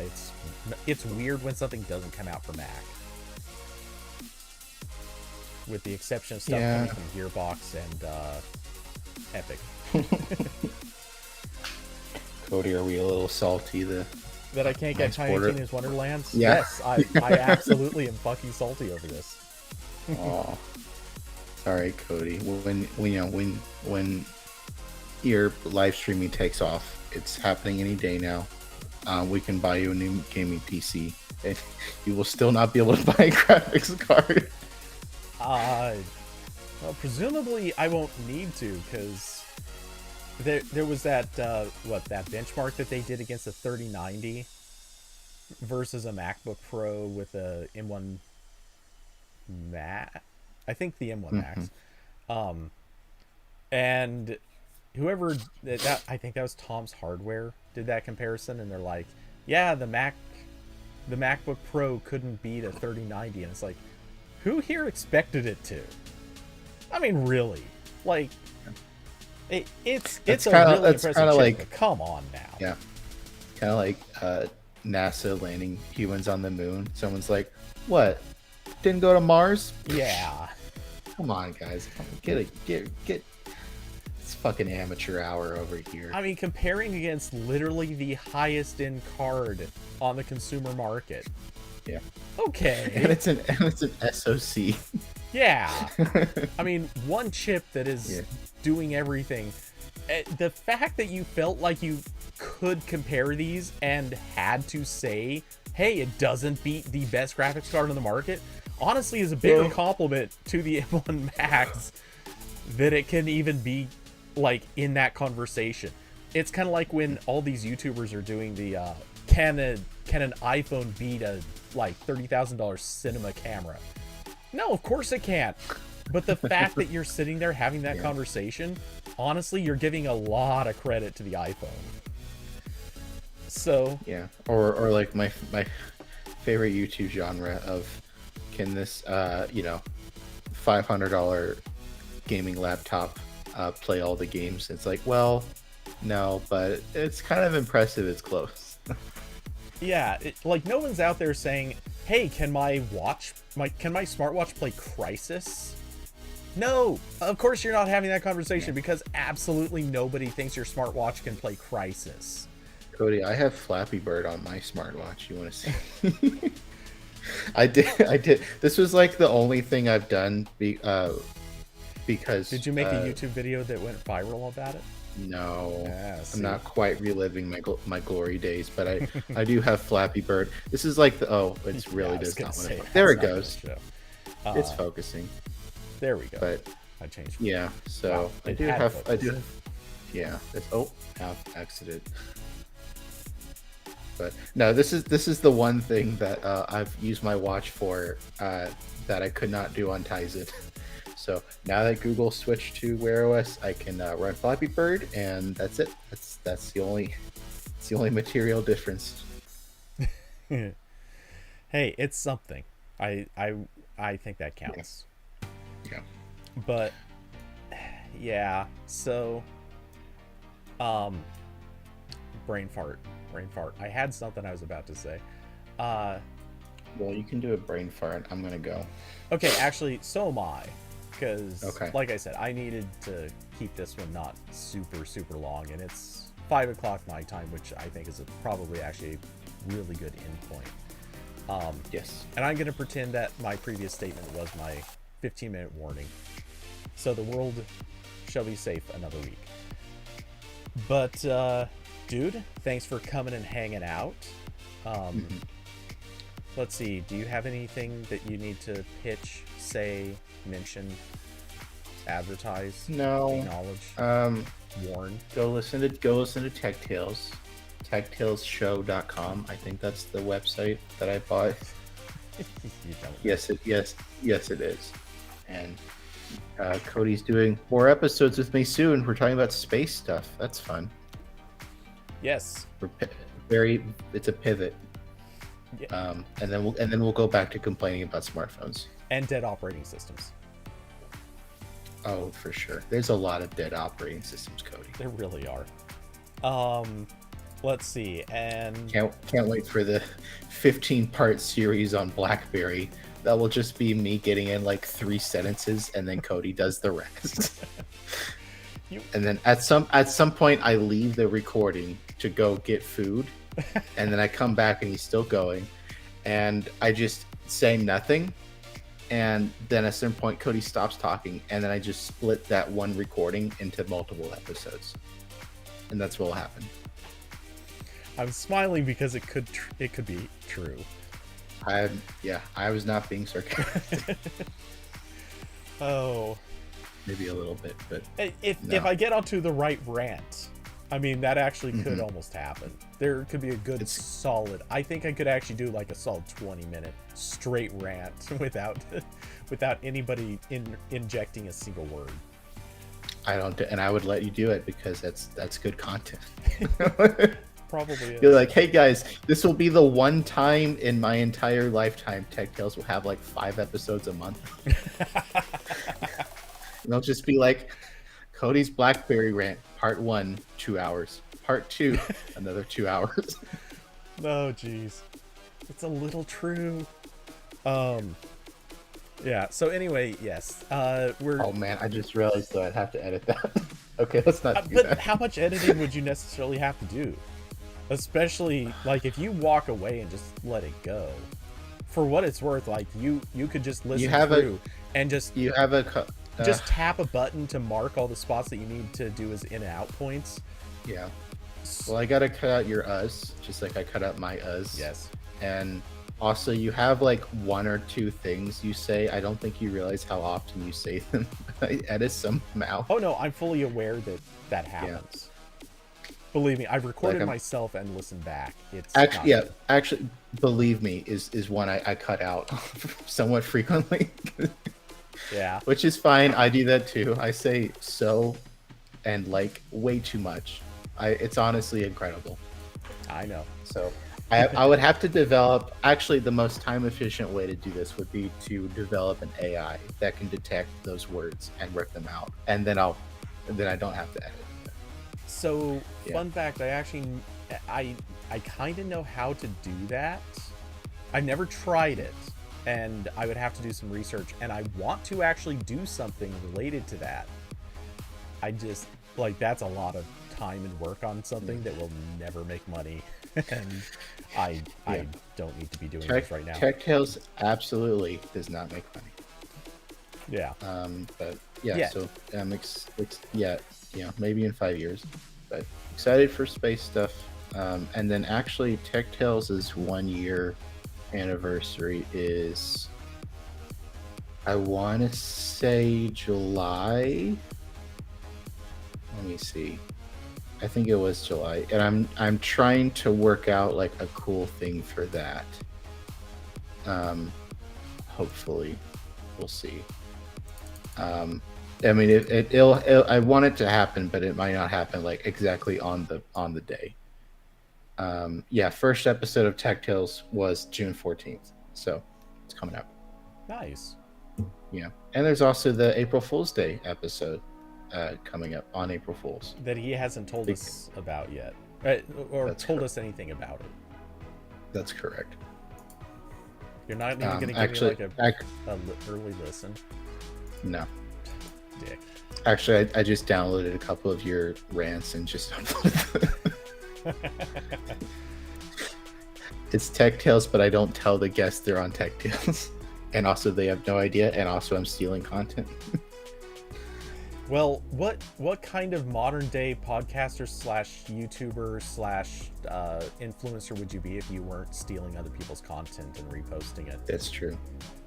it's weird when something doesn't come out for Mac. With the exception of stuff coming from Gearbox and Epic. Cody, are we a little salty that I can't get Tiny Tina's Wonderlands? Yeah. Yes, I absolutely am fucking salty over this. Aw. Sorry, Cody. When your live streaming takes off, it's happening any day now. We can buy you a new gaming PC, and you will still not be able to buy a graphics card. Well, presumably I won't need to, because there was that that benchmark that they did against a 3090 versus a MacBook Pro with a M1 Max. I think the M1 Max. And whoever that I think that was Tom's Hardware did that comparison, and they're like, yeah, the MacBook Pro couldn't beat a 3090, and it's like, who here expected it to? I mean, really, like, it's a really impressive chip, like, but come on now. Yeah, kind of like NASA landing humans on the moon. Someone's like, what? Didn't go to Mars? Yeah. Come on, guys. Get it's fucking amateur hour over here. I mean, comparing against literally the highest end card on the consumer market. Yeah. Okay. And it's an SoC. Yeah. I mean, one chip that is doing everything. The fact that you felt like you could compare these and had to say, hey, it doesn't beat the best graphics card on the market, honestly is a bigger compliment to the M1 Max that it can even be, like, in that conversation. It's kind of like when all these YouTubers are doing the can an iPhone beat a like $30,000 cinema camera? No, of course it can't. But the fact that you're sitting there having that conversation, honestly, you're giving a lot of credit to the iPhone. So yeah, or like my favorite YouTube genre of, can this $500 gaming laptop play all the games? It's like, well, no, but it's kind of impressive. It's close. Yeah, like, no one's out there saying, hey, can my smartwatch play Crysis? No, of course you're not having that conversation, because absolutely nobody thinks your smartwatch can play Crysis. Cody, I have Flappy Bird on my smartwatch. You want to see? I did. This was like the only thing I've done because. Did you make a YouTube video that went viral about it? No, Yeah, I'm see. not quite reliving my glory days, but I do have Flappy Bird. This is like the it Yeah, really I was does gonna not want say to. that's There it not gonna goes. show. It's focusing, There we go. but I changed. yeah. So Wow, I it do had have focus. yeah. I've exited. But no, this is the one thing that I've used my watch for that I could not do on Tizen. So now that Google switched to Wear OS, I can run Flappy Bird, and that's it. That's the only material difference. Hey, it's something. I I I think that Yeah. counts. Yeah. But yeah, so um brain fart. Brain fart. I had something I was about to say. Uh Well, you can do a brain fart. I'm gonna go. okay, actually so am I. Because Okay. like I said, I needed to keep this one not super long, and it's 5 o'clock my time, which I think is probably actually a really good endpoint. Yes. And I'm going to pretend that my previous statement was my 15-minute warning. So the world shall be safe another week. But, dude, thanks for coming and hanging out. Let's see, do you have anything that you need to pitch, say, mention, advertise, No. acknowledge, warn? Go listen to Tech Tales. TechTalesShow.com. I think that's the website that I bought. You don't. Yes, it is. And Cody's doing more episodes with me soon. We're talking about space stuff. That's fun. Yes. It's a pivot. Yeah. And then we'll go back to complaining about smartphones. And dead operating systems. Oh, for sure. There's a lot of dead operating systems, Cody. There really are. Let's see, and Can't wait for the 15-part series on BlackBerry. That will just be me getting in like 3 sentences, and then Cody does the rest. And then at some point, I leave the recording to go get food, and then I come back and he's still going, and I just say nothing. And then at a certain point, Cody stops talking, and then I just split that one recording into multiple episodes, and that's what will happen. I'm smiling because it could be true. I was not being sarcastic. Oh, Maybe a little bit, but if no. I get onto the right rant, I mean that actually could almost happen. There could be a good solid. I think I could actually do like a solid 20-minute straight rant without anybody injecting a single word. I don't, and I would let you do it because that's good content. Probably is. You're like, hey guys, this will be the one time in my entire lifetime Tech Tales will have like 5 episodes a month. And they'll just be like, Cody's BlackBerry rant, part 1, 2 hours. Part 2, another 2 hours. Oh, jeez. It's a little true. Yeah, so anyway, yes. We're... Oh man, I just realized though I'd have to edit that. Okay, let's not do but that. how much editing would you necessarily have to do? Especially, like, if you walk away and just let it go. For what it's worth, like, you could just listen through and just... You have a... just tap a button to mark all the spots that you need to do as in and out points. Yeah. Well, I gotta cut out your us, just like I cut out my us. Yes. And also, you have like 1 or 2 things you say. I don't think you realize how often you say them. I edit some out. Oh no, I'm fully aware that happens. Believe me, I've recorded myself and listened back. It's actually, believe me, is one I cut out somewhat frequently. Yeah. Which is fine. I do that too. I say so and like way too much. It's honestly incredible. I know. So I would have to develop, actually the most time efficient way to do this would be to develop an AI that can detect those words and rip them out. And then I don't have to edit. So fun fact, I kind of know how to do that. I've never tried it, and I would have to do some research, and I want to actually do something related to that. I just, like, that's a lot of time and work on something that will never make money. And I don't need to be doing this right now. Tech Tales absolutely does not make money. Yeah. But Yeah. So maybe in 5 years, but excited for space stuff. And then actually, Tech Tales' 1 year anniversary is, I want to say, July. Let me see. I think it was July, and I'm trying to work out like a cool thing for that. Hopefully, we'll see. I mean, I want it to happen, but it might not happen like exactly on the day. First episode of Tech Tales was June 14th, so it's coming out. Nice. Yeah, and there's also the April Fool's Day episode coming up on April Fool's that he hasn't told us about yet, or told us anything about it. That's correct. You're not even going to give me like a early listen? No. Dick. Actually, I just downloaded a couple of your rants and just uploaded them. It's Tech Tales, but I don't tell the guests they're on Tech Tales. And also they have no idea, and also I'm stealing content. Well, what kind of modern day podcaster / YouTuber / influencer would you be if you weren't stealing other people's content and reposting it? That's true.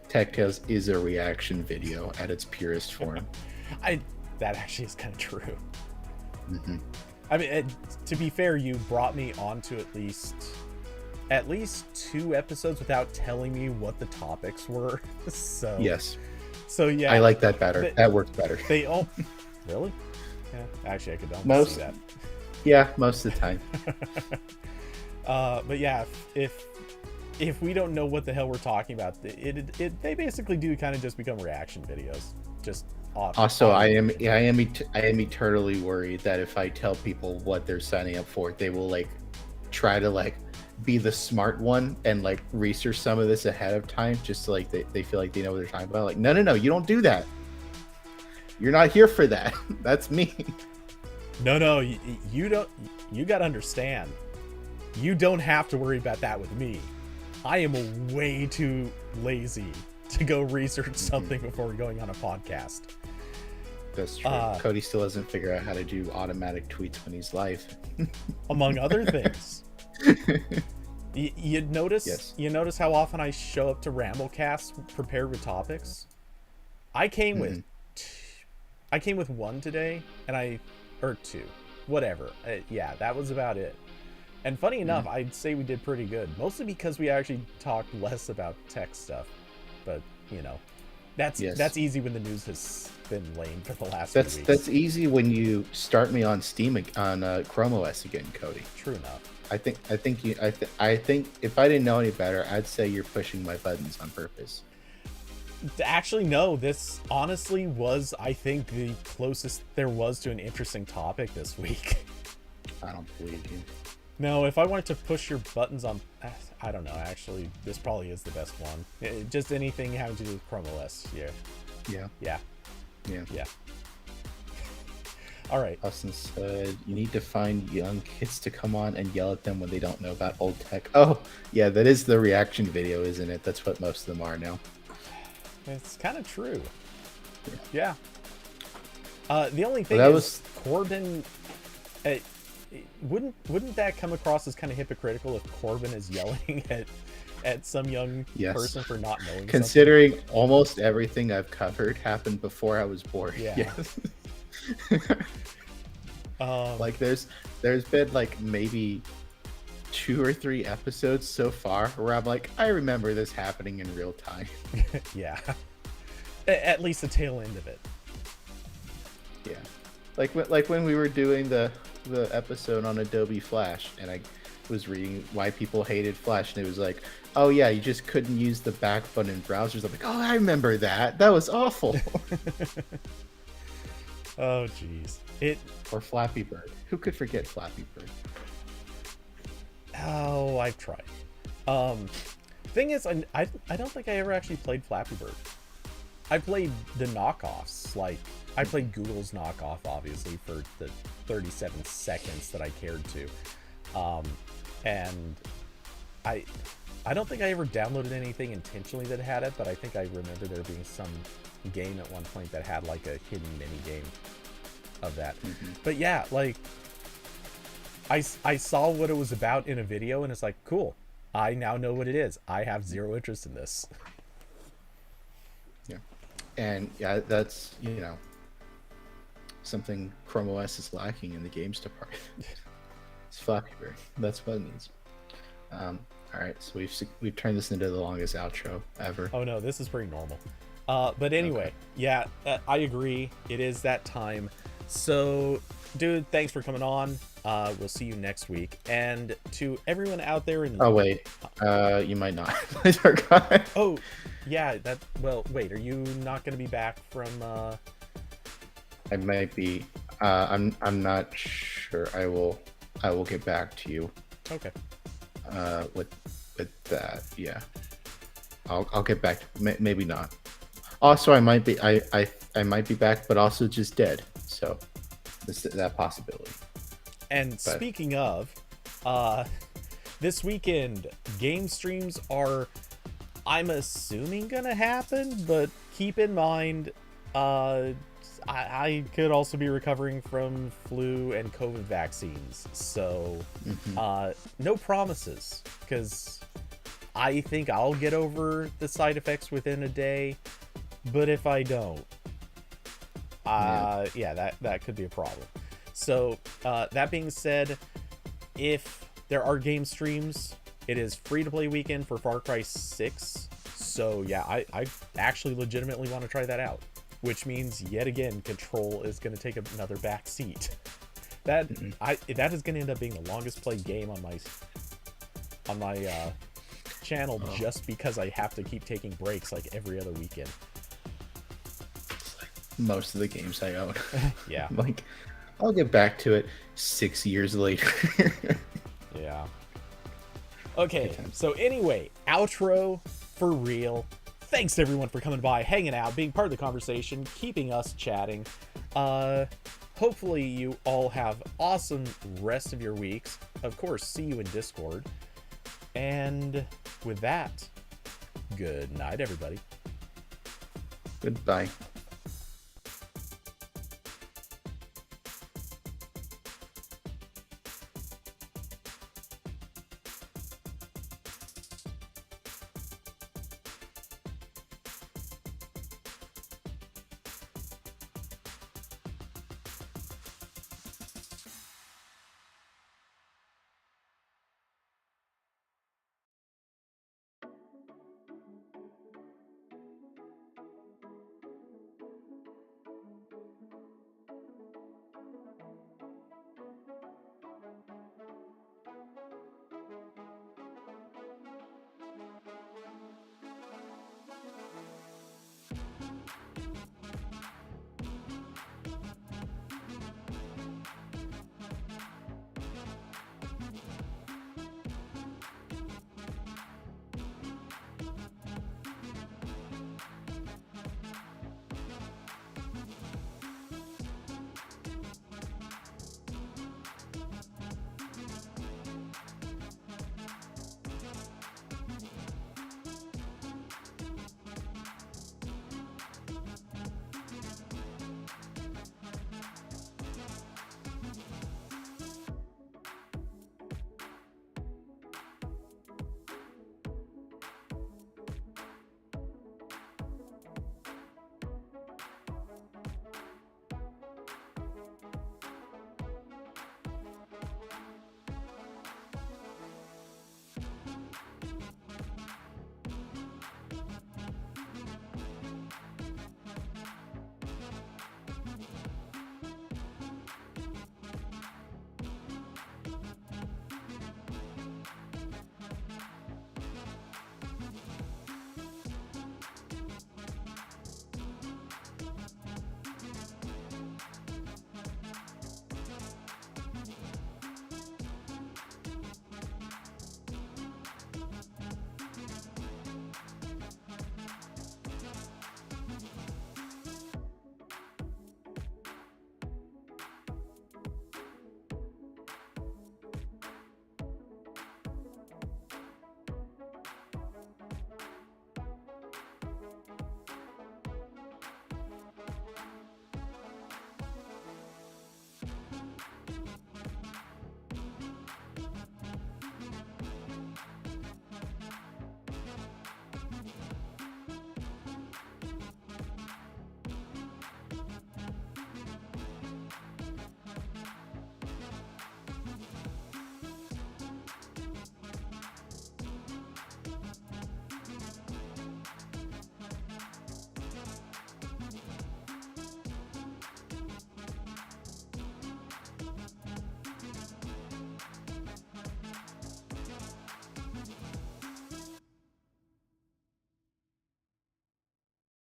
Tech Tales is a reaction video at its purest form. That actually is kind of true. Mm-hmm. I mean, to be fair, you brought me onto at least 2 episodes without telling me what the topics were. So yes. So yeah, I like that better. That works better. They all really? Yeah, actually, I could almost see that. Yeah, most of the time. But yeah, if we don't know what the hell we're talking about, they basically do kind of just become reaction videos. Just also, I am eternally worried that if I tell people what they're signing up for, they will like try to like be the smart one and like research some of this ahead of time, just so, like they feel like they know what they're talking about. Like, no, you don't do that. You're not here for that. That's me. No, you don't. You gotta understand. You don't have to worry about that with me. I am way too lazy to go research something before going on a podcast. That's true. Cody still doesn't figure out how to do automatic tweets when he's live. Among other things. You notice? Yes. You notice how often I show up to RambleCast prepared with topics? I came with 1 today, or 2, whatever. Yeah, that was about it. And funny enough, I'd say we did pretty good, mostly because we actually talked less about tech stuff. But you know, that's easy when the news has been lame for the last few weeks. That's easy when you start me on Steam on Chrome OS again, Cody. True enough. I think if I didn't know any better, I'd say you're pushing my buttons on purpose. Actually, no. This honestly was, I think, the closest there was to an interesting topic this week. I don't believe you. No, if I wanted to push your buttons on, I don't know. Actually, this probably is the best one. Just anything having to do with Chrome OS. Yeah. All right. Austin said, you need to find young kids to come on and yell at them when they don't know about old tech. Oh, yeah, that is the reaction video, isn't it? That's what most of them are now. It's kind of true. Yeah. The only thing is, Corbin, wouldn't that come across as kind of hypocritical if Corbin is yelling at some young person for not knowing considering something? Almost everything I've covered happened before I was born. Yeah. Yes. Like there's been like maybe 2 or 3 episodes so far where I'm like, I remember this happening in real time. Yeah. At least the tail end of it. Yeah. Like when we were doing the episode on Adobe Flash, and I was reading why people hated Flash, and it was like, oh yeah, you just couldn't use the back button in browsers. I'm like, oh, I remember that. That was awful. Oh jeez. Or Flappy Bird. Who could forget Flappy Bird? Oh, I've tried. Thing is, I don't think I ever actually played Flappy Bird. I played the knockoffs. Like, I played Google's knockoff, obviously, for the 37 seconds that I cared to. And I don't think I ever downloaded anything intentionally that had it, but I think I remember there being some game at one point that had like a hidden mini game of that. Mm-hmm. But yeah, like I saw what it was about in a video, and it's like, cool. I now know what it is. I have zero interest in this. Yeah, and yeah, that's something Chrome OS is lacking in the games department. It's Flappy Bird. That's what it needs. All right, so we've turned this into the longest outro ever. Oh no, this is pretty normal. But anyway, yeah, I agree. It is that time. So, dude, thanks for coming on. We'll see you next week. And to everyone out there in... Oh, wait. You might not. Oh, yeah. Well, wait. Are you not going to be back from... I might be. I'm not sure. I will get back to you. Okay. With that, yeah. I'll get back. Maybe not. Also, I might be. I might be back, but also just dead. So, that possibility. And speaking of, this weekend game streams are, I'm assuming, gonna happen. But keep in mind, I could also be recovering from flu and COVID vaccines. So, no promises, because I think I'll get over the side effects within a day. But if I don't, yeah, that could be a problem. So, that being said, if there are game streams, it is free-to-play weekend for Far Cry 6. So, yeah, I actually legitimately want to try that out. Which means, yet again, Control is going to take another back seat. That is going to end up being the longest played game on my channel, just because I have to keep taking breaks like every other weekend. Most of the games I own. Yeah. Like, I'll get back to it 6 years later. Yeah. Okay, so anyway, outro for real. Thanks to everyone for coming by, hanging out, being part of the conversation, keeping us chatting. Hopefully you all have awesome rest of your weeks. Of course, see you in Discord. And with that, good night, everybody. Goodbye.